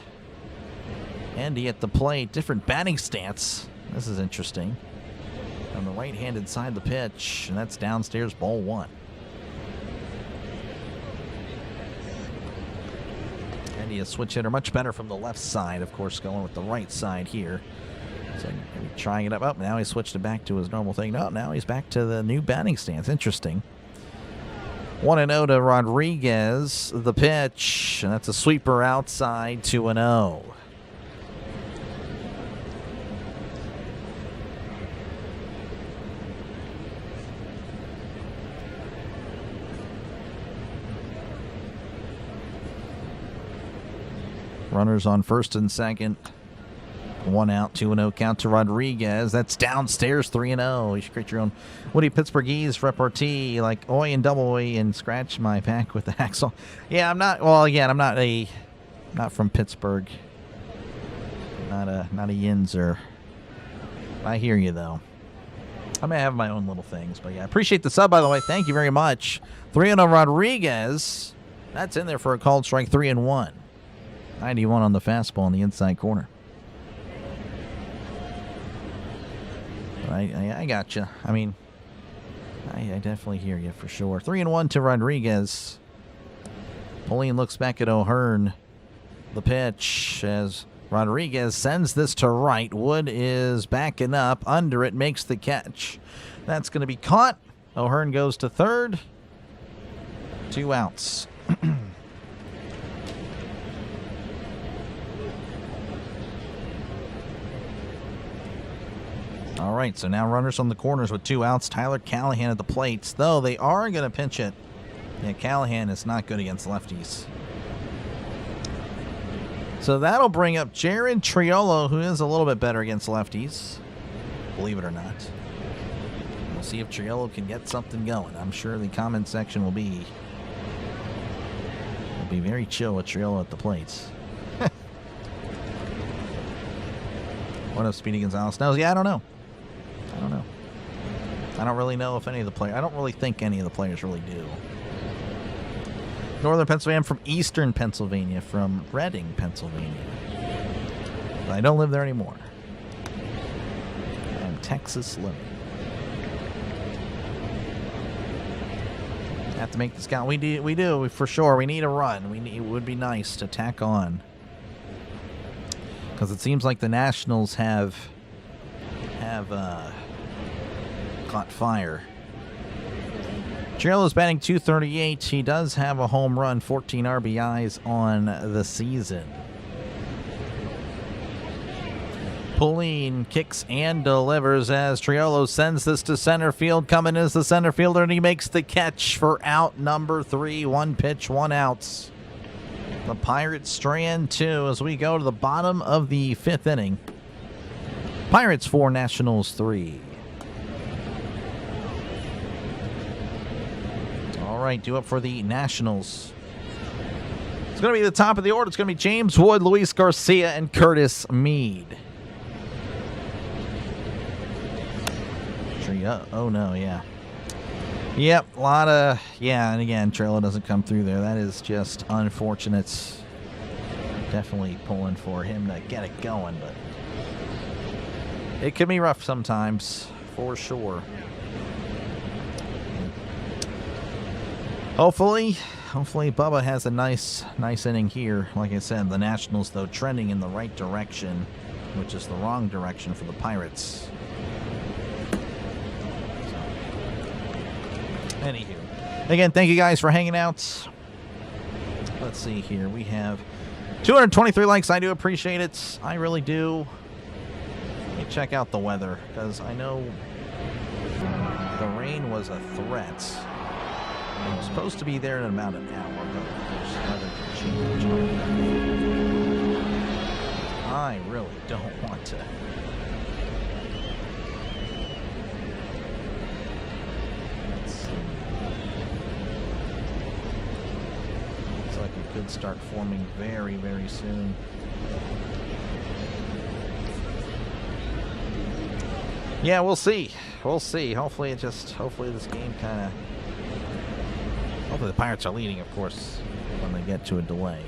Endy at the plate. Different batting stance. This is interesting. On the right-handed side of the pitch, and that's downstairs, ball one. Andy, a switch hitter, much better from the left side, of course, going with the right side here. So maybe trying it up. Oh, now he switched it back to his normal thing. No, now he's back to the new batting stance. Interesting. 1-0 to Rodriguez. The pitch, and that's a sweeper outside, 2-0. Runners on first and second. 1 out, 2-0 count to Rodriguez. That's downstairs, 3-0. You should create your own Woody Pittsburghese repartee, like oi and double oi and scratch my back with the hacksaw. Yeah, I'm not. Well, again, I'm not from Pittsburgh. Not a Yinzer. I hear you though. I may have my own little things, but yeah, I appreciate the sub, by the way. Thank you very much. 3-0 Rodriguez. That's in there for a called strike, 3-1. 91 on the fastball in the inside corner. I got you. I mean, I definitely hear you for sure. 3-1 to Rodriguez. Pauline looks back at O'Hearn. The pitch as Rodriguez sends this to right. Wood is backing up. Under it, makes the catch. That's going to be caught. O'Hearn goes to third. 2 outs. All right, so now runners on the corners with 2 outs. Tyler Callahan at the plates, though they are going to pinch it. Yeah, Callahan is not good against lefties. So that'll bring up Jared Triolo, who is a little bit better against lefties, believe it or not. We'll see if Triolo can get something going. I'm sure the comment section will be very chill with Triolo at the plates. What if Speedy Gonzalez knows? Yeah, I don't know. I don't really know if any of the players. I don't really think any of the players really do. Northern Pennsylvania. I'm from Eastern Pennsylvania, from Reading, Pennsylvania. But I don't live there anymore. I'm Texas living. Have to make this count. We do for sure. We need a run. It would be nice to tack on, because it seems like the Nationals have caught fire. Triolo's batting .238. He does have a home run, 14 RBIs on the season. Pauline kicks and delivers as Triolo sends this to center field. Coming is the center fielder, and he makes the catch for out number 3. 1 pitch, 1 out. The Pirates strand 2 as we go to the bottom of the 5th inning. Pirates 4, Nationals 3. All right, due up for the Nationals. It's going to be the top of the order. It's going to be James Wood, Luis Garcia, and Curtis Mead. Oh, no, yeah. Yep, a lot of... Yeah, and again, Trello doesn't come through there. That is just unfortunate. Definitely pulling for him to get it going, but... It can be rough sometimes, for sure. Hopefully Bubba has a nice inning here. Like I said, the Nationals, though, trending in the right direction, which is the wrong direction for the Pirates. Anywho, again, thank you guys for hanging out. Let's see here. We have 223 likes. I do appreciate it. I really do. Let me check out the weather, because I know the rain was a threat. It was supposed to be there in about an hour, but there's weather can change. I really don't want to. Let's see. Looks like it could start forming very, very soon. Yeah, we'll see. We'll see. Hopefully this game kind of... Hopefully the Pirates are leading, of course, when they get to a delay.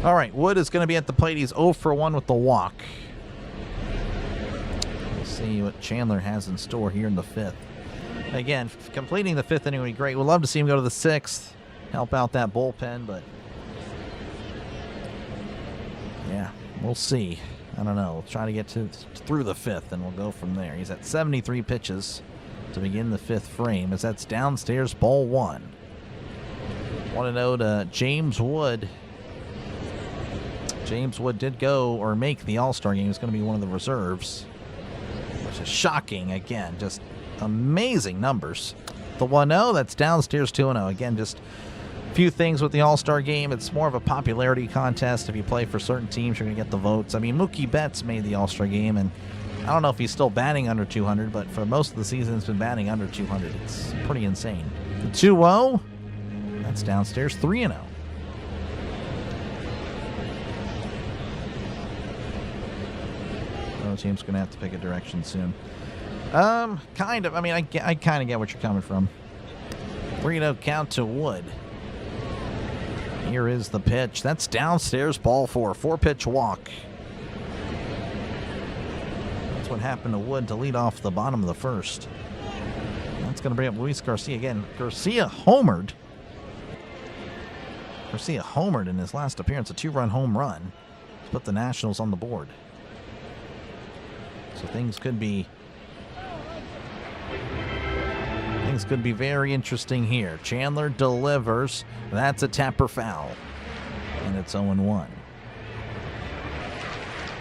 All right, Wood is going to be at the plate. He's 0 for 1 with the walk. We'll see what Chandler has in store here in the 5th. Again, completing the 5th inning would be great. We'd love to see him go to the 6th. help out that bullpen, but yeah, we'll see. I don't know. We'll try to get through the fifth, and we'll go from there. He's at 73 pitches to begin the fifth frame, as that's downstairs, ball one. 1-0 to James Wood. James Wood did go or make the All-Star game. He's going to be one of the reserves, which is shocking. Again, just amazing numbers. The 1-0, that's downstairs 2-0. Again, just a few things with the All-Star game. It's more of a popularity contest. If you play for certain teams, you're going to get the votes. I mean, Mookie Betts made the All-Star game, and I don't know if he's still batting under 200, but for most of the season, it's been batting under 200. It's pretty insane. The 2-0, that's downstairs 3-0. Oh, team's going to have to pick a direction soon. Kind of. I mean, I kind of get what you're coming from. 3-0 count to Wood. Here is the pitch. That's downstairs, ball four. 4-pitch walk. That's what happened to Wood to lead off the bottom of the first. That's going to bring up Luis Garcia again. Garcia homered in his last appearance, a 2-run home run to put the Nationals on the board. So things could be very interesting here. Chandler delivers. That's a tapper foul. And it's 0-1.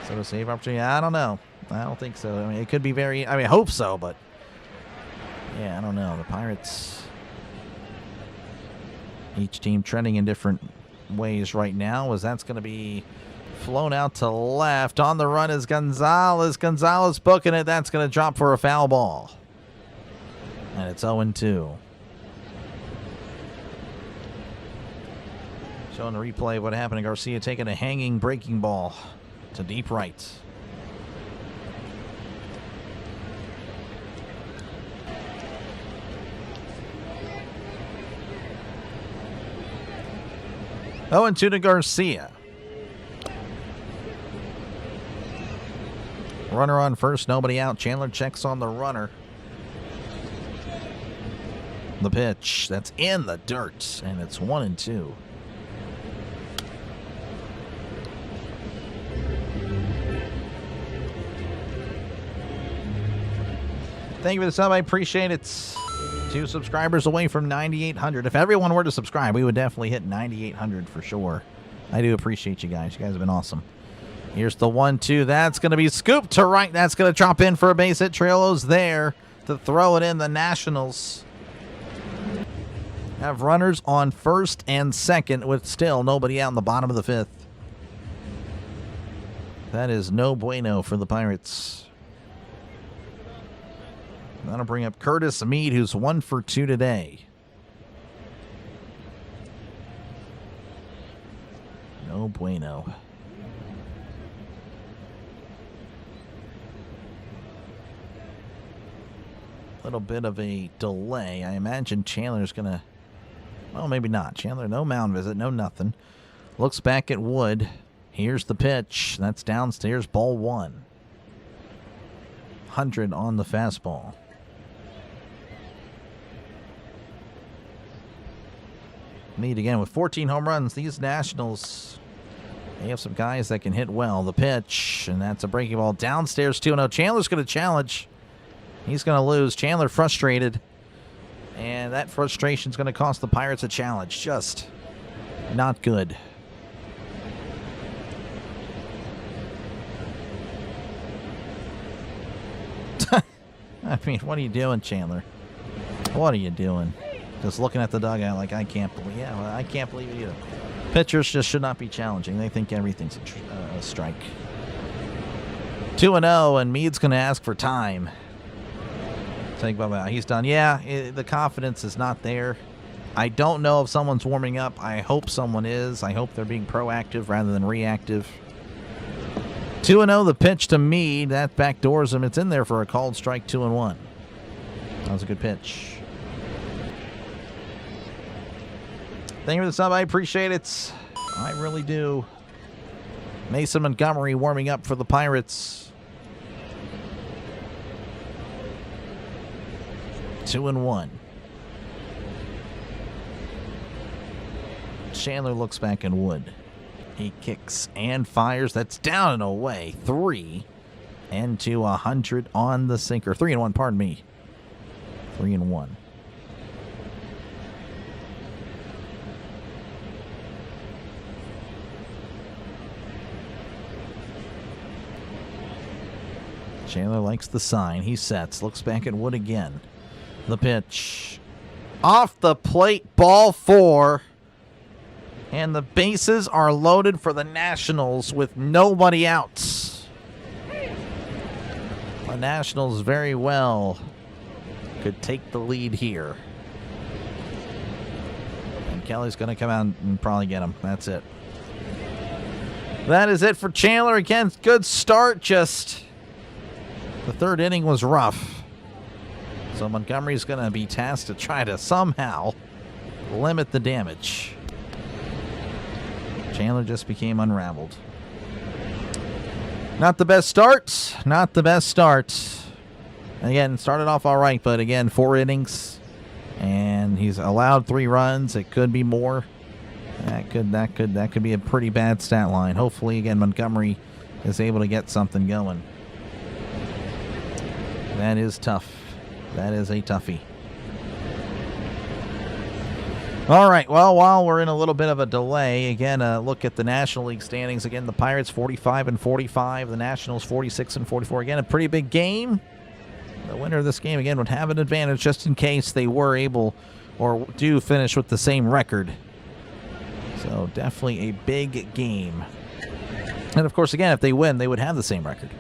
So a save opportunity? I don't know. I don't think so. I mean, it could be very... I mean, I hope so, but... yeah, I don't know. The Pirates... each team trending in different ways right now, as that's going to be flown out to left. On the run is Gonzalez. Gonzalez booking it. That's going to drop for a foul ball. And it's 0-2. Showing the replay of what happened to Garcia, taking a hanging breaking ball to deep right. Oh, and 2 to Garcia. Runner on first, nobody out. Chandler checks on the runner. The pitch, that's in the dirt, and it's 1-2. Thank you for the sub. I appreciate it. 2 subscribers away from 9,800. If everyone were to subscribe, we would definitely hit 9,800 for sure. I do appreciate you guys. You guys have been awesome. Here's the 1-2. That's going to be scooped to right. That's going to drop in for a base hit. Triolo's there to throw it in. The Nationals have runners on first and second with still nobody out in the bottom of the fifth. That is no bueno for the Pirates. That'll bring up Curtis Mead, who's 1 for 2 today. No bueno. Little bit of a delay. I imagine Chandler's going to... well, maybe not. Chandler, no mound visit, no nothing. Looks back at Wood. Here's the pitch. That's downstairs, ball 1. 100 on the fastball. Mead again with 14 home runs. These Nationals, they have some guys that can hit well. The pitch, and that's a breaking ball. Downstairs 2-0. Chandler's going to challenge. He's going to lose. Chandler frustrated. And that frustration is going to cost the Pirates a challenge. Just not good. I mean, what are you doing, Chandler? What are you doing? Just looking at the dugout like, I can't believe. Yeah, well, I can't believe it either. Pitchers just should not be challenging. They think everything's a strike. 2-0, and Mead's going to ask for time. Think about he's done. Yeah, the confidence is not there. I don't know if someone's warming up. I hope someone is. I hope they're being proactive rather than reactive. 2-0, the pitch to Mead. That backdoors him. It's in there for a called strike, 2-1. That was a good pitch. Thank you for the sub. I appreciate it. I really do. Mason Montgomery warming up for the Pirates. 2-1. Chandler looks back and Wood. He kicks and fires. That's down and away. 3 and 2, 100 on the sinker. 3 and 1, pardon me. 3 and 1. Chandler likes the sign. He sets. Looks back at Wood again. The pitch. Off the plate. Ball 4. And the bases are loaded for the Nationals with nobody out. The Nationals very well could take the lead here. And Kelly's going to come out and probably get him. That's it. That is it for Chandler. Again, good start. Just the third inning was rough. So Montgomery's going to be tasked to try to somehow limit the damage. Chandler just became unraveled. Not the best start. Not the best start. Again, started off all right, but again, 4 innings. And he's allowed 3 runs. It could be more. That could be a pretty bad stat line. Hopefully, again, Montgomery is able to get something going. That is tough. That is a toughie. All right, well, while we're in a little bit of a delay, again, look at the National League standings. Again, the Pirates 45 and 45, the Nationals 46 and 44. Again, a pretty big game. The winner of this game, again, would have an advantage just in case they were able or do finish with the same record. So definitely a big game. And, of course, again, if they win, they would have the same record.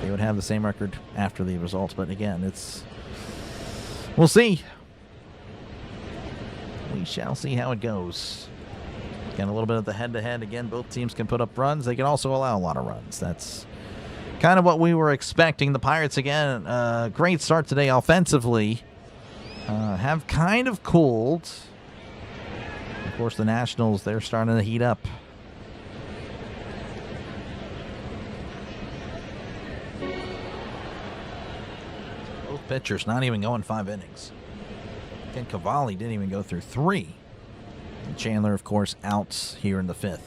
They would have the same record after the results. But, again, we'll see. We shall see how it goes. Again, a little bit of the head-to-head. Again, both teams can put up runs. They can also allow a lot of runs. That's kind of what we were expecting. The Pirates, again, great start today offensively. Have kind of cooled. Of course, the Nationals, they're starting to heat up. Both pitchers not even going 5 innings. And Cavalli didn't even go through 3. And Chandler, of course, out here in the 5th.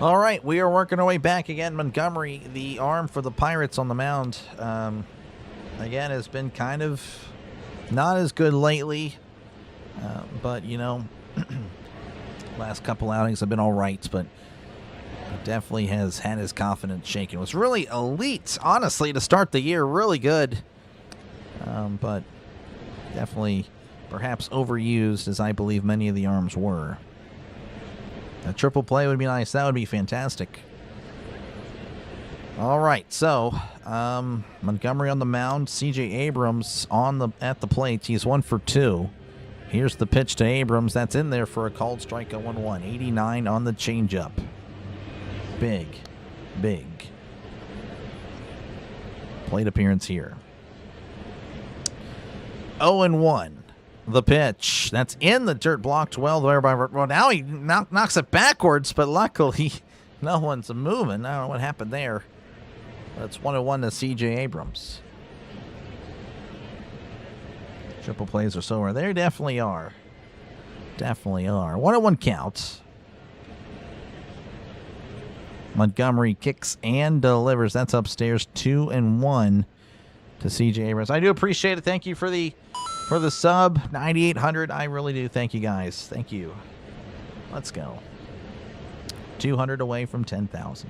All right, we are working our way back again. Montgomery, the arm for the Pirates on the mound, again, has been kind of not as good lately. But, you know, last couple outings have been all right, but definitely has had his confidence shaken. It was really elite, honestly, to start the year. Really good. But definitely perhaps overused, as I believe many of the arms were. A triple play would be nice. That would be fantastic. All right, so Montgomery on the mound. C.J. Abrams at the plate. He's 1 for 2. Here's the pitch to Abrams. That's in there for a called strike, 0-1. 89 on the changeup. Big plate appearance here. 0-1. The pitch. That's in the dirt, blocked well there by. Well, now he knocks it backwards, but luckily no one's moving. I don't know what happened there. That's 1-1 to C.J. Abrams. Triple plays are so rare. They definitely are. Definitely are. 1-1 count. Montgomery kicks and delivers. That's upstairs. 2-1 to C.J. Abrams. I do appreciate it. Thank you for the sub. 9,800. I really do. Thank you, guys. Thank you. Let's go. 200 away from 10,000.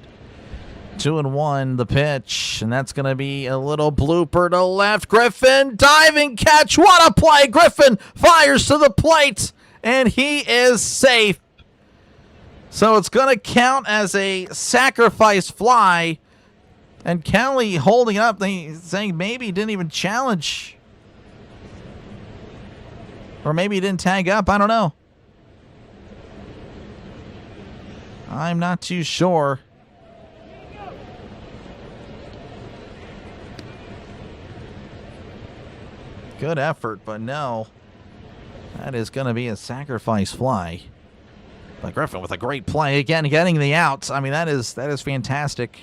2-1, the pitch, and that's going to be a little blooper to left. Griffin, diving catch. What a play. Griffin fires to the plate, and he is safe. So it's going to count as a sacrifice fly, and Kelly holding up, saying maybe he didn't even challenge. Or maybe he didn't tag up. I don't know. I'm not too sure. Good effort, but no. That is going to be a sacrifice fly. But Griffin with a great play. Again, getting the outs. I mean, that is fantastic.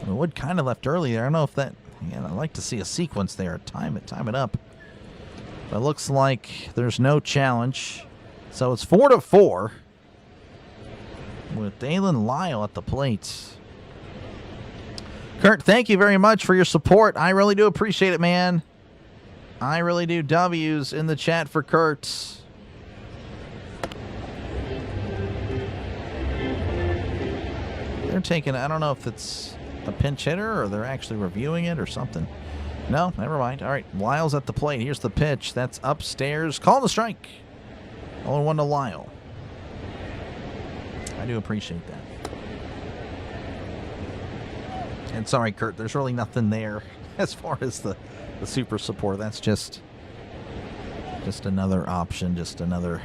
Wood kind of left early there. I don't know if that And I'd like to see a sequence there. Time it up. But it looks like there's no challenge. So it's 4-4 with Dalen Lyle at the plate. Kurt, thank you very much for your support. I really do appreciate it, man. I really do. W's in the chat for Kurt. They're taking, I don't know if it's a pinch hitter or they're actually reviewing it or something. No, never mind. All right, Lyle's at the plate. Here's the pitch. That's upstairs. Call the strike. 0-1 to Lyle. I do appreciate that. And sorry, Kurt, there's really nothing there as far as the super support. That's just another option, just another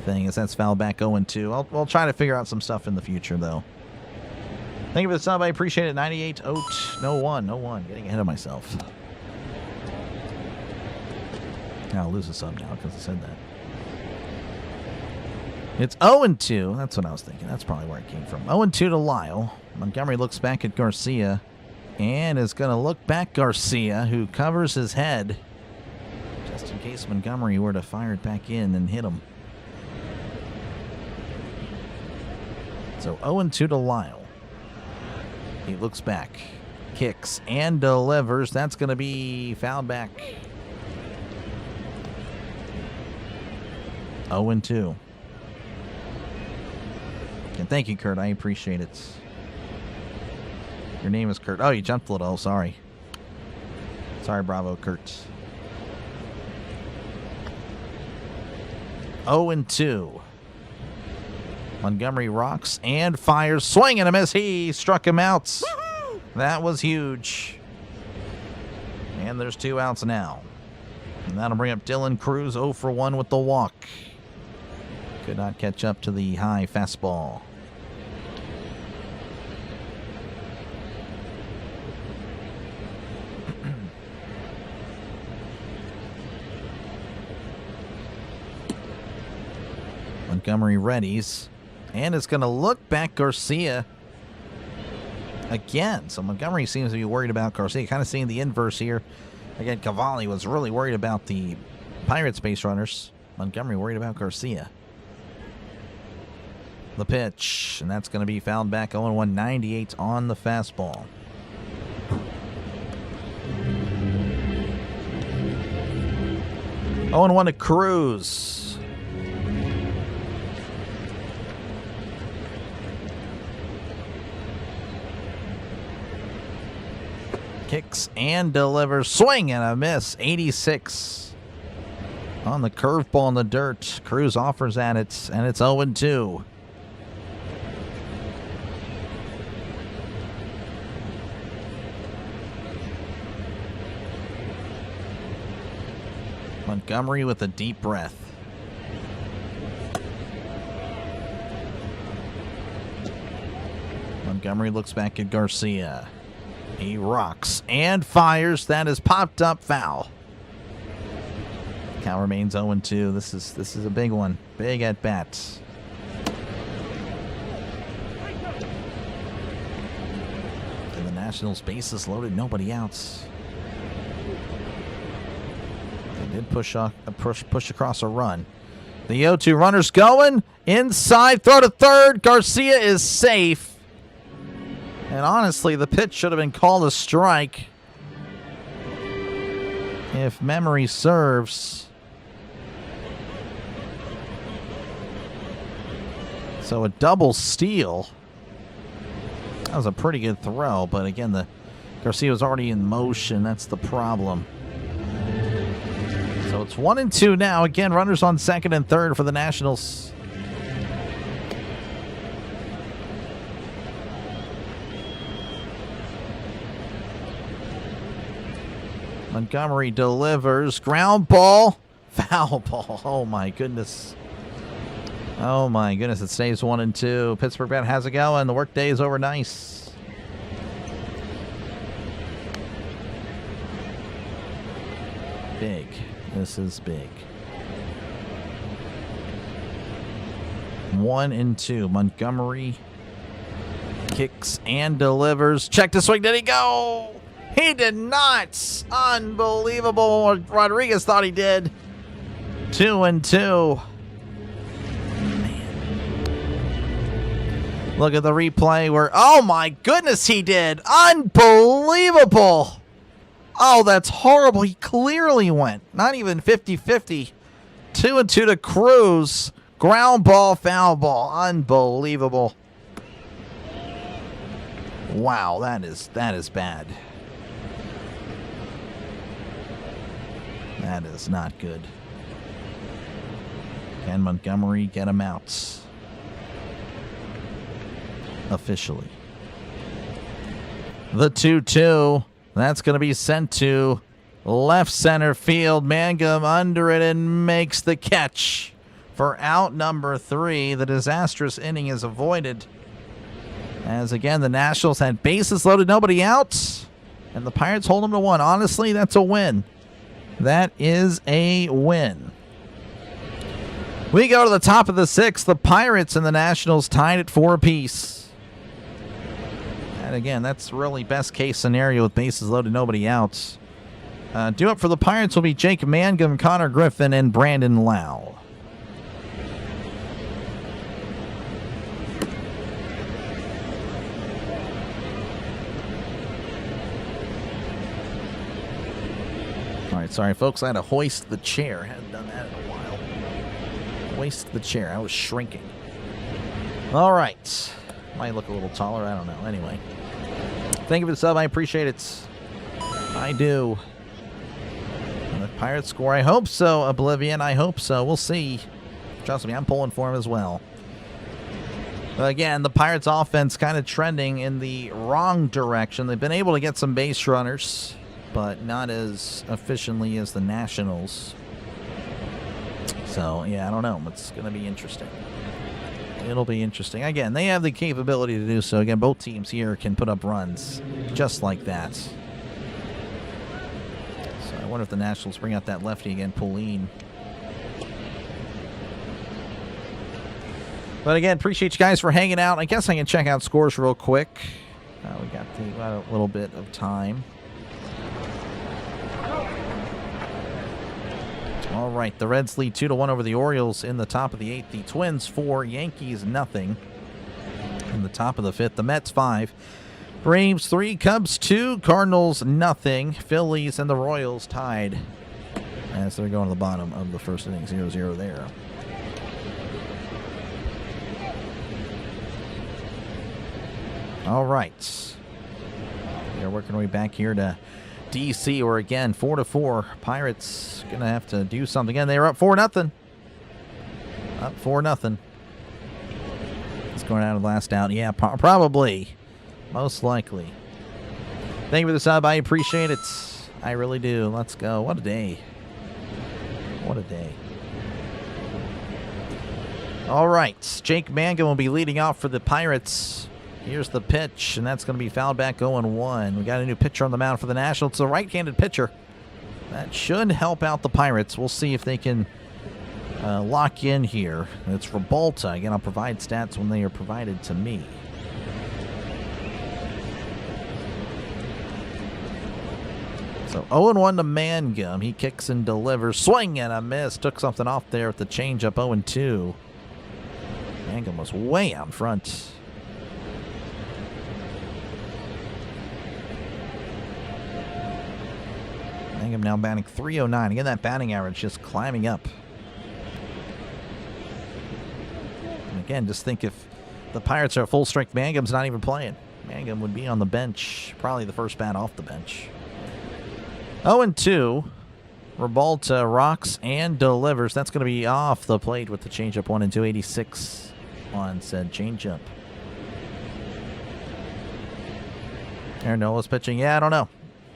thing. As that's foul back 0-2. We'll try to figure out some stuff in the future, though. Thank you for the sub. I appreciate it. 98-01. Getting ahead of myself. I'll lose a sub now because I said that. It's 0-2. That's what I was thinking. That's probably where it came from. 0-2 to Lyle. Montgomery looks back at Garcia and is going to look back Garcia, who covers his head just in case Montgomery were to fire it back in and hit him. So 0-2 to Lyle. He looks back, kicks, and delivers. That's going to be fouled back. 0-2. And thank you, Kurt. I appreciate it. Your name is Kurt. Oh, you jumped a little. Sorry. Sorry, bravo, Kurt. 0-2. Montgomery rocks and fires. Swing and a miss. He struck him out. Woo-hoo! That was huge. And there's 2 outs now. And that'll bring up Dylan Cruz 0-for-1 with the walk. Could not catch up to the high fastball. Montgomery readies. And it's going to look back Garcia again. So Montgomery seems to be worried about Garcia. Kind of seeing the inverse here. Again, Cavalli was really worried about the Pirates base runners. Montgomery worried about Garcia. The pitch, and that's going to be fouled back. 0-1, 98 on the fastball. Oh, and 1 to Cruz. Kicks and delivers. Swing and a miss. 86 on the curveball in the dirt. Cruz offers at it, and it's 0-2. Montgomery with a deep breath. Montgomery looks back at Garcia. He rocks and fires. That is popped up foul. Count remains 0-2. This is a big one. Big at bat. And the Nationals bases loaded, nobody outs. They did push across a run. The 0-2 runner's going inside. Throw to third. Garcia is safe. And honestly, the pitch should have been called a strike if memory serves. So a double steal. That was a pretty good throw, but again, the Garcia was already in motion. That's the problem. So it's 1-2 now. Again, runners on second and third for the Nationals. Montgomery delivers. Ground ball. Foul ball. Oh, my goodness. Oh, my goodness. It stays 1-2. Pittsburgh bat has it going. The workday is over nice. Big. This is big. 1-2. Montgomery kicks and delivers. Check to swing. Did he go? He did not. Unbelievable. Rodriguez thought he did. 2-2. Look at the replay where, oh my goodness, he did. Unbelievable. Oh, that's horrible. He clearly went. Not even 50-50. 2-2 to Cruz. Ground ball, foul ball. Unbelievable. Wow, that is bad. That is not good. Can Montgomery get him out? Officially. The 2-2. That's going to be sent to left center field. Mangum under it and makes the catch for out number 3. The disastrous inning is avoided. As again, the Nationals had bases loaded, nobody out. And the Pirates hold them to 1. Honestly, that's a win. That is a win. We go to the top of the 6th. The Pirates and the Nationals tied at 4 apiece. And again, that's really best case scenario with bases loaded, nobody out. Due up for the Pirates will be Jake Mangum, Connor Griffin, and Brandon Lau. All right, sorry, folks. I had to hoist the chair. Hadn't done that in a while. Hoist the chair. I was shrinking. All right. Might look a little taller. I don't know. Anyway. Thank you for the sub. I appreciate it. I do. And the Pirates score. I hope so, Oblivion. I hope so. We'll see. Trust me, I'm pulling for him as well. But again, the Pirates offense kind of trending in the wrong direction. They've been able to get some base runners, but not as efficiently as the Nationals. So, yeah, I don't know. It's going to be interesting. It'll be interesting. Again, they have the capability to do so. Again, both teams here can put up runs just like that. So I wonder if the Nationals bring out that lefty again, Pauline. But again, appreciate you guys for hanging out. I guess I can check out scores real quick. We got a little bit of time. All right, the Reds lead 2-1 over the Orioles in the top of the 8th. The Twins 4, Yankees nothing. In the top of the 5th, the Mets 5, Braves 3, Cubs 2, Cardinals nothing. Phillies and the Royals tied as they're going to the bottom of the first inning, 0-0 there. All right, we're working our way back here to DC, or again 4-4. Pirates gonna have to do something again. They were up 4-0. Up 4-0. It's going out of the last out. Yeah, probably, most likely. Thank you for the sub. I appreciate it. I really do. Let's go. What a day. What a day. All right, Jake Mangum will be leading off for the Pirates. Here's the pitch, and that's going to be fouled back 0-1. We got a new pitcher on the mound for the Nationals. It's a right-handed pitcher. That should help out the Pirates. We'll see if they can lock in here. It's Rebalta. Again, I'll provide stats when they are provided to me. So 0-1 to Mangum. He kicks and delivers. Swing and a miss. Took something off there with the changeup. 0-2. Mangum was way out front. Mangum now batting .309. Again, that batting average just climbing up. And again, just think if the Pirates are at full strength, Mangum's not even playing. Mangum would be on the bench, probably the first bat off the bench. 0-2. Rebalta rocks and delivers. That's going to be off the plate with the changeup. 1-2, 86 on said changeup. Aaron Nola's pitching. Yeah, I don't know.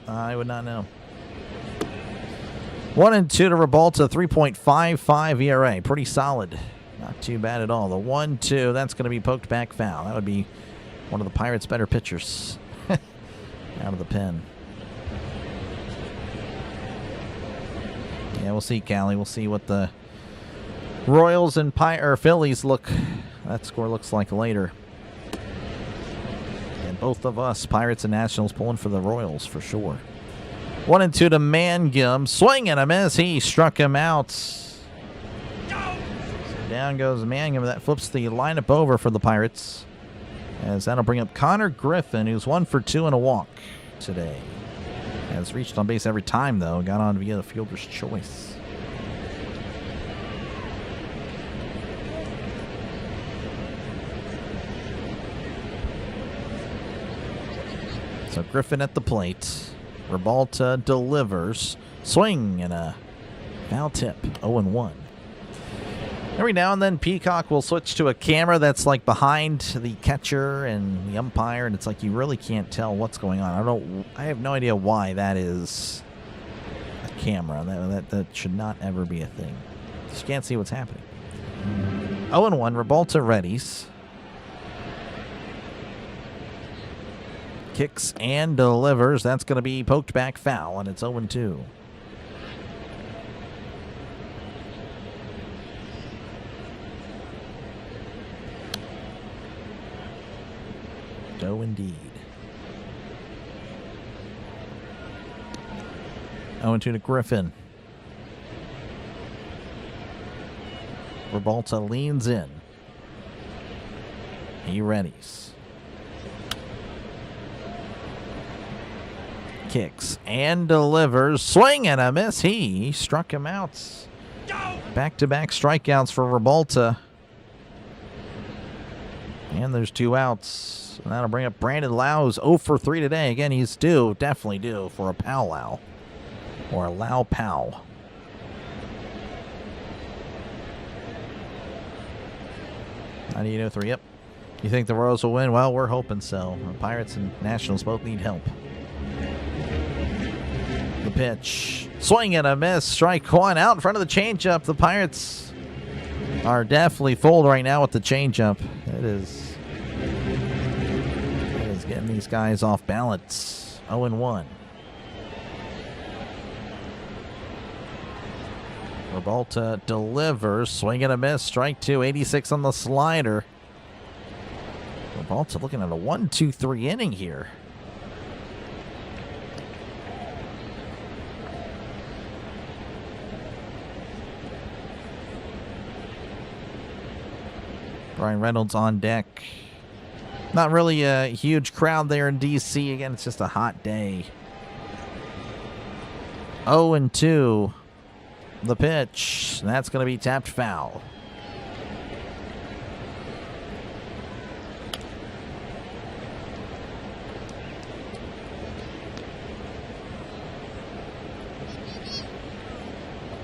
I would not know. 1-2 to Rebalta, 3.55 ERA. Pretty solid. Not too bad at all. The 1-2, that's going to be poked back foul. That would be one of the Pirates' better pitchers out of the pen. Yeah, we'll see, Callie. We'll see what the Royals and Phillies that score looks like later. And both of us, Pirates and Nationals, pulling for the Royals for sure. 1-2 to Mangum. Swing and a miss. He struck him out. So down goes Mangum. That flips the lineup over for the Pirates, as that'll bring up Connor Griffin, who's 1 for 2 and a walk today. Has reached on base every time, though. Got on via the fielder's choice. So Griffin at the plate. Ribalta delivers. Swing and a foul tip. 0-1. Every now and then, Peacock will switch to a camera that's like behind the catcher and the umpire, and it's like you really can't tell what's going on. I have no idea why that is a camera. That should not ever be a thing. Just can't see what's happening. 0-1. Ribalta readies. Kicks and delivers. That's going to be poked back foul, and it's 0-2. Oh, indeed. 0-2 to Griffin. Ribalta leans in. He readies. Kicks and delivers. Swing and a miss. He struck him out. Back-to-back strikeouts for Ribalta. And there's 2 outs. And that'll bring up Brandon Lau, who's 0 for 3 today. Again, he's definitely due for a powwow. Or a Lau pow. .9803, yep. You think the Royals will win? Well, we're hoping so. The Pirates and Nationals both need help. The pitch. Swing and a miss. Strike 1 out in front of the changeup. The Pirates are definitely fooled right now with the changeup. It is getting these guys off balance. 0-1. Ribalta delivers. Swing and a miss. Strike 2. 86 on the slider. Ribalta looking at a 1-2-3 inning here. Brian Reynolds on deck. Not really a huge crowd there in D.C. Again, it's just a hot day. 0-2. The pitch. That's going to be tapped foul.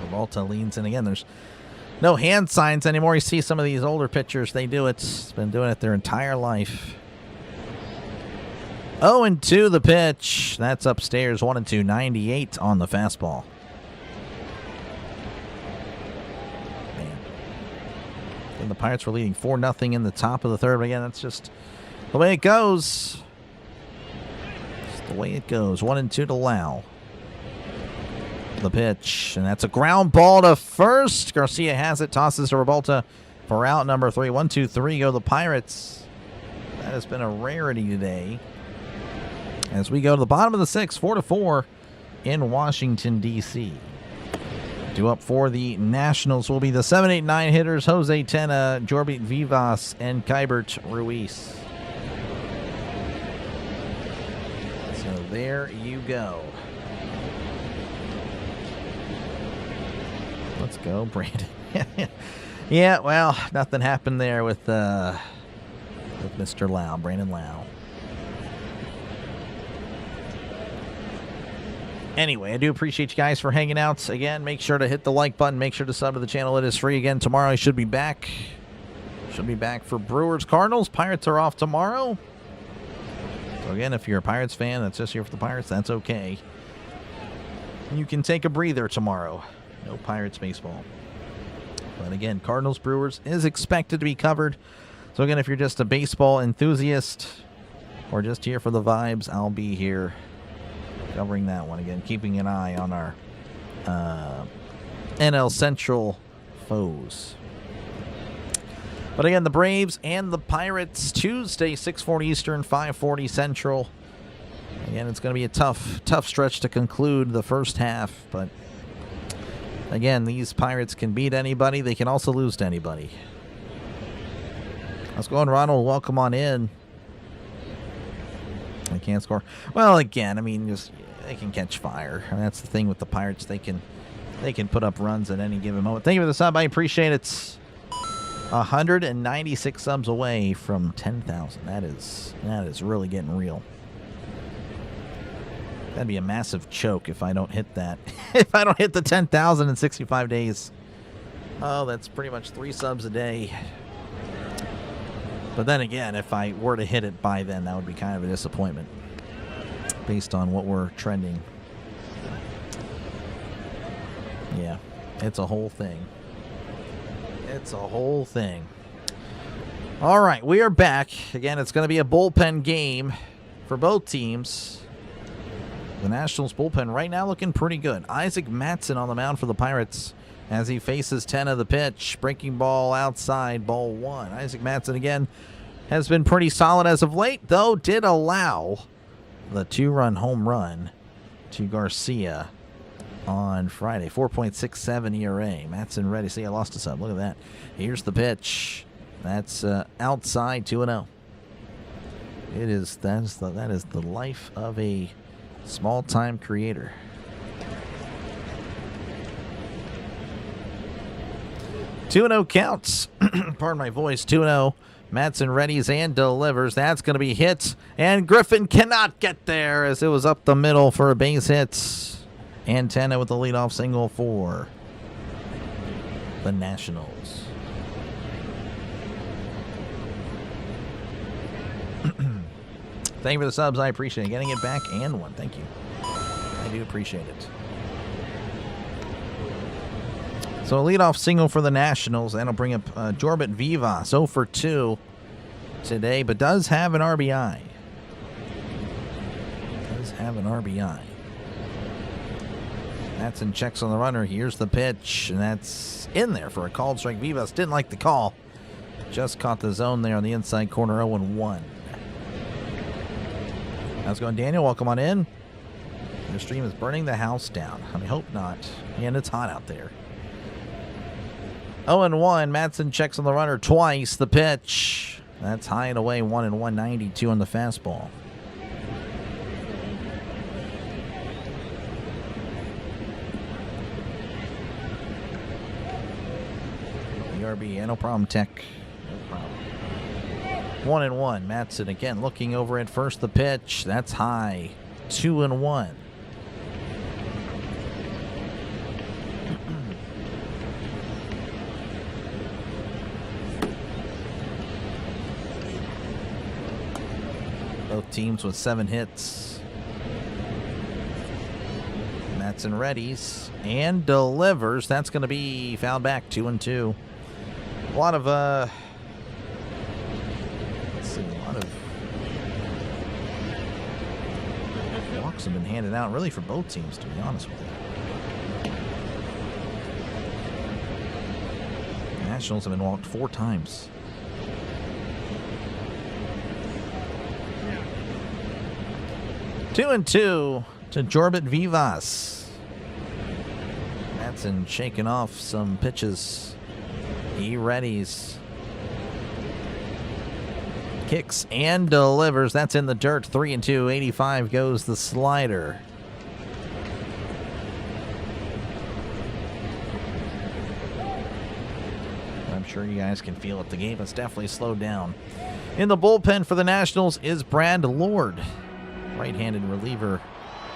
Ribalta leans in again. There's no hand signs anymore. You see some of these older pitchers, they do it. It's been doing it their entire life. 0-2 the pitch. That's upstairs. 1-2. 98 on the fastball. Man. And the Pirates were leading 4-0 in the top of the third. But again, that's just the way it goes. Just the way it goes. 1-2 to Lau. The pitch, and that's a ground ball to first. Garcia has it, tosses to Ribalta for out number 3. 1-2-3 go the Pirates. That has been a rarity today. As we go to the bottom of the 6th, 4-4 in Washington, D.C. Due up for the Nationals will be the 7-8-9 hitters, Jose Tena, Jorbit Vivas, and Kybert Ruiz. So there you go. Let's go, Brandon. Yeah, well, nothing happened there with Mr. Lau, Brandon Lau. Anyway, I do appreciate you guys for hanging out. Again, make sure to hit the like button. Make sure to sub to the channel. It is free. Again, tomorrow I should be back. Should be back for Brewers Cardinals. Pirates are off tomorrow. So again, if you're a Pirates fan that's just here for the Pirates, that's okay. You can take a breather tomorrow. No Pirates baseball. But again, Cardinals Brewers is expected to be covered. So again, if you're just a baseball enthusiast or just here for the vibes, I'll be here covering that one. Again, keeping an eye on our NL Central foes. But again, the Braves and the Pirates, Tuesday, 6:40 Eastern, 5:40 Central. Again, it's going to be a tough stretch to conclude the first half. But again, these Pirates can beat anybody. They can also lose to anybody. Let's go on, Ronald. Welcome on in. They can't score. Well, again, I mean, just they can catch fire. I mean, that's the thing with the Pirates. They can put up runs at any given moment. Thank you for the sub. I appreciate it. 196 subs away from 10,000. That is really getting real. That'd be a massive choke if I don't hit that. If I don't hit the 10,000 in 65 days. Oh, that's pretty much 3 subs a day. But then again, if I were to hit it by then, that would be kind of a disappointment based on what we're trending. Yeah, it's a whole thing. It's a whole thing. All right, we are back. Again, it's going to be a bullpen game for both teams. The Nationals bullpen right now looking pretty good. Isaac Mattson on the mound for the Pirates as he faces 10 of the pitch. Breaking ball outside, ball 1. Isaac Mattson again has been pretty solid as of late, though did allow the 2-run home run to Garcia on Friday. 4.67 ERA. Mattson ready. See, I lost a sub. Look at that. Here's the pitch. That's outside, 2-0. That is the life of a small-time creator. 2-0 counts. Pardon my voice. 2-0. Mattson readies and delivers. That's going to be hit. And Griffin cannot get there as it was up the middle for a base hit. Antenna with the leadoff single for the Nationals. Thank you for the subs. I appreciate it. Getting it back and one. Thank you. I do appreciate it. So a leadoff single for the Nationals. That'll bring up Jorbit Vivas. 0 for 2 today, but does have an RBI. Does have an RBI. Mattson checks on the runner. Here's the pitch, and that's in there for a called strike. Vivas didn't like the call. Just caught the zone there on the inside corner. 0-1. How's it going, Daniel? Welcome on in. Your stream is burning the house down. I hope not. And it's hot out there. 0-1. Mattson checks on the runner twice. The pitch. That's high and away. 1-1, on the fastball. BRB. Yeah, no problem, Tech. No problem. 1-1. Mattson again looking over at first. The pitch. That's high. 2-1. Both teams with 7 hits. Mattson readies and delivers. That's going to be fouled back. 2-2. A lot of walks have been handed out, really, for both teams, to be honest with you. The Nationals have been walked 4 times. Two and 2 to Jorbit Vivas. Mattson shaking off some pitches. He readies. Kicks and delivers. That's in the dirt. 3-2. 85 goes the slider. I'm sure you guys can feel it. The game has definitely slowed down. In the bullpen for the Nationals is Brad Lord, right-handed reliever.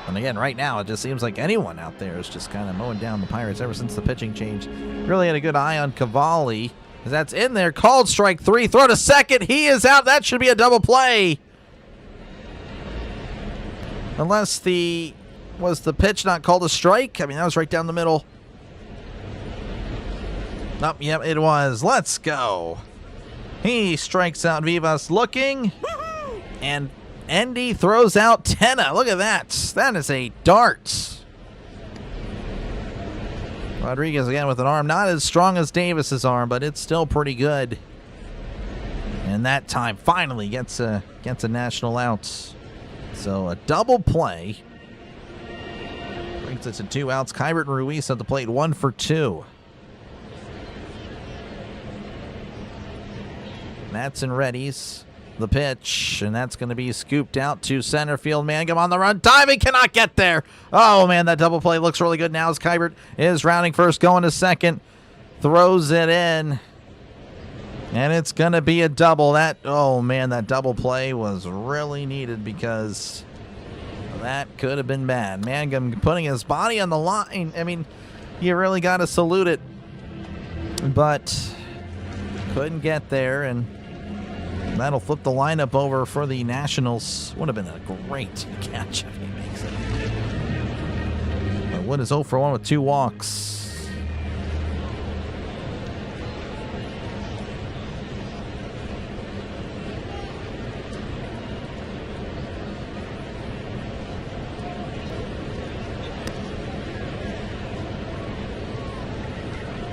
And again, right now, it just seems like anyone out there is just kind of mowing down the Pirates ever since the pitching change. Really had a good eye on Cavalli. That's in there. Called strike 3. Throw to second. He is out. That should be a double play. Unless was the pitch not called a strike? I mean, that was right down the middle. Nope, yep, it was. Let's go. He strikes out Vivas looking. And Endy throws out Tenna. Look at that. That is a dart. Rodriguez again with an arm. Not as strong as Davis's arm, but it's still pretty good. And that time finally gets a national out. So a double play brings it to 2 outs. Kybert and Ruiz at the plate, 1 for 2. Matson readies the pitch, and that's going to be scooped out to center field. Mangum on the run, diving, cannot get there. Oh man, that double play looks really good now as Kybert is rounding first, going to second, throws it in, and it's going to be a double. Oh man, that double play was really needed because that could have been bad. Mangum putting his body on the line. I mean, you really got to salute it, but couldn't get there, and that'll flip the lineup over for the Nationals. Would have been a great catch if he makes it. But Wood is 0 for 1 with 2 walks.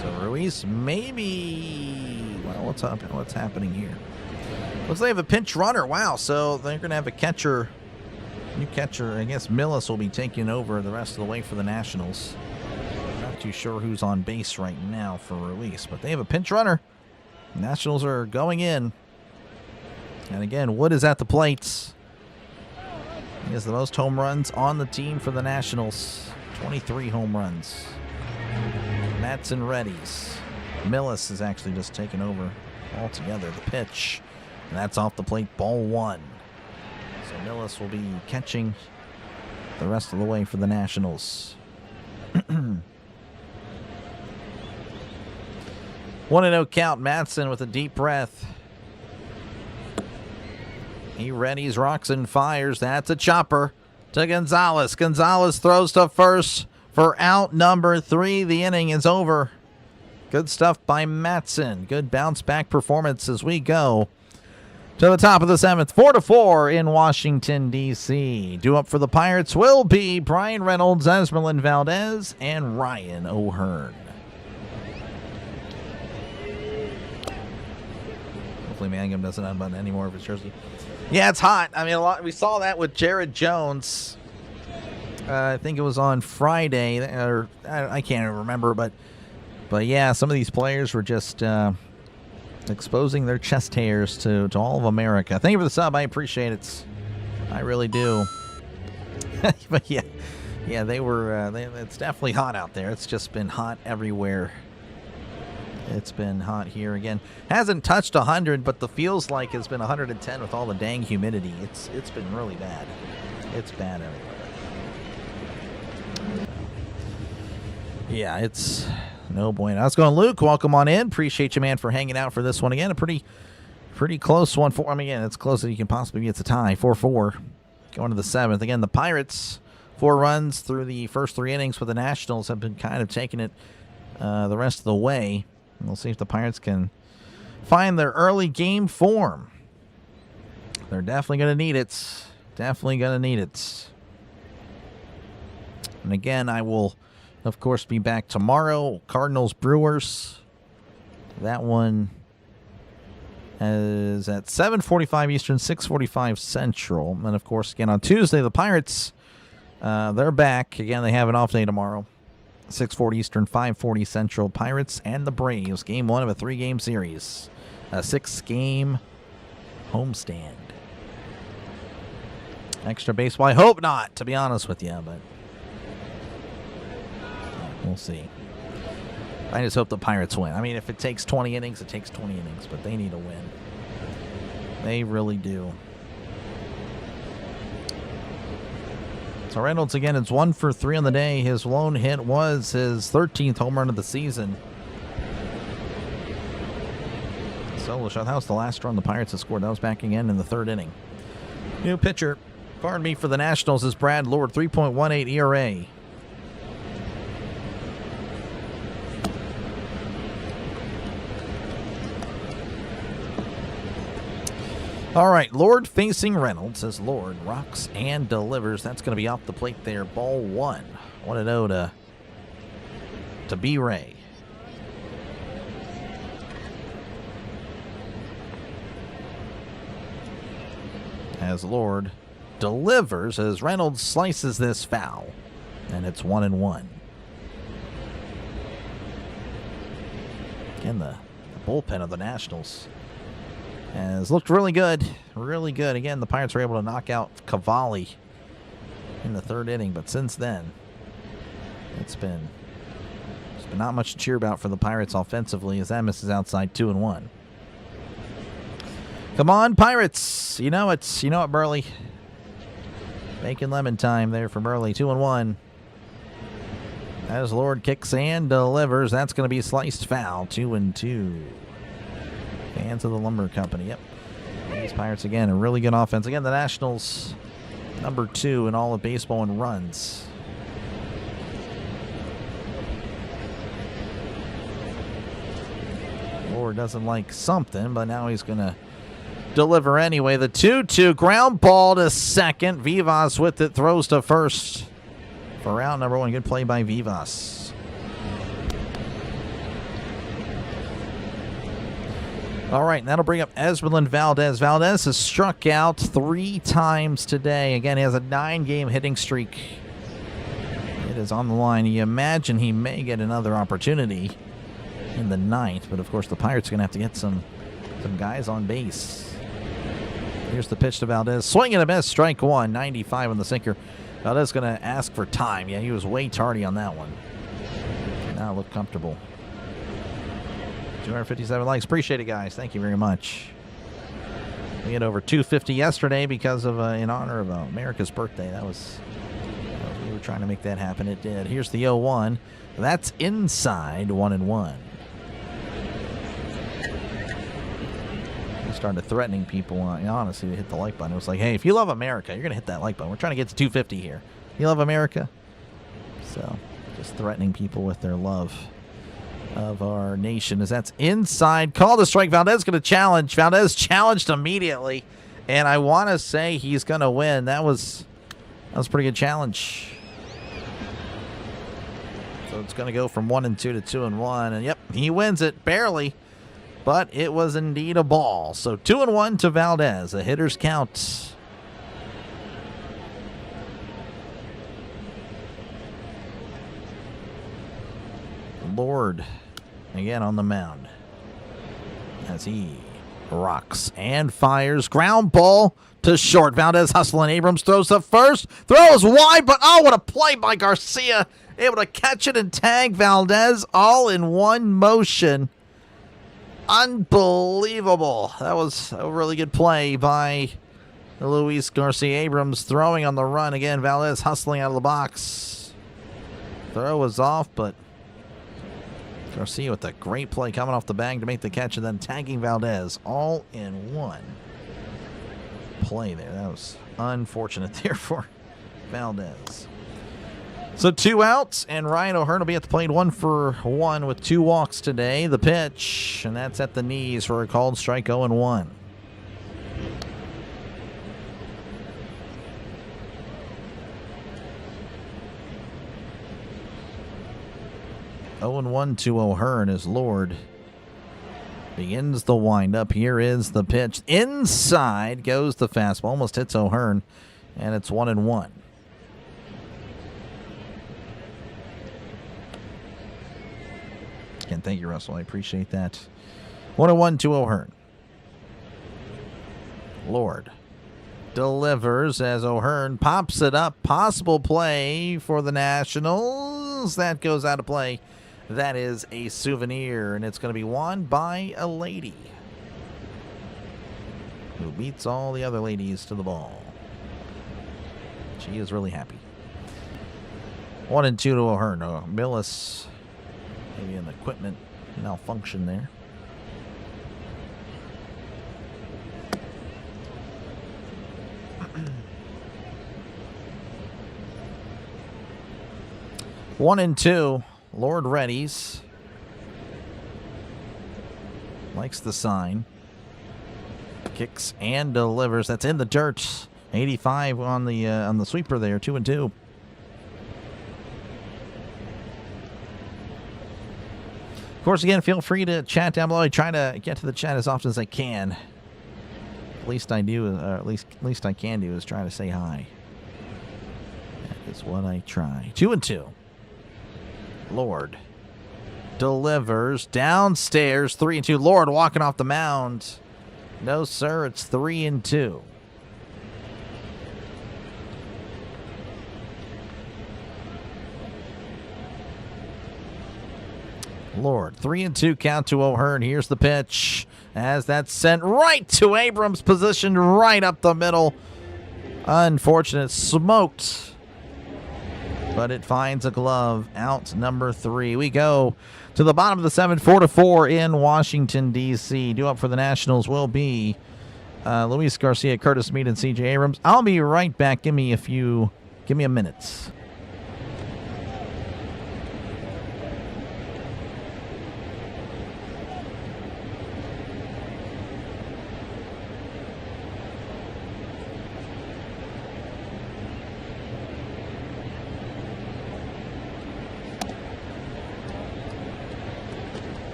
So Ruiz maybe. Well, what's up? What's happening here? Looks like they have a pinch runner. Wow, so they're going to have a catcher. New catcher. I guess Millis will be taking over the rest of the way for the Nationals. Not too sure who's on base right now for Ruiz, but they have a pinch runner. Nationals are going in. And again, Wood is at the plate. He has the most home runs on the team for the Nationals. 23 home runs. Matson readies. Millis is actually just taking over altogether. The pitch. And that's off the plate, ball 1. So Millis will be catching the rest of the way for the Nationals. 1-0 count. Matson with a deep breath. He readies, rocks, and fires. That's a chopper to Gonzalez. Gonzalez throws to first for out number 3. The inning is over. Good stuff by Matson. Good bounce back performance as we go to the top of the 7th, 4-4 in Washington, D.C. Due up for the Pirates will be Brian Reynolds, Esmeralyn Valdez, and Ryan O'Hearn. Hopefully Mangum doesn't unbutton any more of his jersey. Yeah, it's hot. I mean, we saw that with Jared Jones. I think it was on Friday, or I can't even remember, but yeah, some of these players were just exposing their chest hairs to all of America. Thank you for the sub. I appreciate it. I really do. But yeah, they were. It's definitely hot out there. It's just been hot everywhere. It's been hot here again. Hasn't touched 100, but the feels like it's been 110 with all the dang humidity. It's been really bad. It's bad everywhere. Yeah, it's no bueno. How's it going, Luke? Welcome on in. Appreciate you, man, for hanging out for this one again. A pretty close one. I mean, again, it's close as you can possibly be. It's a tie, 4-4. Going to the 7th. Again, the Pirates, 4 runs through the first 3 innings, but the Nationals have been kind of taking it the rest of the way. We'll see if the Pirates can find their early game form. They're definitely going to need it. Definitely going to need it. And again, I will, of course, be back tomorrow. Cardinals Brewers. That one is at 7:45 Eastern, 6:45 Central. And of course, again on Tuesday, the Pirates, they're back. Again, they have an off day tomorrow. 6:40 Eastern, 5:40 Central. Pirates and the Braves. Game 1 of a 3-game series. A 6-game homestand. Extra baseball. I hope not, to be honest with you, but we'll see. I just hope the Pirates win. I mean, if it takes 20 innings, it takes 20 innings, but they need a win. They really do. So Reynolds, again, it's 1 for 3 on the day. His lone hit was his 13th home run of the season. Solo shot. That was the last run the Pirates have scored. That was back again in the 3rd inning. New pitcher, pardon me, for the Nationals is Brad Lord, 3.18 ERA. All right, Lord facing Reynolds as Lord rocks and delivers. That's going to be off the plate there. Ball 1. 1-0 to B-Ray. as Lord delivers as Reynolds slices this foul. And it's 1-1. Again, the bullpen of the Nationals has looked really good. Really good. Again, the Pirates were able to knock out Cavalli in the third inning, but since then, it's been not much to cheer about for the Pirates offensively as that misses outside 2-1. Come on, Pirates. You know it, Burley. Bacon lemon time there for Burley. 2-1. As Lord kicks and delivers, that's going to be sliced foul. 2-2. Fans of the Lumber Company. Yep. These Pirates, again, a really good offense. Again, the Nationals, number 2 in all of baseball in runs. Lord doesn't like something, but now he's going to deliver anyway. The 2-2 ground ball to second. Vivas with it, throws to first for round number 1. Good play by Vivas. All right, and that'll bring up Esmeralyn Valdez. Valdez has struck out 3 times today. Again, he has a 9-game hitting streak. It is on the line. You imagine he may get another opportunity in the 9th, but of course the Pirates are going to have to get some guys on base. Here's the pitch to Valdez. Swing and a miss. Strike 1. 95 on the sinker. Valdez going to ask for time. Yeah, he was way tardy on that one. Now look comfortable. 257 likes. Appreciate it, guys. Thank you very much. We had over 250 yesterday because of in honor of America's birthday. We were trying to make that happen. It did. Here's the 0-1. That's inside. 1-1. Started threatening people, honestly, to hit the like button. It was like, hey, if you love America, you're going to hit that like button. We're trying to get to 250 here. You love America? So, just threatening people with their love of our nation. As that's inside. Call to strike. Valdez going to challenge. Valdez challenged immediately. And I want to say he's going to win. That was a pretty good challenge. So, it's going to go from 1-2 to 2-1. And, yep, he wins it. Barely. But it was indeed a ball. So 2-1 to Valdez. A hitter's count. Lord again on the mound as he rocks and fires. Ground ball to short. Valdez hustling. Abrams throws to first. Throws wide, but oh, what a play by Garcia. Able to catch it and tag Valdez all in one motion. Unbelievable. That was a really good play by Luis Garcia. Abrams throwing on the run. Again, Valdez hustling out of the box. Throw was off, but Garcia with a great play coming off the bag to make the catch and then tagging Valdez all in one play there. That was unfortunate there for Valdez. So 2 outs, and Ryan O'Hearn will be at the plate 1 for 1 with 2 walks today. The pitch, and that's at the knees for a called strike. 0-1. To O'Hearn as Lord begins the windup. Here is the pitch. Inside goes the fastball. Almost hits O'Hearn, and it's 1-1. Again, thank you, Russell. I appreciate that. 1-1 to O'Hearn. Lord delivers as O'Hearn pops it up. Possible play for the Nationals. That goes out of play. That is a souvenir, and it's going to be won by a lady who beats all the other ladies to the ball. She is really happy. 1-2 to O'Hearn. Millis, maybe an equipment malfunction there. One and two. Lord readies. Likes the sign. Kicks and delivers. That's in the dirt. 85 on the sweeper there. 2-2. Of course, again, feel free to chat down below. I try to get to the chat as often as I can. Least I do, at least I can do, is try to say hi. That is what I try. 2-2. Lord delivers downstairs. 3-2. Lord walking off the mound. No, sir. It's 3-2. Lord, 3-2 count to O'Hearn. Here's the pitch. As that's sent right to Abrams, positioned right up the middle. Unfortunate, smoked. But it finds a glove. Out number 3. We go to the bottom of the 7th, 4-4 in Washington, D.C. Due up for the Nationals will be Luis Garcia, Curtis Mead, and C.J. Abrams. I'll be right back. Give me a minute.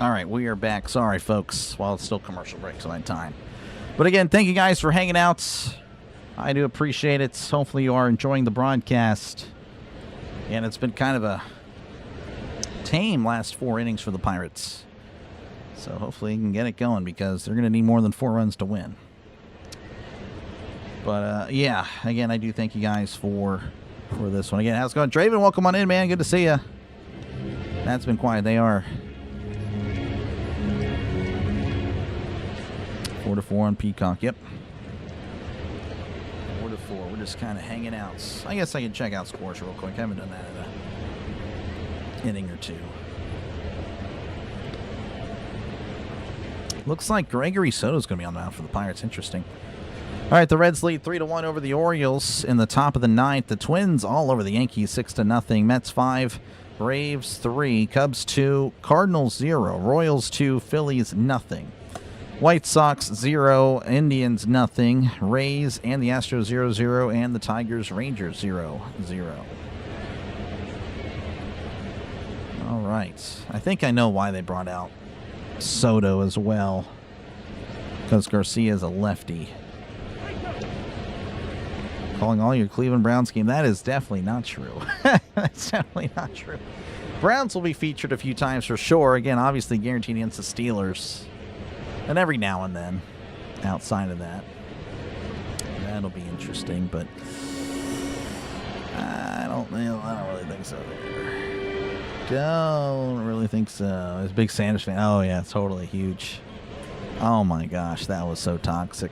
All right, we are back. Sorry, folks. Well, it's still commercial break, so I had time. But again, thank you guys for hanging out. I do appreciate it. Hopefully you are enjoying the broadcast. And it's been kind of a tame last 4 innings for the Pirates. So hopefully you can get it going because they're going to need more than 4 runs to win. But, yeah, again, I do thank you guys for this one. Again, how's it going? Draven, welcome on in, man. Good to see you. That's been quiet. They are 4-4 on Peacock. Yep. 4-4. We're just kind of hanging out. I guess I can check out scores real quick. I haven't done that in an inning or two. Looks like Gregory Soto's going to be on the mound for the Pirates. Interesting. All right, the Reds lead 3-1 over the Orioles in the top of the 9th. The Twins all over the Yankees 6-0. Mets 5, Braves 3, Cubs 2, Cardinals 0, Royals 2, Phillies nothing. White Sox 0, Indians nothing, Rays and the Astros 0-0, and the Tigers Rangers 0-0. All right. I think I know why they brought out Soto as well, because Garcia is a lefty. Calling all your Cleveland Browns game. That is definitely not true. That's definitely not true. Browns will be featured a few times for sure. Again, obviously guaranteed against the Steelers. And every now and then, outside of that. That'll be interesting, but I don't really think so there. Don't really think so. I was a big Sanders fan. Oh, yeah, totally huge. Oh, my gosh, that was so toxic.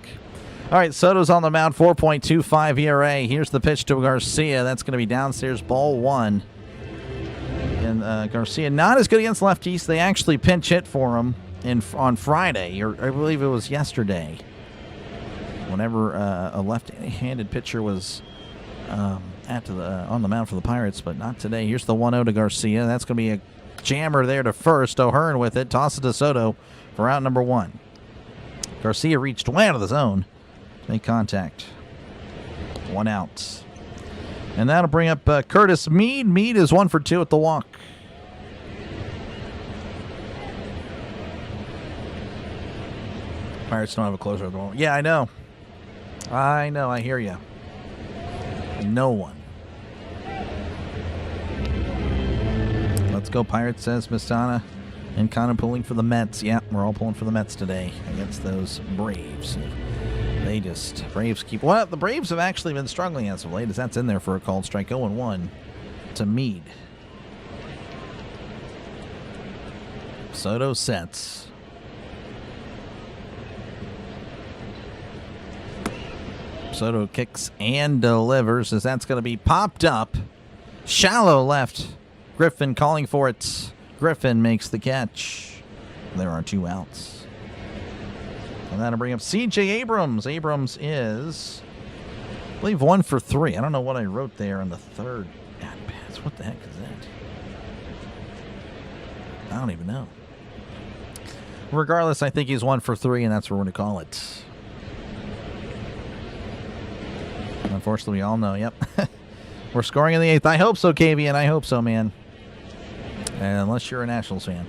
All right, Soto's on the mound, 4.25 ERA. Here's the pitch to Garcia. That's going to be downstairs, ball 1. And Garcia not as good against lefties. They actually pinch hit for him on Friday, or I believe it was yesterday, whenever a left-handed pitcher was on the mound for the Pirates, but not today. Here's the 1-0 to Garcia. That's going to be a jammer there to first. O'Hearn with it. Toss it to Soto for out number 1. Garcia reached way out of the zone. Make contact. 1 out. And that'll bring up Curtis Mead. Mead is 1 for 2 at the walk. Pirates don't have a closer at the moment. Yeah, I know. I hear you. No one. Let's go, Pirates, says Mistana. And kind of pulling for the Mets. Yeah, we're all pulling for the Mets today against those Braves. Braves keep... Well, the Braves have actually been struggling as of late, as that's in there for a called strike. 0-1 to Meade. Soto sets. Soto kicks and delivers, as that's going to be popped up. Shallow left. Griffin calling for it. Griffin makes the catch. There are 2 outs. And that'll bring up C.J. Abrams. Abrams is, I believe, 1 for 3. I don't know what I wrote there on the third at-bats. What the heck is that? I don't even know. Regardless, I think he's 1 for 3, and that's what we're going to call it. Unfortunately, we all know, yep. We're scoring in the 8th. I hope so, KV, and I hope so, man. Unless you're a Nationals fan.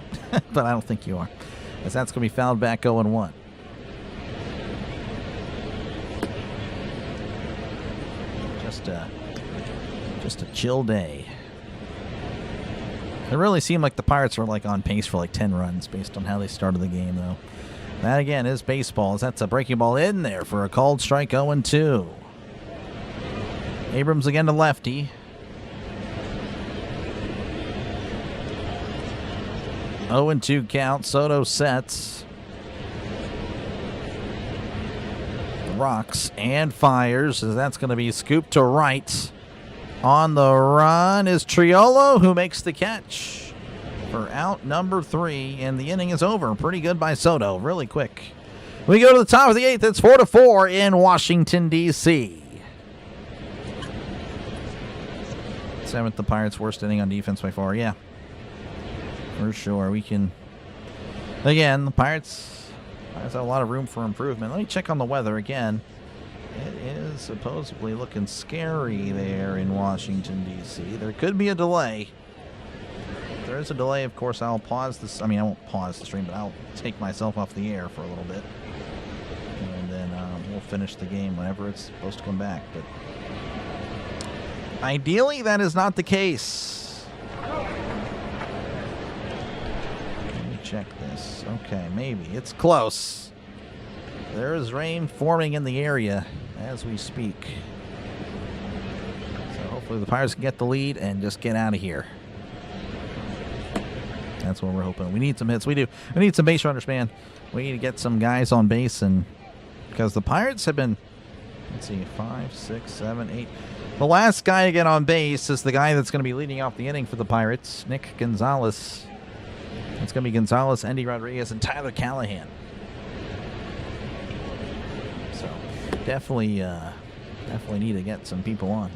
But I don't think you are. As that's going to be fouled back 0-1. Just a chill day. It really seemed like the Pirates were like on pace for like 10 runs based on how they started the game, though. That again is baseball. That's a breaking ball in there for a called strike. 0-2. Abrams again to lefty. 0-2 count. Soto sets. Rocks and fires, as that's going to be scooped to right. On the run is Triolo, who makes the catch for out number 3, and the inning is over. Pretty good by Soto, really quick. We go to the top of the 8th. It's 4-4 in Washington, D.C. 7th, the Pirates' worst inning on defense by far. Yeah, for sure. We can... Again, the Pirates have a lot of room for improvement. Let me check on the weather again. It is supposedly looking scary there in Washington, D.C. There could be a delay. If there is a delay, of course, I'll pause this. I mean, I won't pause the stream, but I'll take myself off the air for a little bit. And then we'll finish the game whenever it's supposed to come back. But ideally, that is not the case. Let me check this. Okay, maybe. It's close. There is rain forming in the area as we speak. So hopefully the Pirates can get the lead and just get out of here. That's what we're hoping. We need some hits. We do. We need some base runners, man. We need to get some guys on base, and because the Pirates have been, let's see, 5, 6, 7, 8. The last guy to get on base is the guy that's going to be leading off the inning for the Pirates, Nick Gonzalez. It's going to be Gonzalez, Andy Rodriguez, and Tyler Callahan. So definitely need to get some people on.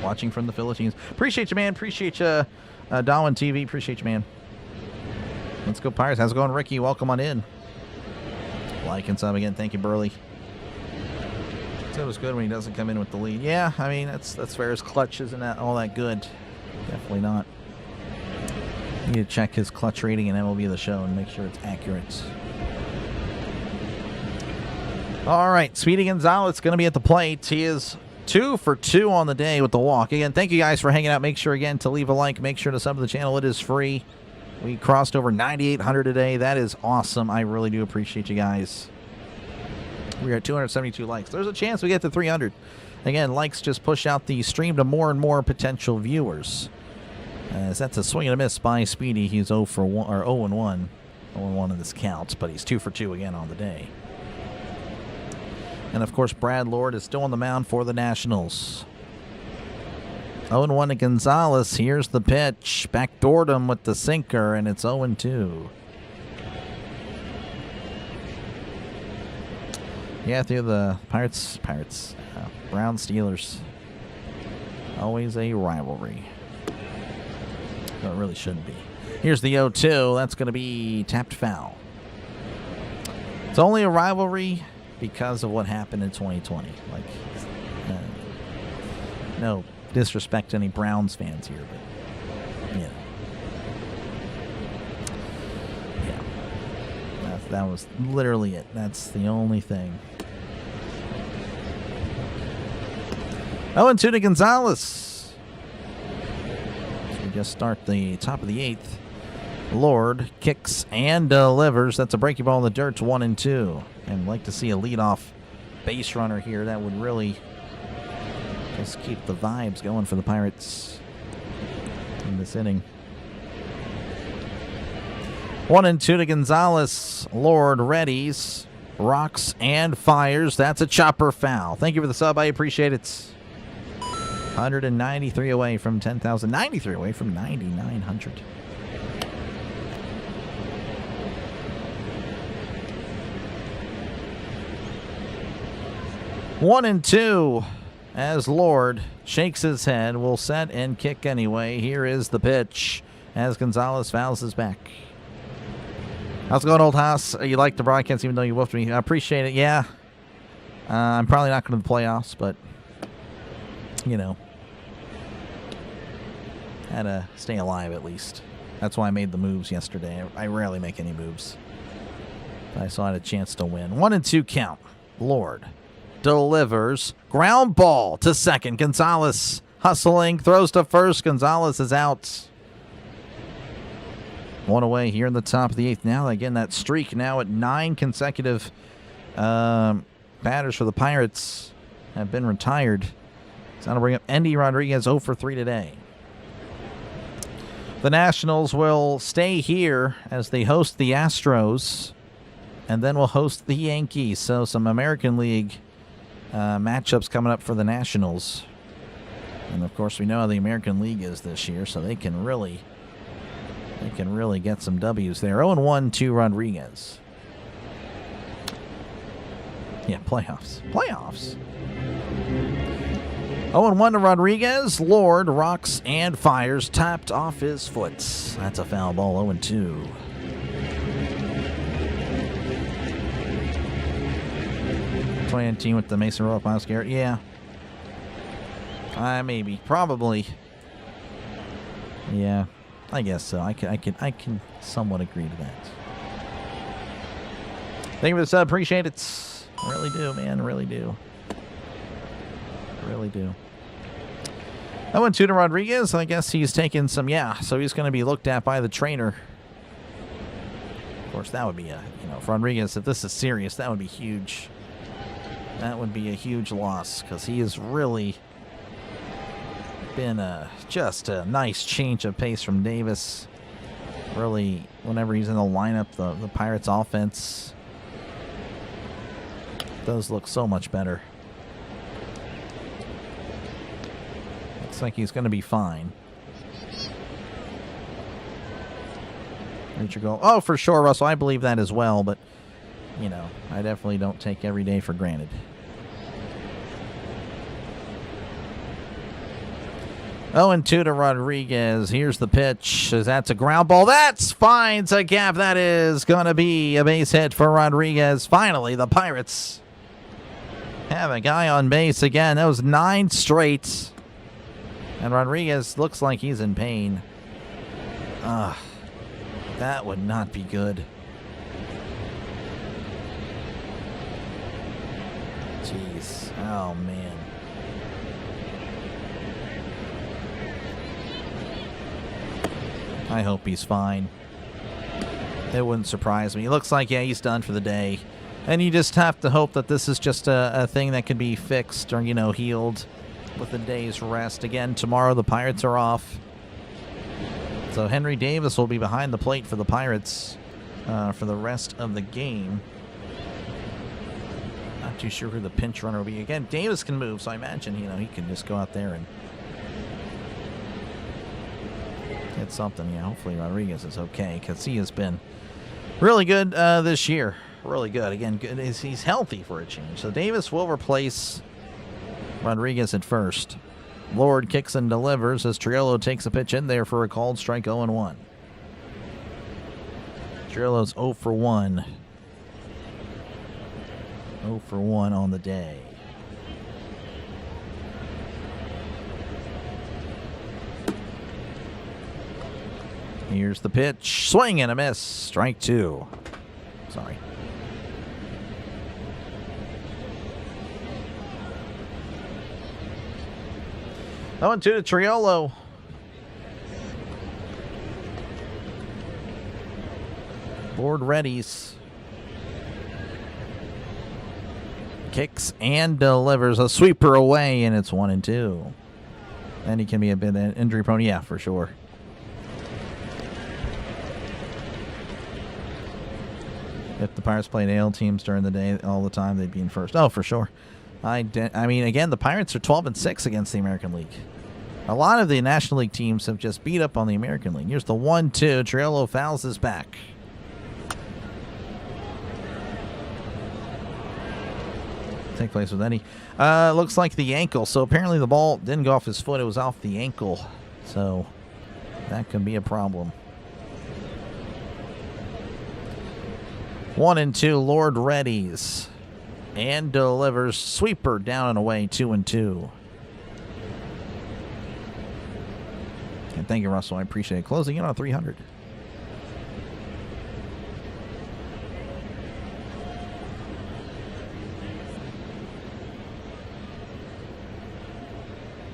Watching from the Philippines. Appreciate you, man. Appreciate you, Darwin TV. Appreciate you, man. Let's go, Pirates. How's it going, Ricky? Welcome on in. Like and sub again. Thank you, Burley. So it was good when he doesn't come in with the lead. Yeah, I mean, that's fair. His clutch isn't all that good. Definitely not. Need to check his clutch rating in MLB The Show and make sure it's accurate. All right, Speedy Gonzalez going to be at the plate. He is 2 for 2 on the day with the walk. Again, thank you guys for hanging out. Make sure, again, to leave a like. Make sure to sub to the channel. It is free. We crossed over 9,800 today. That is awesome. I really do appreciate you guys. We are at 272 likes. There's a chance we get to 300. Again, likes just push out the stream to more and more potential viewers. As that's a swing and a miss by Speedy. He's 0 for 1 or 0-1. 0-1 in this counts, but he's 2 for 2 again on the day. And of course, Brad Lord is still on the mound for the Nationals. 0-1 to Gonzalez. Here's the pitch. Backdoored him with the sinker, and it's 0-2. Yeah, through the Pirates, Brown Steelers. Always a rivalry. No, it really shouldn't be. Here's the 0-2. That's going to be tapped foul. It's only a rivalry because of what happened in 2020. Like, no disrespect to any Browns fans here, but, you know. Yeah. That was literally it. That's the only thing. 0-2 to Gonzalez. So we just start the top of the 8th. Lord kicks and delivers. That's a breaking ball in the dirt. 1-2. And like to see a leadoff base runner here. That would really just keep the vibes going for the Pirates in this inning. 1-2 to Gonzalez. Lord readies, rocks, and fires. That's a chopper foul. Thank you for the sub. I appreciate it. 193 away from 10,000. 93 away from 9,900. One and two as Lord shakes his head. Will set and kick anyway. Here is the pitch as Gonzalez fouls his back. How's it going, old house? You like the broadcast even though you woofed me. I appreciate it. Yeah. I'm probably not going to the playoffs, but, you know, had to stay alive at least. That's why I made the moves yesterday. I rarely make any moves. But I saw I had a chance to win. 1-2 count. Lord delivers. Ground ball to second. Gonzalez hustling. Throws to first. Gonzalez is out. One away here in the top of the 8th. Now, again, that streak now at 9 consecutive batters for the Pirates have been retired. So that'll bring up Endy Rodriguez 0 for 3 today. The Nationals will stay here as they host the Astros, and then will host the Yankees. So some American League matchups coming up for the Nationals. And, of course, we know how the American League is this year, so they can really get some W's there. 0-1 to Rodriguez. Yeah, playoffs. 0-1 to Rodriguez. Lord rocks and fires. Tapped off his foot. That's a foul ball. 0-2. 2019 with the Mason Royal Miles Garrett. Yeah. Maybe. Probably. Yeah. I guess so. I can somewhat agree to that. Thank you for the sub. Appreciate it. I really do, man. Really do. Really do. 0-2 to Rodriguez. I guess he's taking some, so he's going to be looked at by the trainer. Of course, that would be for Rodriguez, if this is serious, that would be huge. That would be a huge loss because he has really been just a nice change of pace from Davis. Really, whenever he's in the lineup, the Pirates' offense does look so much better. Looks like he's going to be fine. Reach your goal. Oh, for sure, Russell. I believe that as well, but, I definitely don't take every day for granted. Oh, and 2 to Rodriguez. Here's the pitch. That's a ground ball. That's finds a gap. That is going to be a base hit for Rodriguez. Finally, the Pirates have a guy on base again. That was 9 straight. And Rodriguez looks like he's in pain. That would not be good. Jeez. Oh, man. I hope he's fine. It wouldn't surprise me. It looks like, he's done for the day. And you just have to hope that this is just a thing that can be fixed or, healed with a day's rest. Again, tomorrow the Pirates are off. So Henry Davis will be behind the plate for the Pirates for the rest of the game. Not too sure who the pinch runner will be. Again, Davis can move, so I imagine, he can just go out there and hit something. Hopefully Rodriguez is okay because he has been really good this year. Really good. Again, good. He's healthy for a change. So Davis will replace Rodriguez at first. Lord kicks and delivers as Triolo takes a pitch in there for a called strike. 0-1. Triolo's 0 for 1. 0 for 1 on the day. Here's the pitch. Swing and a miss. Strike 2. Sorry. Oh, and 2 to Triolo. Lord readies. Kicks and delivers a sweeper away, and it's 1 and 2. And he can be a bit injury prone, yeah, for sure. If the Pirates played AL teams during the day all the time, they'd be in first. Oh, for sure. I mean, again, the Pirates are 12 and 6 against the American League. A lot of the National League teams have just beat up on the American League. Here's the 1-2. Triolo fouls his back. Take place with Eddie. Looks like the ankle. So apparently the ball didn't go off his foot. It was off the ankle. So that could be a problem. 1 and 2. Lord readies and delivers. Sweeper down and away. 2 and 2. And thank you, Russell. I appreciate it. Closing in on 300.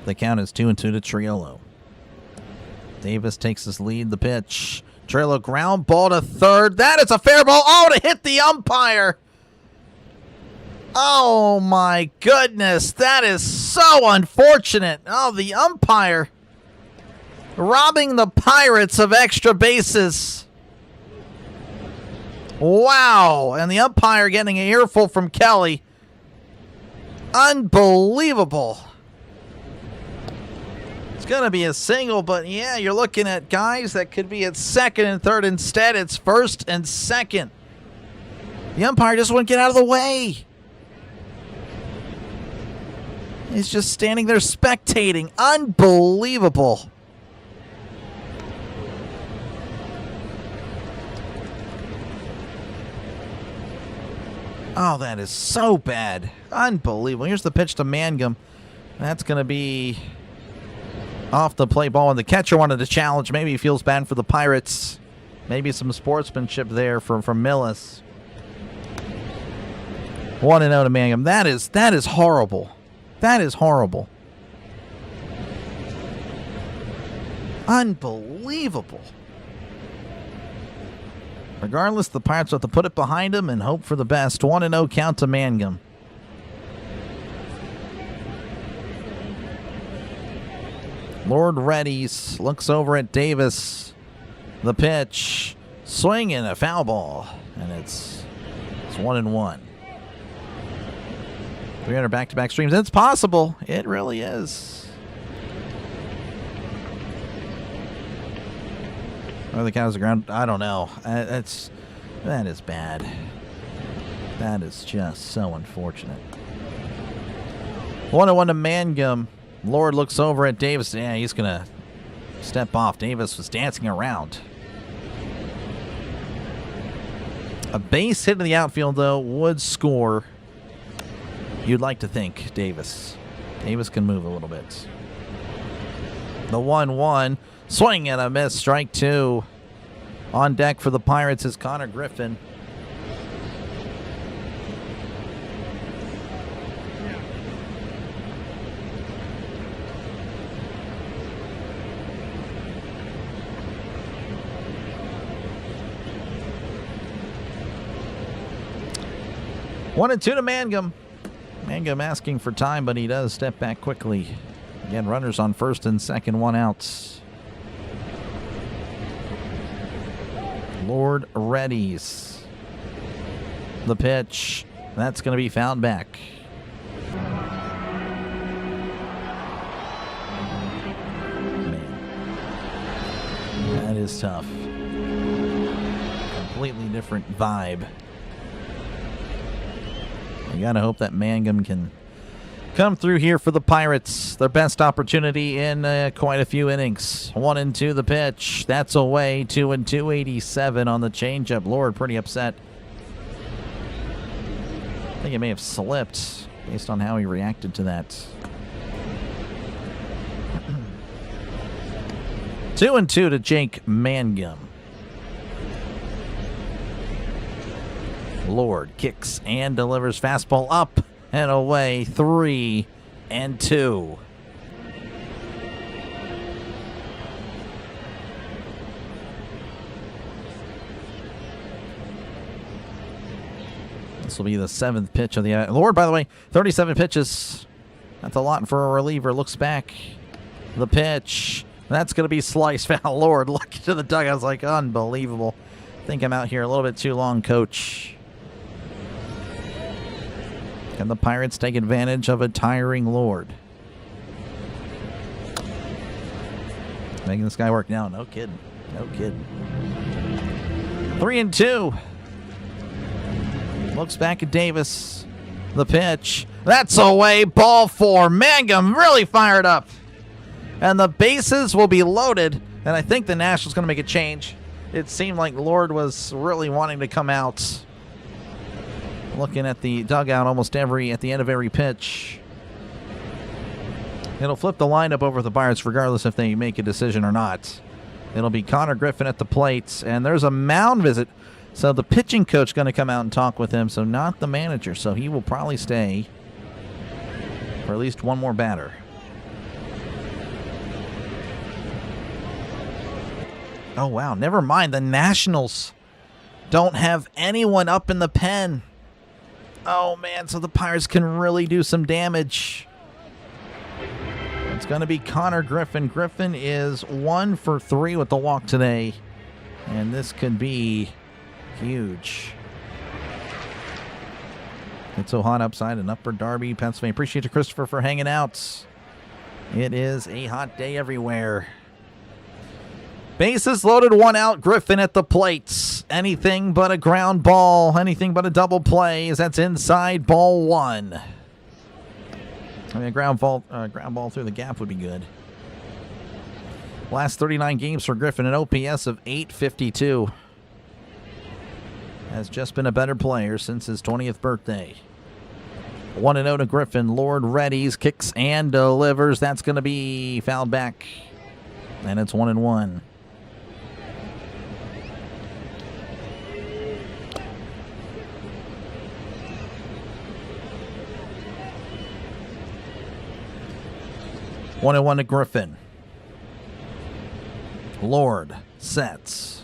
The count is 2 and 2 to Triolo. Davis takes his lead. The pitch. Triolo ground ball to third. That is a fair ball. Oh, to hit the umpire. Oh, my goodness. That is so unfortunate. Oh, the umpire robbing the Pirates of extra bases. Wow. And the umpire getting an earful from Kelly. Unbelievable. Going to be a single, but yeah, you're looking at guys that could be at second and third. Instead, it's first and second. The umpire just wouldn't get out of the way. He's just standing there spectating. Unbelievable. Oh, that is so bad. Unbelievable. Here's the pitch to Mangum. That's going to be off the play ball, and the catcher wanted to challenge. Maybe he feels bad for the Pirates. Maybe some sportsmanship there from Millis. 1-0 to Mangum. That is horrible. That is horrible. Unbelievable. Regardless, the Pirates have to put it behind them and hope for the best. 1-0 count to Mangum. Lord readies, looks over at Davis. The pitch, swing and a foul ball, and it's 1-1. 300 back-to-back streams. It's possible. It really is. Are the cows the ground? I don't know. That is bad. That is just so unfortunate. 1-1 to Mangum. Lord looks over at Davis. Yeah, he's going to step off. Davis was dancing around. A base hit in the outfield, though, would score. You'd like to think, Davis. Davis can move a little bit. The 1-1. Swing and a miss. Strike 2. On deck for the Pirates is Connor Griffin. One and 2 to Mangum. Mangum asking for time, but he does step back quickly. Again, runners on first and second, 1 out. Lord readies. The pitch. That's going to be fouled back. Man. That is tough. Completely different vibe. You got to hope that Mangum can come through here for the Pirates. Their best opportunity in quite a few innings. 1 and 2 the pitch. That's away. 2 and 2, 87 on the changeup. Lord pretty upset. I think it may have slipped based on how he reacted to that. 2 and 2 to Jake Mangum. Lord kicks and delivers. Fastball up and away. 3-2. This will be the 7th pitch of the Lord, by the way, 37 pitches. That's a lot for a reliever. Looks back. The pitch. That's going to be sliced foul. Lord, look to the dugout. I was like, unbelievable. I think I'm out here a little bit too long, coach. Can the Pirates take advantage of a tiring Lord? Making this guy work now. No kidding. No kidding. 3-2. Looks back at Davis. The pitch. That's away. Ball 4. Mangum really fired up. And the bases will be loaded. And I think the Nationals going to make a change. It seemed like Lord was really wanting to come out. Looking at the dugout at the end of every pitch. It'll flip the lineup over the Pirates regardless if they make a decision or not. It'll be Connor Griffin at the plate. And there's a mound visit. So the pitching coach going to come out and talk with him, so not the manager. So he will probably stay for at least one more batter. Oh, wow. Never mind. The Nationals don't have anyone up in the pen. Oh, man. So the Pirates can really do some damage. It's going to be Connor Griffin. Griffin is 1 for 3 with the walk today. And this could be huge. It's so hot outside in Upper Darby, Pennsylvania. Appreciate you, Christopher, for hanging out. It is a hot day everywhere. Bases loaded, 1 out. Griffin at the plate. Anything but a ground ball. Anything but a double play. As that's inside, ball 1. I mean, a ground ball through the gap would be good. Last 39 games for Griffin, an OPS of 852. Has just been a better player since his 20th birthday. 1-0 to Griffin. Lord readies, kicks and delivers. That's going to be fouled back. And it's 1-1. One and 1 to Griffin. Lord sets,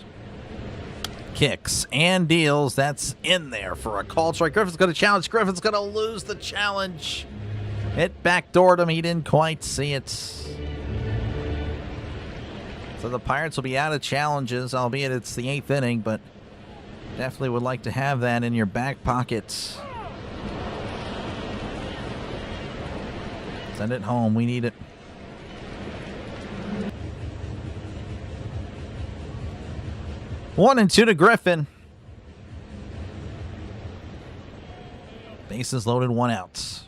kicks and deals. That's in there for a call strike. Griffin's going to challenge. Griffin's going to lose the challenge. It backdoored him. He didn't quite see it. So the Pirates will be out of challenges, albeit it's the 8th inning, but definitely would like to have that in your back pocket. Send it home. We need it. One and 2 to Griffin. Bases loaded, 1 out.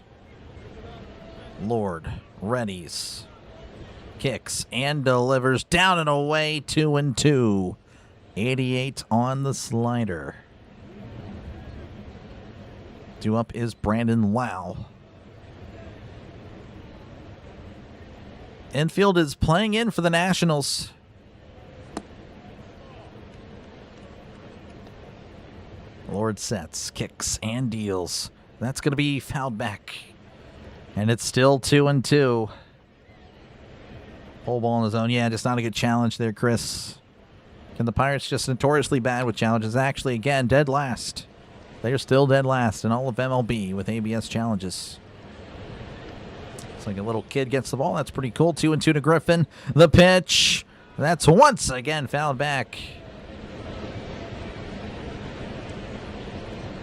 Lord readies, kicks and delivers. Down and away, 2-2. 88 on the slider. Due up is Brandon Lau. Infield is playing in for the Nationals. Lord sets, kicks, and deals. That's going to be fouled back. And it's still 2-2. Whole ball in the zone. Yeah, just not a good challenge there, Chris. And the Pirates just notoriously bad with challenges. Actually, again, dead last. They're still dead last in all of MLB with ABS challenges. It's like a little kid gets the ball. That's pretty cool. 2-2 to Griffin. The pitch. That's once again fouled back.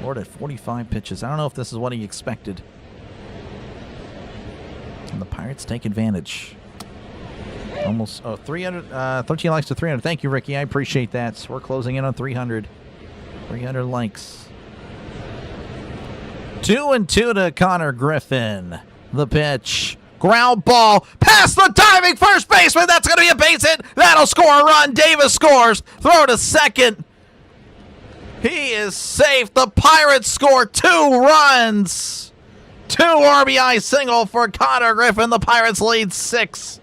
Lord at 45 pitches. I don't know if this is what he expected. And the Pirates take advantage. Almost 300. 13 likes to 300. Thank you, Ricky. I appreciate that. We're closing in on 300. 300 likes. 2-2 to Connor Griffin. The pitch. Ground ball. Past the diving first baseman. That's going to be a base hit. That'll score a run. Davis scores. Throw to second. He is safe. The Pirates score 2 runs. 2 RBI single for Connor Griffin. The Pirates lead 6-4.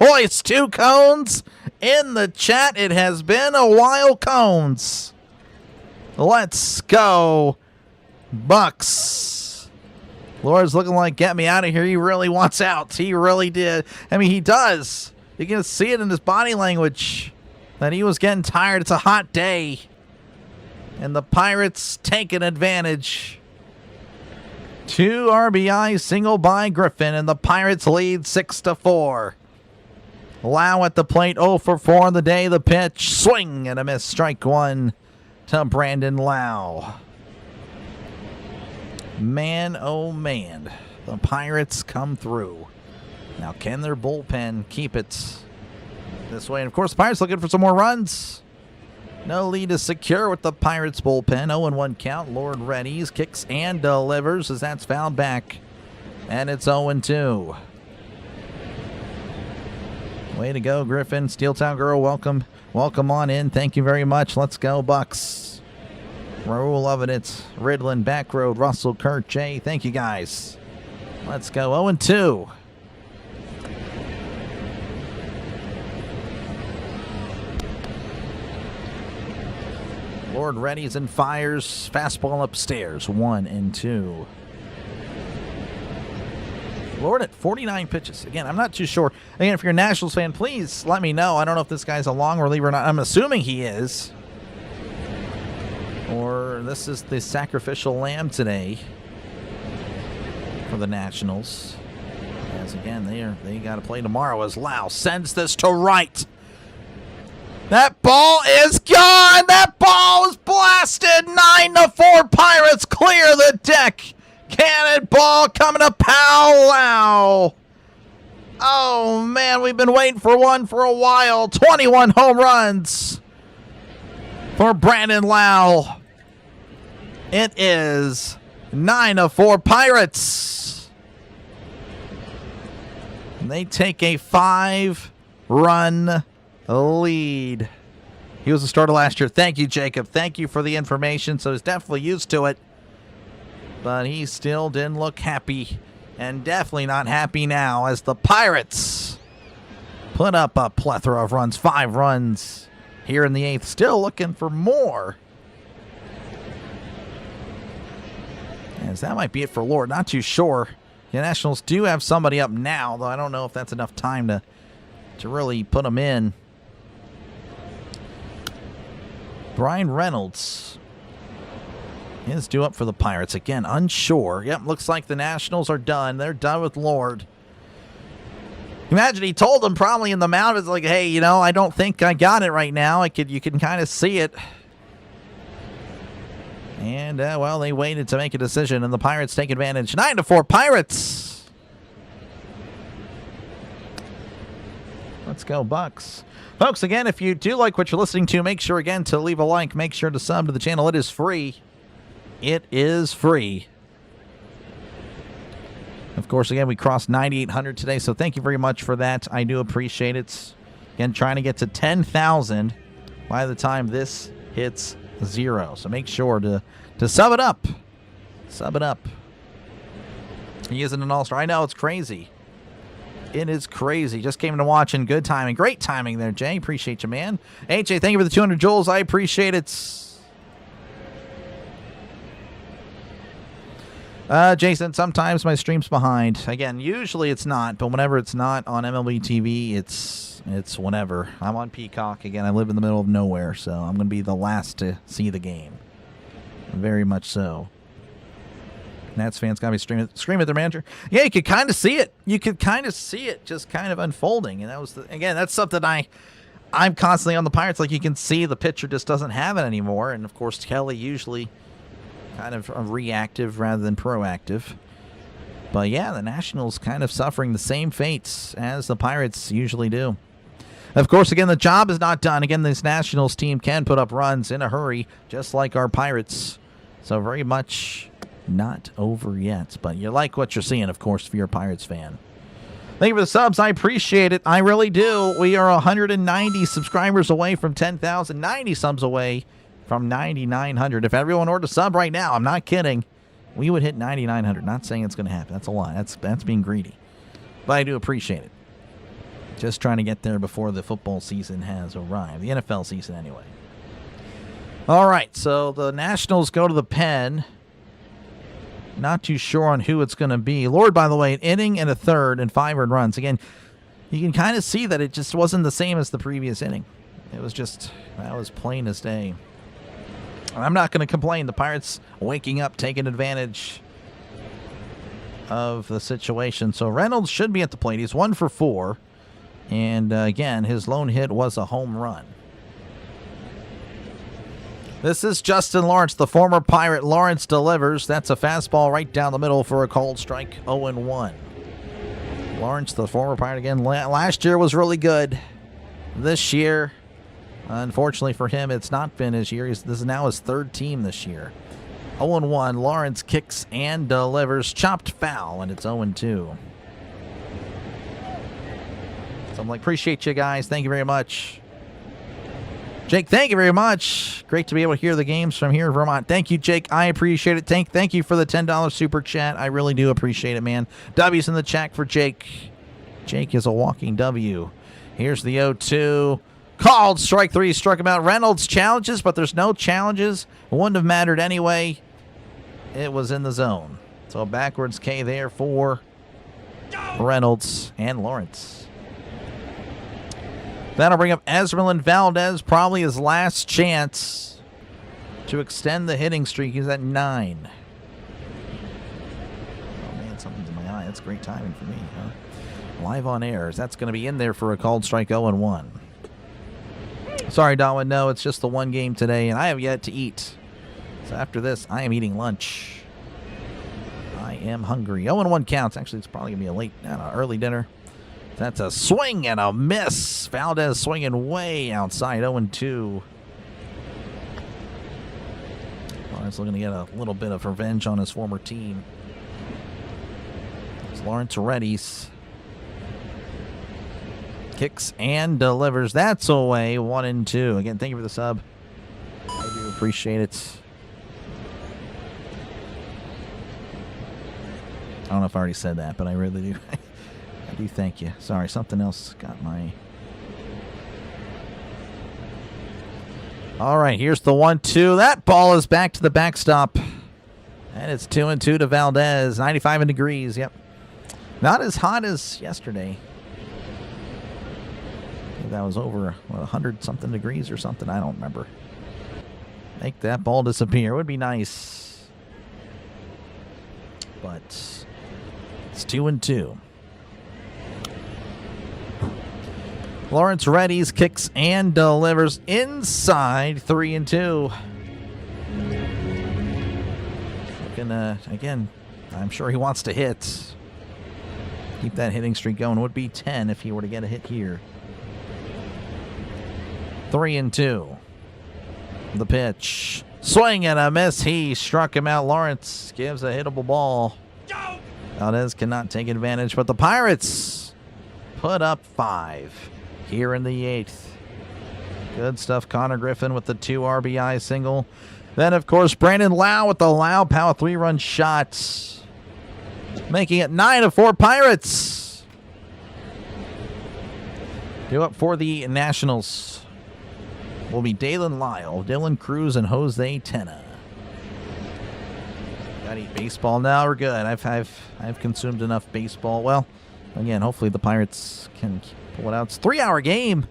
Hoist 2 cones in the chat. It has been a while, cones. Let's go, Bucks. Lord's looking like, get me out of here. He really wants out. He really did. I mean, he does. You can see it in his body language that he was getting tired. It's a hot day. And the Pirates taking advantage. 2 RBI single by Griffin, and the Pirates lead 6-4. Lau at the plate, 0 for 4 on the day. The pitch, swing and a miss. Strike 1 to Brandon Lau. Man, oh man, the Pirates come through. Now, can their bullpen keep it this way? And of course, the Pirates looking for some more runs. No lead is secure with the Pirates bullpen. 0-1 count. Lord readies, kicks and delivers as that's fouled back. And it's 0-2. Way to go, Griffin. Steeltown Girl, welcome on in. Thank you very much. Let's go, Bucks. Raul loving it. Ridlin, back road. Russell, Kurt, Jay. Thank you, guys. Let's go. 0-2. Lord readies and fires. Fastball upstairs. 1-2. Lord at 49 pitches. Again, I'm not too sure. Again, if you're a Nationals fan, please let me know. I don't know if this guy's a long reliever or not. I'm assuming he is. Or this is the sacrificial lamb today for the Nationals. As again, they got to play tomorrow as Lau sends this to right. That ball is gone. That ball is blasted. 9-4. Pirates clear the deck. Cannonball coming to Lau. Oh, man, we've been waiting for one for a while. 21 home runs for Brandon Lau. It is 9-4 Pirates. And they take a 5-run lead. He was a starter last year. Thank you, Jacob. Thank you for the information. So he's definitely used to it. But he still didn't look happy. And definitely not happy now as the Pirates put up a plethora of runs. 5 runs here in the 8th. Still looking for more. As that might be it for Lord. Not too sure. The Nationals do have somebody up now, though I don't know if that's enough time to really put them in. Brian Reynolds is due up for the Pirates. Again, unsure. Yep, looks like the Nationals are done. They're done with Lord. Imagine he told them probably in the mound, it's like, hey, you know, I don't think I got it right now. You can kind of see it. And, well, they waited to make a decision, and the Pirates take advantage. 9-4 Pirates. Let's go, Bucks. Folks, again, if you do like what you're listening to, make sure, again, to leave a like. Make sure to sub to the channel. It is free. It is free. Of course, again, we crossed 9,800 today, so thank you very much for that. I do appreciate it. Again, trying to get to 10,000 by the time this hits 0. So make sure to sub it up. Sub it up. He isn't an all-star. I know, it's crazy. It is crazy. Just came to watch and good timing. Great timing there, Jay. Appreciate you, man. AJ, thank you for the 200 joules. I appreciate it. Jason, sometimes my stream's behind. Again, usually it's not, but whenever it's not on MLB TV, it's whenever. I'm on Peacock. Again, I live in the middle of nowhere, so I'm going to be the last to see the game. Very much so. Nats fans got to be screaming at their manager. Yeah, you could kind of see it. You could kind of see it just kind of unfolding. And that was, again, that's something I'm constantly on the Pirates. Like, you can see the pitcher just doesn't have it anymore. And, of course, Kelly usually kind of reactive rather than proactive. But, yeah, the Nationals kind of suffering the same fates as the Pirates usually do. Of course, again, the job is not done. Again, this Nationals team can put up runs in a hurry, just like our Pirates. So very much not over yet. But you like what you're seeing, of course, if you're a Pirates fan. Thank you for the subs. I appreciate it. I really do. We are 190 subscribers away from 10,000. 90 subs away from 9,900. If everyone were to sub right now, I'm not kidding, we would hit 9,900. Not saying it's going to happen. That's a lie. That's being greedy. But I do appreciate it. Just trying to get there before the football season has arrived. The NFL season, anyway. All right, so the Nationals go to the pen. Not too sure on who it's going to be. Lord, by the way, an inning and a third and 5 earned runs. Again, you can kind of see that it just wasn't the same as the previous inning. It was just, that was plain as day. I'm not going to complain. The Pirates waking up, taking advantage of the situation. So Reynolds should be at the plate. He's 1 for 4. And again, his lone hit was a home run. This is Justin Lawrence, the former Pirate. Lawrence delivers. That's a fastball right down the middle for a cold strike, 0-1. Lawrence, the former Pirate again. Last year was really good. This year, unfortunately for him, it's not been his year. This is now his 3rd team this year. 0-1. Lawrence kicks and delivers. Chopped foul, and it's 0-2. So I'm like, appreciate you guys. Thank you very much. Jake, thank you very much. Great to be able to hear the games from here in Vermont. Thank you, Jake. I appreciate it. Thank you for the $10 super chat. I really do appreciate it, man. W's in the chat for Jake. Jake is a walking W. Here's the 0-2. Called strike 3. Struck him out. Reynolds challenges, but there's no challenges. It wouldn't have mattered anyway. It was in the zone. So a backwards K there for Reynolds and Lawrence. That'll bring up Esmeralyn Valdez, probably his last chance to extend the hitting streak. He's at 9. Oh, man, something's in my eye. That's great timing for me, huh? Live on air. That's going to be in there for a called strike 0-1. Sorry, Darwin. No, it's just the one game today, and I have yet to eat. So after this, I am eating lunch. I am hungry. 0-1 counts. Actually, it's probably going to be a late, early dinner. That's a swing and a miss. Valdez swinging way outside, 0-2. Lawrence looking to get a little bit of revenge on his former team. It's Lawrence readies. Kicks and delivers. That's away, 1-2. Again, thank you for the sub. I do appreciate it. I don't know if I already said that, but I really do. I do thank you. Sorry, something else got my... All right, here's the 1-2. That ball is back to the backstop. And it's 2-2 to Valdez. 95 degrees, yep. Not as hot as yesterday. I think that was over 100-something degrees or something. I don't remember. Make that ball disappear. It would be nice. But it's 2-2. Lawrence readies, kicks, and delivers inside, 3-2. Looking, again, I'm sure he wants to hit. Keep that hitting streak going. It would be 10 if he were to get a hit here. 3-2. The pitch. Swing and a miss. He struck him out. Lawrence gives a hittable ball. Valdez cannot take advantage, but the Pirates put up 5. Here in the 8th. Good stuff. Connor Griffin with the 2 RBI single. Then, of course, Brandon Lau with the Lau Power 3-run shot. Making it 9-4 Pirates. Due up for the Nationals will be Dalen Lyle, Dylan Cruz, and Jose Tena. Gotta eat baseball now. We're good. I've consumed enough baseball. Well, again, hopefully the Pirates can pull it out. It's a 3-hour game.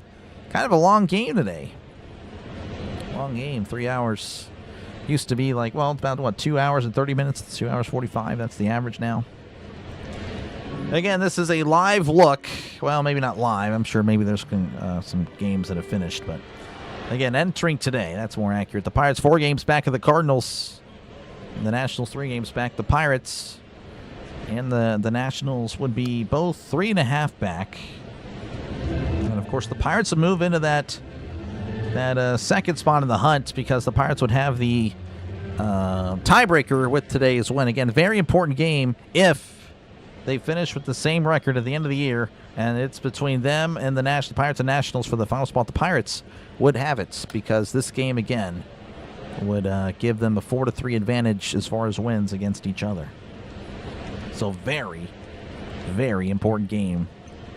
Kind of a long game today. Long game, 3 hours. Used to be like, well, it's about, 2 hours and 30 minutes? It's 2 hours 45. That's the average now. Again, this is a live look. Well, maybe not live. I'm sure maybe there's some games that have finished. But, again, entering today. That's more accurate. The Pirates 4 games back of the Cardinals. And the Nationals 3 games back. The Pirates and the Nationals would be both 3.5 back. And, of course, the Pirates would move into that second spot in the hunt because the Pirates would have the tiebreaker with today's win. Again, very important game if they finish with the same record at the end of the year, and it's between them and the Pirates and Nationals for the final spot. The Pirates would have it because this game, again, would give them a 4-3 advantage as far as wins against each other. So very, very important game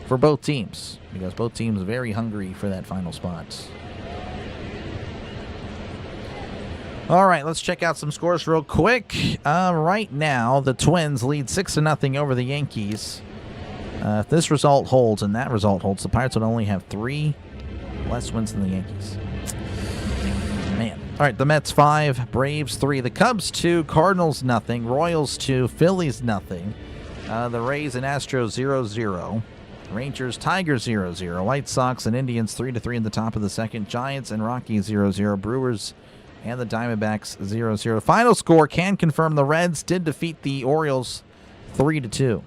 for both teams because both teams are very hungry for that final spot. All right, let's check out some scores real quick. Right now, the Twins lead 6-0 over the Yankees. If this result holds and that result holds, the Pirates would only have 3 less wins than the Yankees. Man. All right, the Mets 5, Braves 3, the Cubs 2, Cardinals nothing, Royals 2, Phillies nothing. The Rays and Astros 0-0. Rangers, Tigers 0-0. White Sox and Indians 3-3 in the top of the second. Giants and Rockies 0-0. Brewers and the Diamondbacks 0-0. Final score can confirm the Reds did defeat the Orioles 3-2.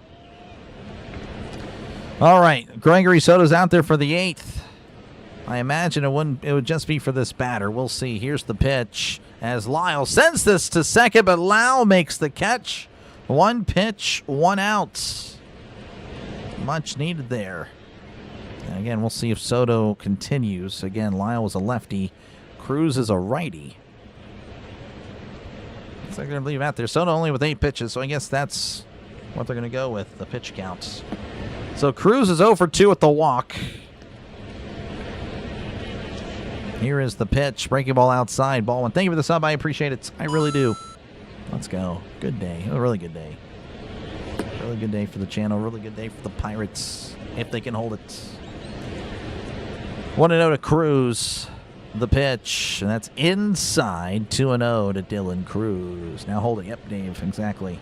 All right, Gregory Soto's out there for the 8th. I imagine it would just be for this batter. We'll see. Here's the pitch as Lyle sends this to second, but Lau makes the catch. 1 pitch, 1 out. Much needed there. And again, we'll see if Soto continues. Again, Lyle was a lefty. Cruz is a righty. Looks like they're going to leave him out there. Soto only with 8 pitches, so I guess that's what they're going to go with, the pitch counts. So Cruz is 0 for 2 at the walk. Here is the pitch. Breaking ball outside. Ball 1. Thank you for the sub. I appreciate it. I really do. Let's go. Good day. A really good day. Really good day for the channel. Really good day for the Pirates, if they can hold it. 1-0 to Cruz. The pitch. And that's inside. 2-0 to Dylan Cruz. Now hold it. Yep, Dave. Exactly.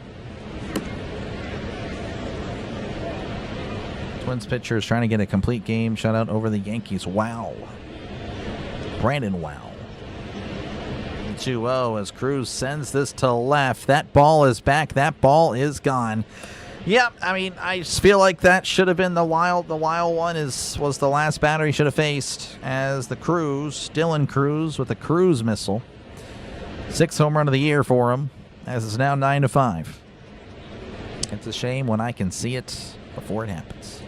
Twins pitcher is trying to get a complete game shutout over the Yankees. Wow. Brandon Wow. 2-0 as Cruz sends this to left. That ball is back. That ball is gone. Yep, I mean, I just feel like that should have been the Wild. The Wild one was the last batter he should have faced as the Cruz, Dylan Cruz with a Cruz missile. 6th home run of the year for him, as it's now 9-5. It's a shame when I can see it before it happens.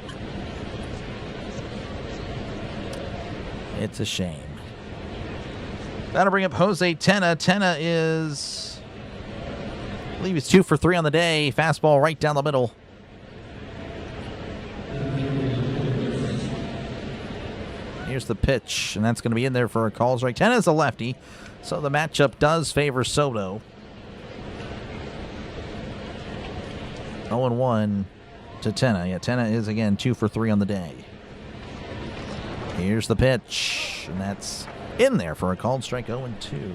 It's a shame. That'll bring up Jose Tena. Tena is, I believe he's 2 for 3 on the day. Fastball right down the middle. Here's the pitch, and that's going to be in there for a call strike. Tena is a lefty, so the matchup does favor Soto. 0-1 to Tena. Yeah, Tena is, again, 2 for 3 on the day. Here's the pitch, and that's in there for a called strike. 0-2.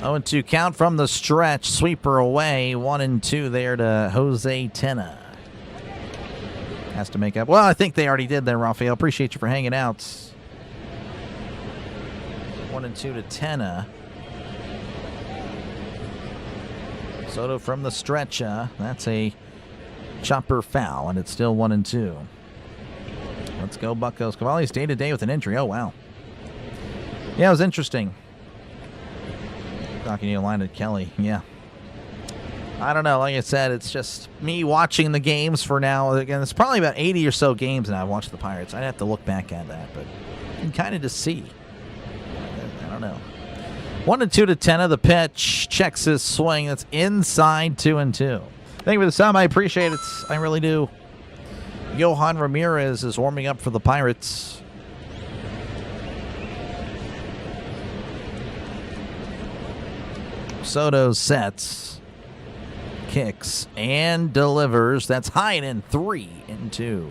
Oh, and 2 count from the stretch. Sweeper away. 1-2 there to Jose Tena. Has to make up. Well, I think they already did there, Rafael. Appreciate you for hanging out. 1-2 to Tena. Soto from the stretch. That's a chopper foul, and it's still 1-2. Let's go, Buccos. Cavalli's day-to-day with an injury. Oh, wow. Yeah, it was interesting. Talking to you, line at Kelly. Yeah. I don't know. Like I said, it's just me watching the games for now. Again, it's probably about 80 or so games now I've watched the Pirates. I'd have to look back at that, but you can kind of just see. I don't know. 1-2 to Tena. The pitch checks his swing. That's inside. 2-2. Thank you for the sub. I appreciate it. I really do. Johan Ramirez is warming up for the Pirates. Soto sets, kicks, and delivers. That's high and in. 3-2.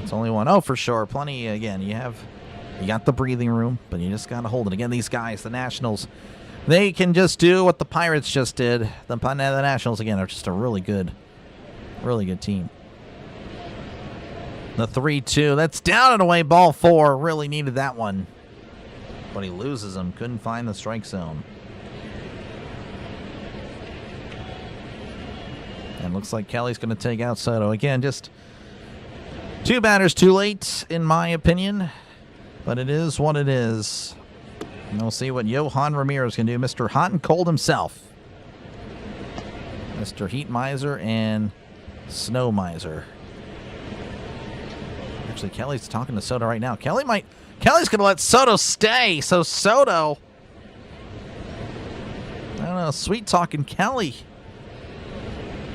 It's only 1. Oh, for sure. Plenty. Again, you got the breathing room, but you just got to hold it. Again, these guys, the Nationals, they can just do what the Pirates just did. The Nationals, again, are just a really good team. The 3-2. That's down and away. Ball 4. Really needed that one. But he loses them. Couldn't find the strike zone. And looks like Kelly's going to take out Soto. Again, just 2 batters too late, in my opinion. But it is what it is. And we'll see what Johan Ramirez can do. Mr. Hot and Cold himself. Mr. Heat Miser and Snow Miser. Actually, Kelly's talking to Soto right now. Kelly's going to let Soto stay. So Soto. don't know. Sweet talking Kelly.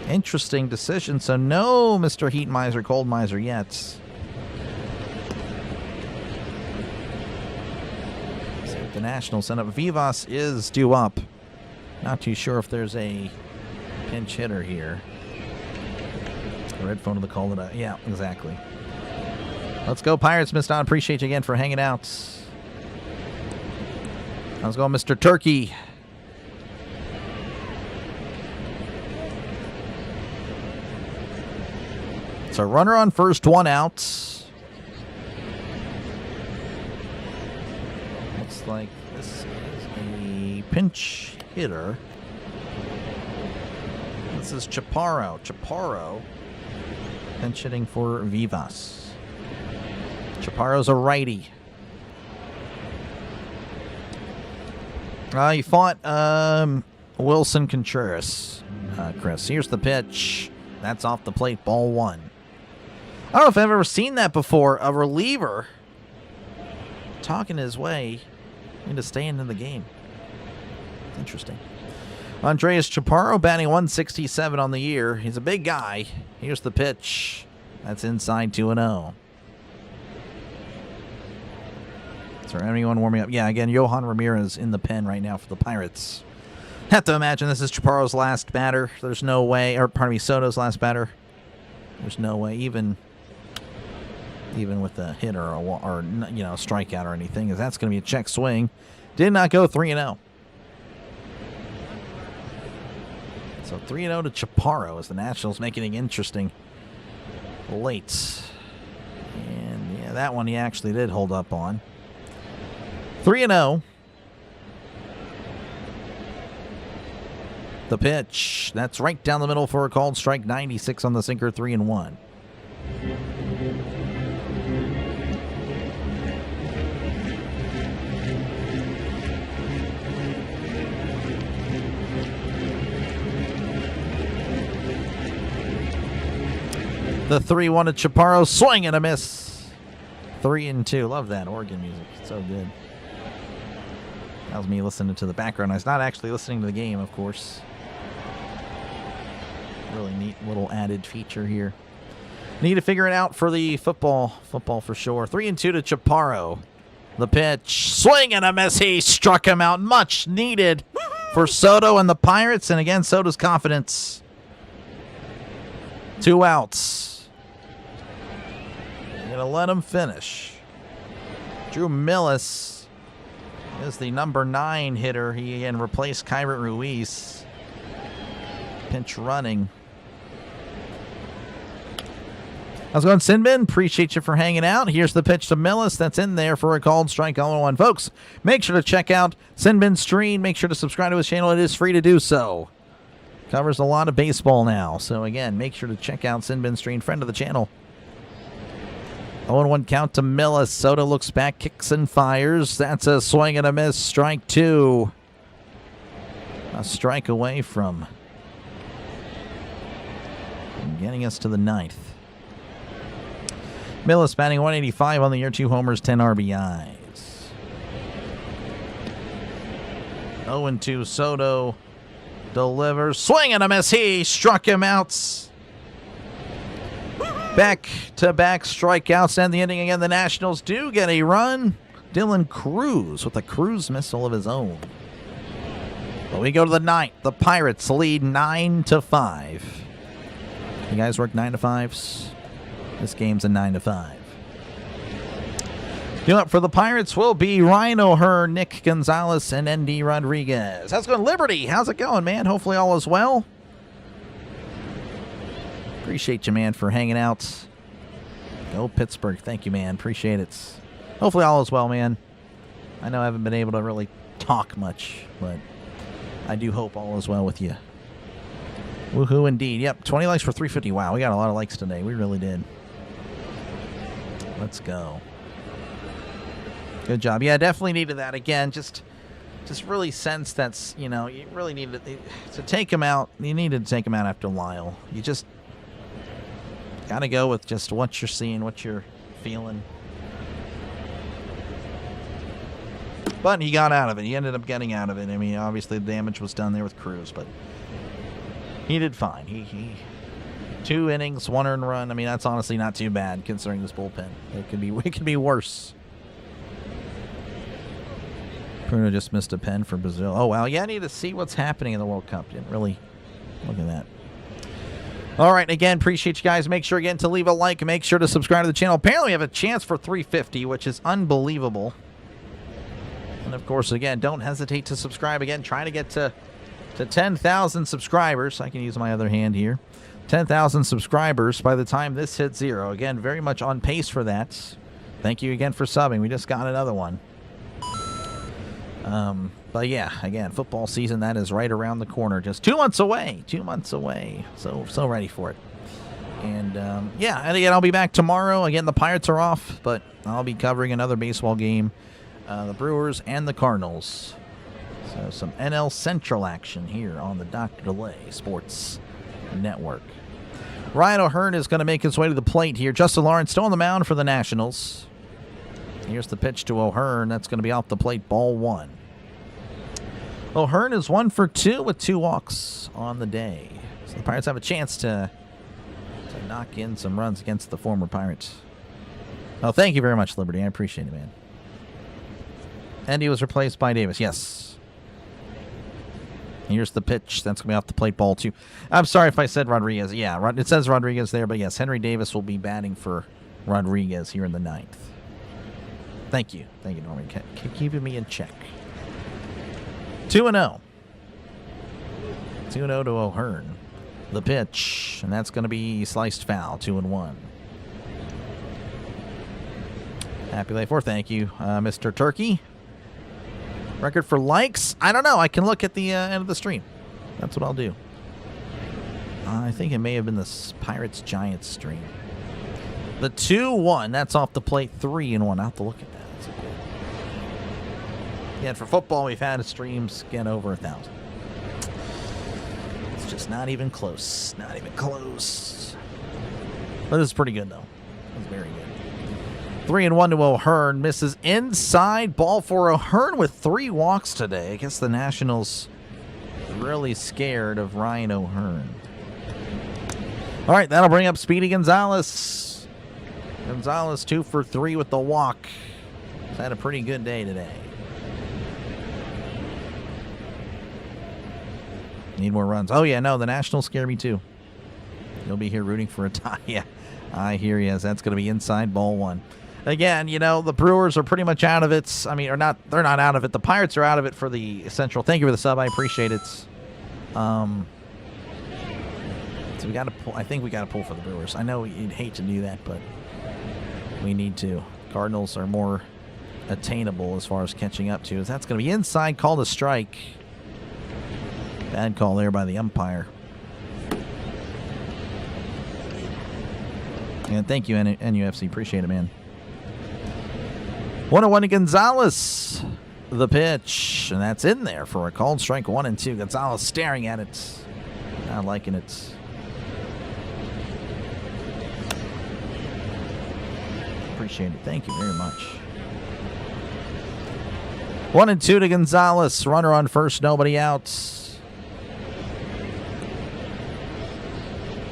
Interesting decision. So no Mr. Heat Miser, Cold Miser yet. So the Nationals send up. Vivas is due up. Not too sure if there's a pinch hitter here. Red phone to the call. Yeah, exactly. Let's go, Pirates. Missed on. Appreciate you again for hanging out. Let's go, Mr. Turkey. So runner on first, one out. Looks like this is a pinch hitter. This is Chaparro. Chaparro pinch hitting for Vivas. Chaparro's a righty. He fought Wilson Contreras, Chris. Here's the pitch. That's off the plate, ball one. I don't know if I've ever seen that before. A reliever talking his way into staying in the game. It's interesting. Andreas Chaparro batting 167 on the year. He's a big guy. Here's the pitch. That's inside 2-0. Is there anyone warming up? Yeah, again, Johan Ramirez in the pen right now for the Pirates. Have to imagine this is Chaparro's last batter. There's no way, or pardon me, Soto's last batter. There's no way, even with a hit or strikeout or anything, is that's going to be a check swing. Did not go 3-0. So 3-0 to Chaparro as the Nationals making it interesting late. And yeah, that one he actually did hold up on. 3-0. The pitch. That's right down the middle for a called strike. 96 on the sinker. 3-1. The 3-1 to Chaparro. Swing and a miss. 3-2. Love that organ music. It's so good. That was me listening to the background. I was not actually listening to the game, of course. Really neat little added feature here. Need to figure it out for the football. Football for sure. 3-2 to Chaparro. The pitch. Swing and a miss. He struck him out. Much needed for Soto and the Pirates. And again, Soto's confidence. 2 outs. You're going to let him finish. Drew Millis is the number 9 hitter. He again replaced Kyrat Ruiz. Pinch running. How's it going, Sinbin? Appreciate you for hanging out. Here's the pitch to Millis. That's in there for a called strike 0-1. Folks, make sure to check out Sinbin's stream. Make sure to subscribe to his channel. It is free to do so. Covers a lot of baseball now. So again, make sure to check out Sinbin's stream. Friend of the channel. 0-1 count to Millis. Soto looks back, kicks and fires. That's a swing and a miss. Strike 2. A strike away from getting us to the 9th. Millis batting 185 on the year. 2 homers, 10 RBIs. 0-2 Soto delivers. Swing and a miss. He struck him out. Back-to-back strikeouts and the inning again. The Nationals do get a run. Dylan Cruz with a cruise missile of his own. But we go to the 9th. The Pirates lead 9-5. You guys work 9 to 5s? This game's a 9 to 5. Due up for the Pirates will be Ryan O'Hearn, Nick Gonzalez, and ND Rodriguez. How's it going, Liberty? How's it going, man? Hopefully all is well. Appreciate you, man, for hanging out. Go Pittsburgh. Thank you, man. Appreciate it. Hopefully all is well, man. I know I haven't been able to really talk much, but I do hope all is well with you. Woohoo indeed. Yep, 20 likes for 350. Wow, we got a lot of likes today. We really did. Let's go. Good job. Yeah, definitely needed that. Again, just really sense that's, you really needed to take him out. You needed to take him out after Lyle. You just got to go with just what you're seeing, what you're feeling. But he got out of it. He ended up getting out of it. I mean, obviously the damage was done there with Cruz, but he did fine. He 2 innings, 1 earned run. I mean, that's honestly not too bad considering this bullpen. It could be worse. Bruno just missed a pen for Brazil. Oh, wow. Yeah, I need to see what's happening in the World Cup. Didn't really look at that. All right, again, appreciate you guys. Make sure, again, to leave a like. Make sure to subscribe to the channel. Apparently, we have a chance for 350, which is unbelievable. And, of course, again, don't hesitate to subscribe. Again, trying to get to 10,000 subscribers. I can use my other hand here. 10,000 subscribers by the time this hits 0. Again, very much on pace for that. Thank you again for subbing. We just got another one. But yeah, again, football season, that is right around the corner. Just 2 months away. 2 months away. So ready for it. And yeah, and again, I'll be back tomorrow. Again, the Pirates are off, but I'll be covering another baseball game. The Brewers and the Cardinals. So some NL Central action here on the Dr. DeLay Sports Network. Ryan O'Hearn is going to make his way to the plate here. Justin Lawrence still on the mound for the Nationals. Here's the pitch to O'Hearn. That's going to be off the plate, ball 1. O'Hearn is 1 for 2 with 2 walks on the day. So the Pirates have a chance to knock in some runs against the former Pirates. Oh, thank you very much, Liberty. I appreciate it, man. And he was replaced by Davis. Yes. Here's the pitch. That's going to be off the plate, ball 2. I'm sorry if I said Rodriguez. Yeah, it says Rodriguez there, but yes, Henry Davis will be batting for Rodriguez here in the 9th. Thank you. Thank you, Norman. Keeping me in check. 2-0. 2-0 to O'Hearn. The pitch, and that's going to be sliced foul, 2-1. Happy late 4. Thank you, Mr. Turkey. Record for likes? I don't know. I can look at the end of the stream. That's what I'll do. I think it may have been the Pirates-Giants stream. The 2-1, that's off the plate, 3-1. I'll have to look at that. That's okay. Again, for football, we've had streams get over 1,000. It's just not even close. Not even close. But this is pretty good, though. It's very good. 3-1 to O'Hearn. Misses inside. Ball for O'Hearn with 3 walks today. I guess the Nationals really scared of Ryan O'Hearn. All right, that'll bring up Speedy Gonzalez. Gonzalez 2 for 3 with the walk. He's had a pretty good day today. Need more runs. Oh, yeah, no, the Nationals scare me too. You'll be here rooting for a tie. Yeah, I hear you. That's going to be inside, ball 1. Again, you know, the Brewers are pretty much out of it. I mean, they're not out of it. The Pirates are out of it for the Central. Thank you for the sub. I appreciate it. So we got to pull. I think we got to pull for the Brewers. I know you'd hate to do that, but we need to. Cardinals are more attainable as far as catching up to. That's going to be inside. Call to strike. Bad call there by the umpire. And thank you, NUFC. Appreciate it, man. 1-1 to Gonzalez. The pitch. And that's in there for a called strike 1-2. Gonzalez staring at it. Not liking it. Appreciate it. Thank you very much. 1-2 to Gonzalez. Runner on first, nobody out.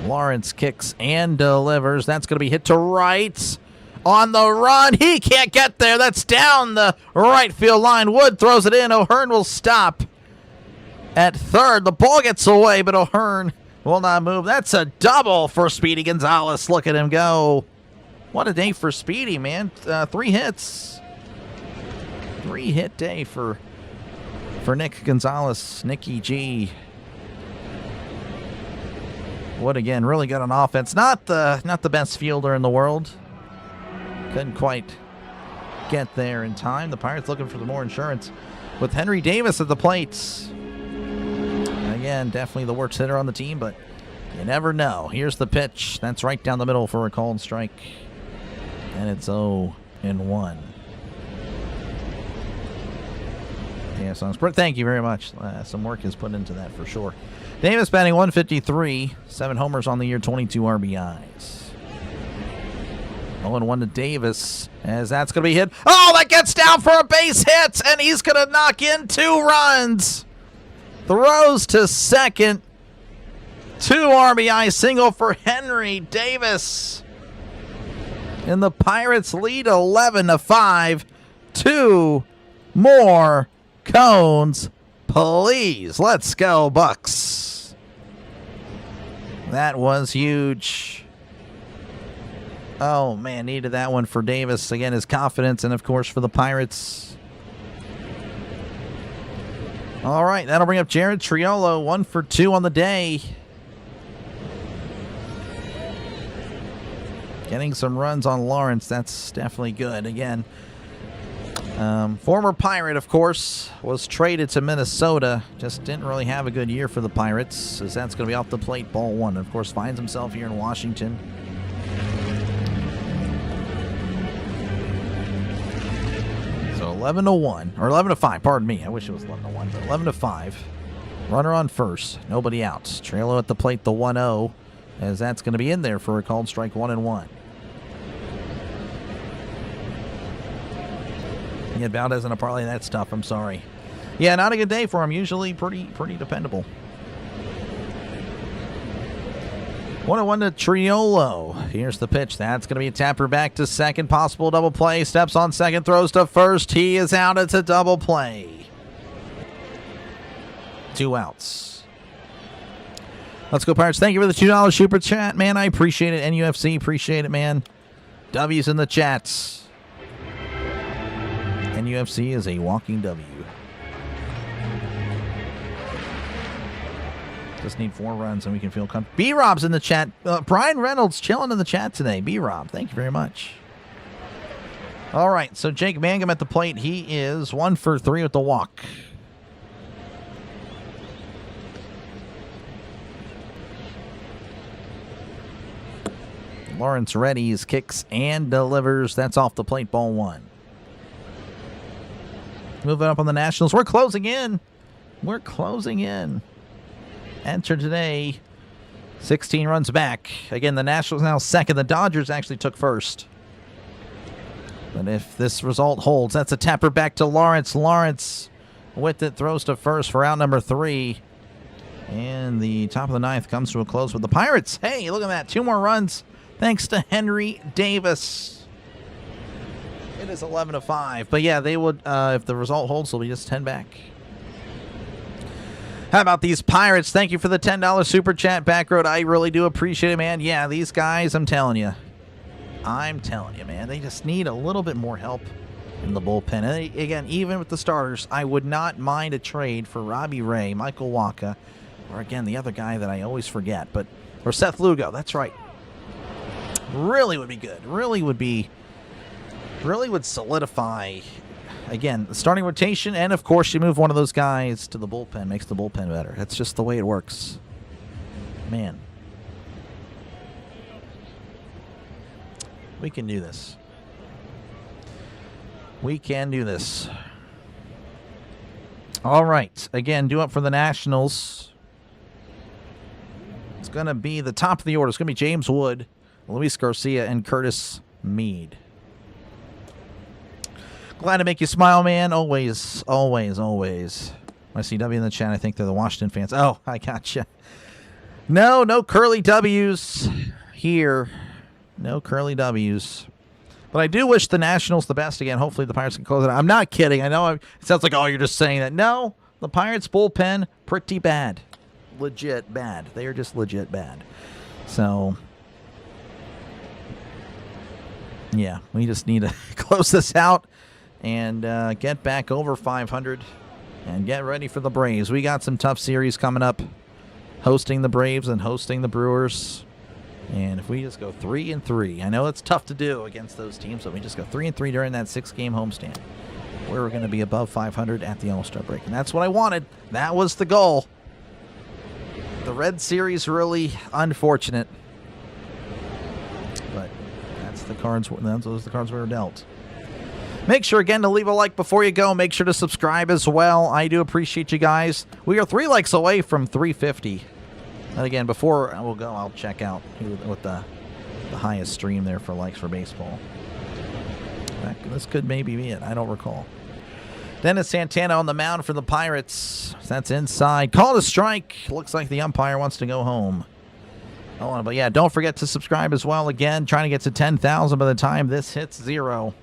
Lawrence kicks and delivers. That's going to be hit to right. On the run. He can't get there. That's down the right field line. Wood throws it in. O'Hearn will stop at third. The ball gets away, but O'Hearn will not move. That's a double for Speedy Gonzalez. Look at him go. What a day for Speedy, man. 3 hits. 3-hit day for Nick Gonzalez. Nicky G. Wood again, really good on offense. Not the best fielder in the world. Couldn't quite get there in time. The Pirates looking for the more insurance with Henry Davis at the plate. Again, definitely the worst hitter on the team, but you never know. Here's the pitch. That's right down the middle for a called strike. And it's 0-1. Yeah, sounds pretty. Thank you very much. Some work is put into that for sure. Davis batting 153, 7 homers on the year, 22 RBIs. 0-1 to Davis, as that's going to be hit. Oh, that gets down for a base hit, and he's going to knock in 2 runs. Throws to second. 2 RBI single for Henry Davis. And the Pirates lead 11-5. 2 more cones, please. Let's go, Bucks. That was huge. Oh, man, needed that one for Davis. Again, his confidence, and, of course, for the Pirates. All right, that'll bring up Jared Triolo, 1 for 2 on the day. Getting some runs on Lawrence, that's definitely good. Again, former Pirate, of course, was traded to Minnesota. Just didn't really have a good year for the Pirates, as that's going to be off the plate, ball 1. Of course, finds himself here in Washington. So 11-1, or 11-5, pardon me. I wish it was 11-1, but 11-5. Runner on first, nobody out. Trailer at the plate, the 1-0, as that's going to be in there for a called strike, 1-1. Yeah, Valdez in a parlay, that stuff. I'm sorry. Yeah, not a good day for him. Usually pretty dependable. 1-1 to Triolo. Here's the pitch. That's going to be a tapper back to second. Possible double play. Steps on second. Throws to first. He is out. It's a double play. 2 outs. Let's go, Pirates. Thank you for the $2 super chat, man. I appreciate it. NUFC, appreciate it, man. W's in the chats. NUFC is a walking W. Just need 4 runs and we can feel comfortable. B-Rob's in the chat. Brian Reynolds chilling in the chat today. B-Rob, thank you very much. All right, so Jake Mangum at the plate. He is 1 for 3 with the walk. Lawrence readies, kicks, and delivers. That's off the plate, ball 1. Moving up on the Nationals. We're closing in. We're closing in. Enter today. 16 runs back. Again, the Nationals now second. The Dodgers actually took first. But if this result holds, that's a tapper back to Lawrence. Lawrence with it, throws to first for out number 3. And the top of the 9th comes to a close with the Pirates. Hey, look at that. 2 more runs thanks to Henry Davis. It is 11-5. But yeah, they would, if the result holds, they'll be just 10 back. How about these Pirates? Thank you for the $10 super chat, Backroad. I really do appreciate it, man. Yeah, these guys, I'm telling you, man, they just need a little bit more help in the bullpen. And again, even with the starters, I would not mind a trade for Robbie Ray, Michael Wacha, or again, the other guy that I always forget, or Seth Lugo. That's right. Really would be good. Really would solidify, again, the starting rotation, and of course you move one of those guys to the bullpen, makes the bullpen better. That's just the way it works. Man. We can do this. We can do this. All right. Again, due up for the Nationals. It's going to be the top of the order. It's going to be James Wood, Luis Garcia, and Curtis Mead. Glad to make you smile, man. Always, always, always. I see W in the chat. I think they're the Washington fans. Oh, I gotcha. No curly W's here. No curly W's. But I do wish the Nationals the best again. Hopefully the Pirates can close it out. I'm not kidding. I know it sounds like, oh, you're just saying that. No, the Pirates bullpen, pretty bad. Legit bad. They are just legit bad. So, yeah, we just need to close this out and get back over 500 and get ready for the Braves. We got some tough series coming up, hosting the Braves and hosting the Brewers. And if we just go 3-3, I know it's tough to do against those teams, but we just go 3-3 during that 6-game homestand, we're going to be above 500 at the All-Star break. And that's what I wanted. That was the goal. The Red Series really unfortunate, but that's the cards. Those are the cards we were dealt. Make sure, again, to leave a like before you go. Make sure to subscribe as well. I do appreciate you guys. We are 3 likes away from 350. And again, before we'll go, I'll check out what the the highest stream there for likes for baseball. This could maybe be it. I don't recall. Dennis Santana on the mound for the Pirates. That's inside. Called a strike. Looks like the umpire wants to go home. Oh, but yeah, don't forget to subscribe as well. Again, trying to get to 10,000 by the time this hits 0.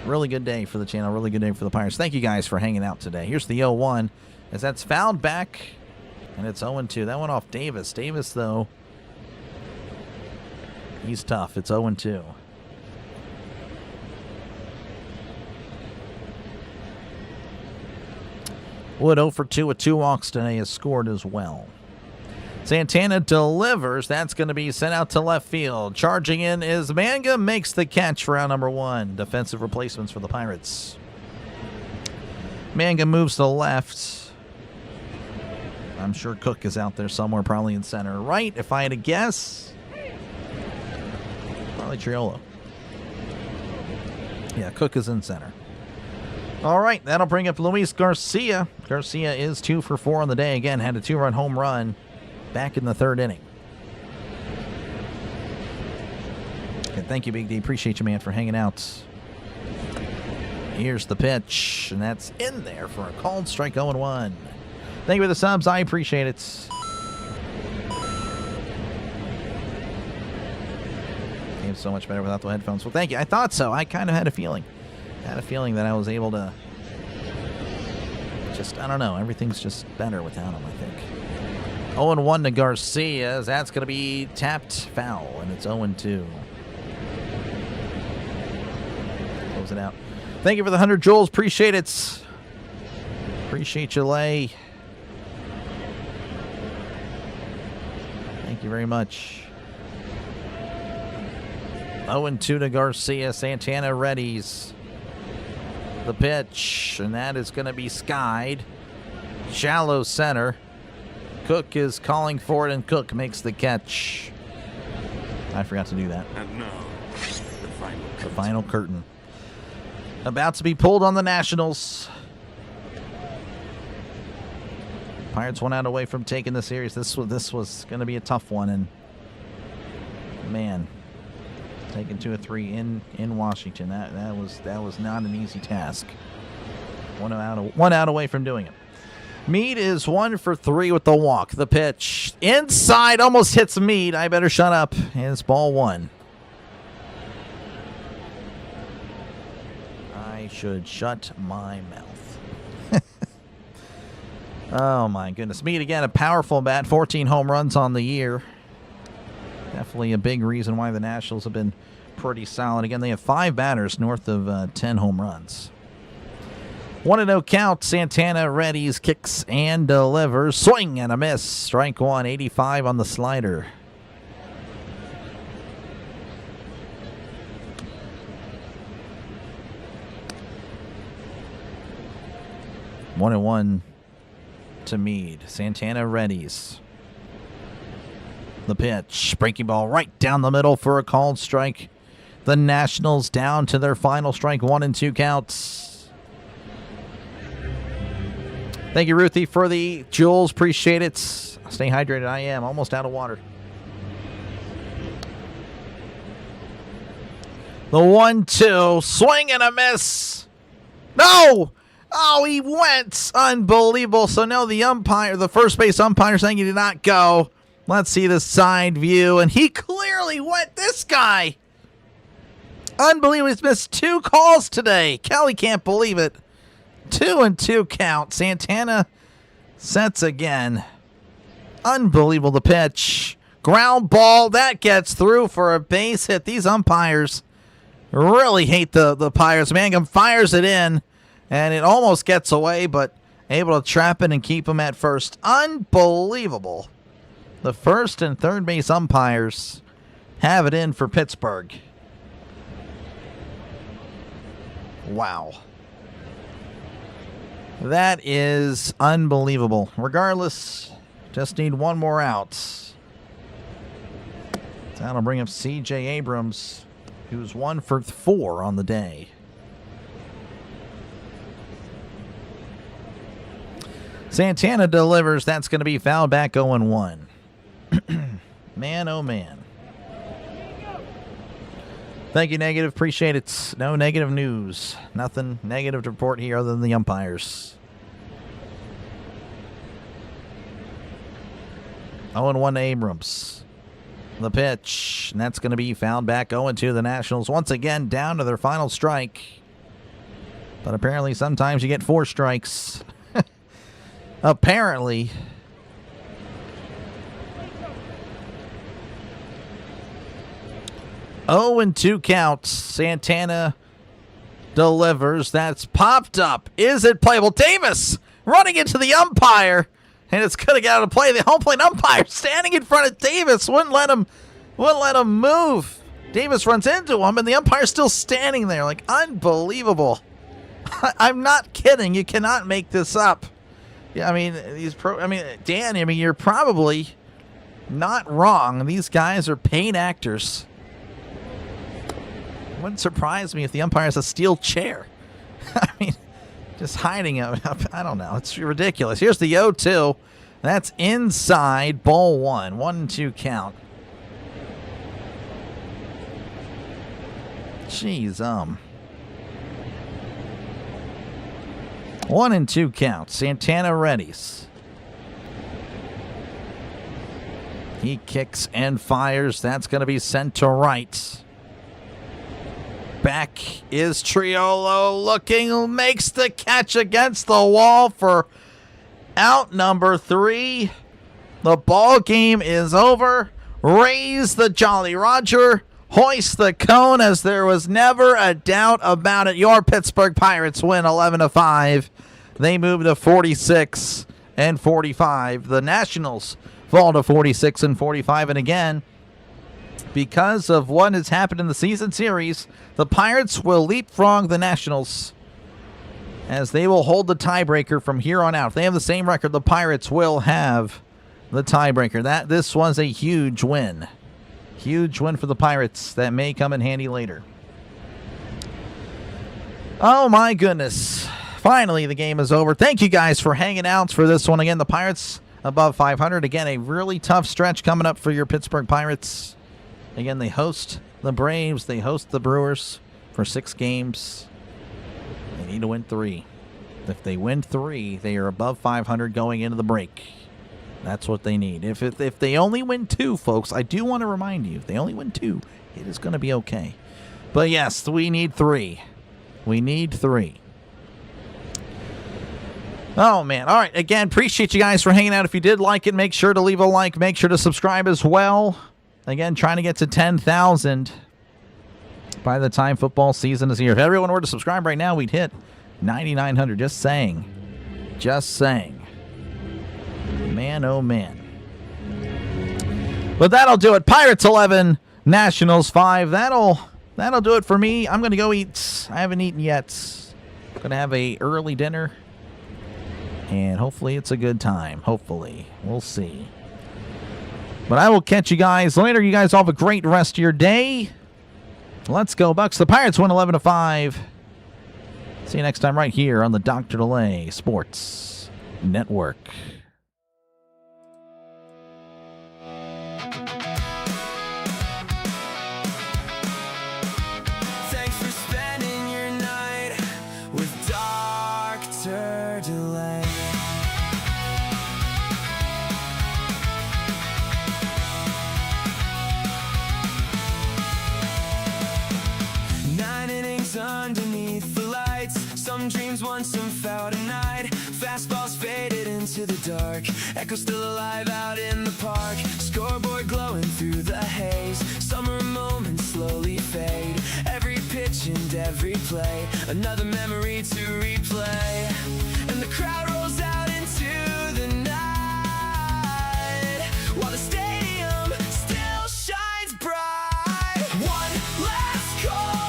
Really good day for the channel. Really good day for the Pirates. Thank you guys for hanging out today. Here's the 0-1 as that's fouled back, and it's 0-2. That went off Davis. Davis, though, he's tough. It's 0-2. Wood 0 for 2 with 2 walks today has scored as well. Santana delivers. That's going to be sent out to left field. Charging in is Manga. Makes the catch for round number 1. Defensive replacements for the Pirates. Manga moves to left. I'm sure Cook is out there somewhere, probably in center. Right, if I had to guess. Probably Triolo. Yeah, Cook is in center. All right, that'll bring up Luis Garcia. Garcia is 2 for 4 on the day. Again, had a 2-run home run back in the 3rd inning. And thank you, Big D. Appreciate you, man, for hanging out. Here's the pitch, and that's in there for a called strike 0-1. Thank you for the subs. I appreciate it. Game's so much better without the headphones. Well, thank you. I thought so. I kind of had a feeling. That I was able to I don't know. Everything's just better without him, I think. 0-1 to Garcia. That's going to be tapped foul, and it's 0-2. Close it out. Thank you for the 100 joules. Appreciate it. Appreciate you, Lay. Thank you very much. 0-2 to Garcia. Santana readies the pitch, and that is going to be skied. Shallow center. Cook is calling for it, and Cook makes the catch. I forgot to do that. And now, the final curtain. About to be pulled on the Nationals. Pirates 1 out away from taking the series. This was going to be a tough one, and man, taking 2 or 3 in Washington. That was not an easy task. One out away from doing it. Meade is 1 for 3 with the walk. The pitch inside almost hits Meade. I better shut up. It's ball 1. I should shut my mouth. Oh my goodness. Meade again, a powerful bat. 14 home runs on the year. Definitely a big reason why the Nationals have been pretty solid. Again, they have 5 batters north of 10 home runs. 1-0 count. Santana readies, kicks, and delivers. Swing and a miss. Strike 1, 85 on the slider. One and 1 to Meade. Santana readies. The pitch. Breaking ball right down the middle for a called strike. The Nationals down to their final strike. 1 and 2 counts. Thank you, Ruthie, for the joules. Appreciate it. Stay hydrated. I am almost out of water. The 1-2. Swing and a miss. No! Oh, he went. Unbelievable. So no, the umpire, the first base umpire saying he did not go. Let's see the side view. And he clearly went. This guy. Unbelievable. He's missed 2 calls today. Kelly can't believe it. 2 and 2 count. Santana sets again. Unbelievable. The pitch. Ground ball. That gets through for a base hit. These umpires really hate the Pirates. Mangum fires it in, and it almost gets away, but able to trap it and keep him at first. Unbelievable. The first and third base umpires have it in for Pittsburgh. Wow. That is unbelievable. Regardless, just need 1 more out. That'll bring up C.J. Abrams, who's 1 for 4 on the day. Santana delivers. That's going to be fouled back 0-1. Man, oh man. Thank you, Negative. Appreciate it. No negative news. Nothing negative to report here other than the umpires. 0-1 to Abrams. The pitch. And that's going to be fouled back 0-2. The Nationals once again down to their final strike. But apparently sometimes you get 4 strikes. Apparently. Oh, and 2 counts. Santana delivers. That's popped up. Is it playable? Davis running into the umpire, and it's going to get out of play. The home plate umpire standing in front of Davis wouldn't let him move. Davis runs into him, and the umpire's still standing there. Like, unbelievable. I'm not kidding. You cannot make this up. Yeah, I mean, Dan, you're probably not wrong. These guys are paid actors. It wouldn't surprise me if the umpire has a steel chair. I mean, just hiding it. I don't know. It's ridiculous. Here's the 0-2. That's inside. Ball 1. 1-2 count. Jeez, 1-2 count. Santana readies. He kicks and fires. That's going to be sent to right. Back is Triolo looking, makes the catch against the wall for out number 3. The ball game is over. Raise the Jolly Roger. Hoist the cone as there was never a doubt about it. Your Pittsburgh Pirates win 11-5. They move to 46 and 45. The Nationals fall to 46 and 45. And again, because of what has happened in the season series, the Pirates will leapfrog the Nationals as they will hold the tiebreaker from here on out. If they have the same record, the Pirates will have the tiebreaker. This was a huge win. Huge win for the Pirates that may come in handy later. Oh my goodness. Finally, the game is over. Thank you guys for hanging out for this one. Again, the Pirates above 500. Again, a really tough stretch coming up for your Pittsburgh Pirates. Again, they host the Braves. They host the Brewers for 6 games. They need to win 3. If they win 3, they are above 500 going into the break. That's what they need. If they only win 2, folks, I do want to remind you, if they only win 2, it is going to be okay. But yes, we need 3. We need 3. Oh, man. All right. Again, appreciate you guys for hanging out. If you did like it, make sure to leave a like. Make sure to subscribe as well. Again, trying to get to 10,000 by the time football season is here. If everyone were to subscribe right now, we'd hit 9,900. Just saying. Just saying. Man, oh, man. But that'll do it. Pirates 11, Nationals 5. That'll do it for me. I'm going to go eat. I haven't eaten yet. I'm going to have a early dinner. And hopefully it's a good time. Hopefully. We'll see. But I will catch you guys later. You guys all have a great rest of your day. Let's go, Bucks. The Pirates win 11-5. See you next time right here on the Dr. DeLay Sports Network. Thanks for spending your night with Dr. DeLay. Underneath the lights, some dreams won, some fell tonight. Fastballs faded into the dark, echoes still alive out in the park. Scoreboard glowing through the haze, summer moments slowly fade. Every pitch and every play, another memory to replay. And the crowd rolls out into the night, while the stadium still shines bright. One last call.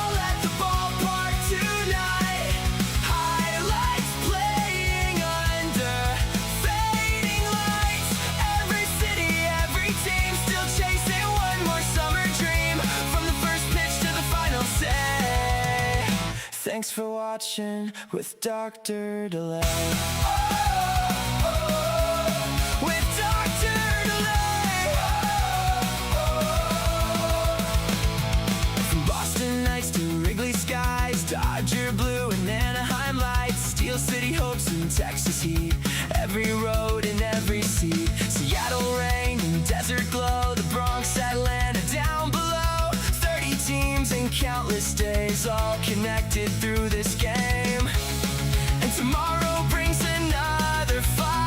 Thanks for watching with Dr. DeLay. With Dr. DeLay. From Boston and countless days, all connected through this game. And tomorrow brings another fight,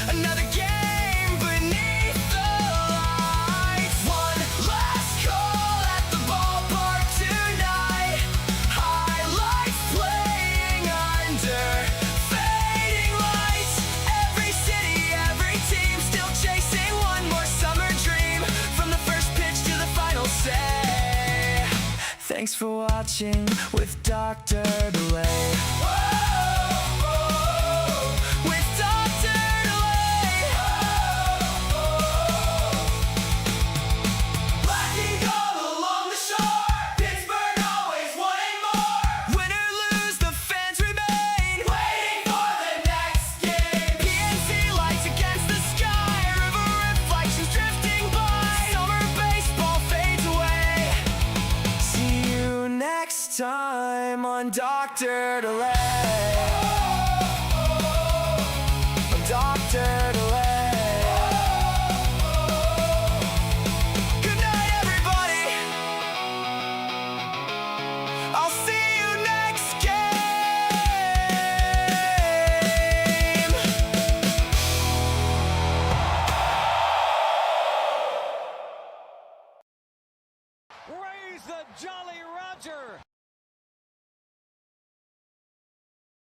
another game beneath the lights. One last call at the ballpark tonight. Highlights playing under fading lights. Every city, every team still chasing one more summer dream. From the first pitch to the final say. Thanks for watching with Dr. Delay. With Dr. Delay. Lightning all along the shore. Pittsburgh always wanting more. Win or lose, the fans remain waiting for the next game. PNC lights against the sky. River reflections drifting by. Summer baseball fades away. See you next time on Dr. Delay. Dr. Delay. Good night, everybody. I'll see you next game. Raise the Jolly Roger!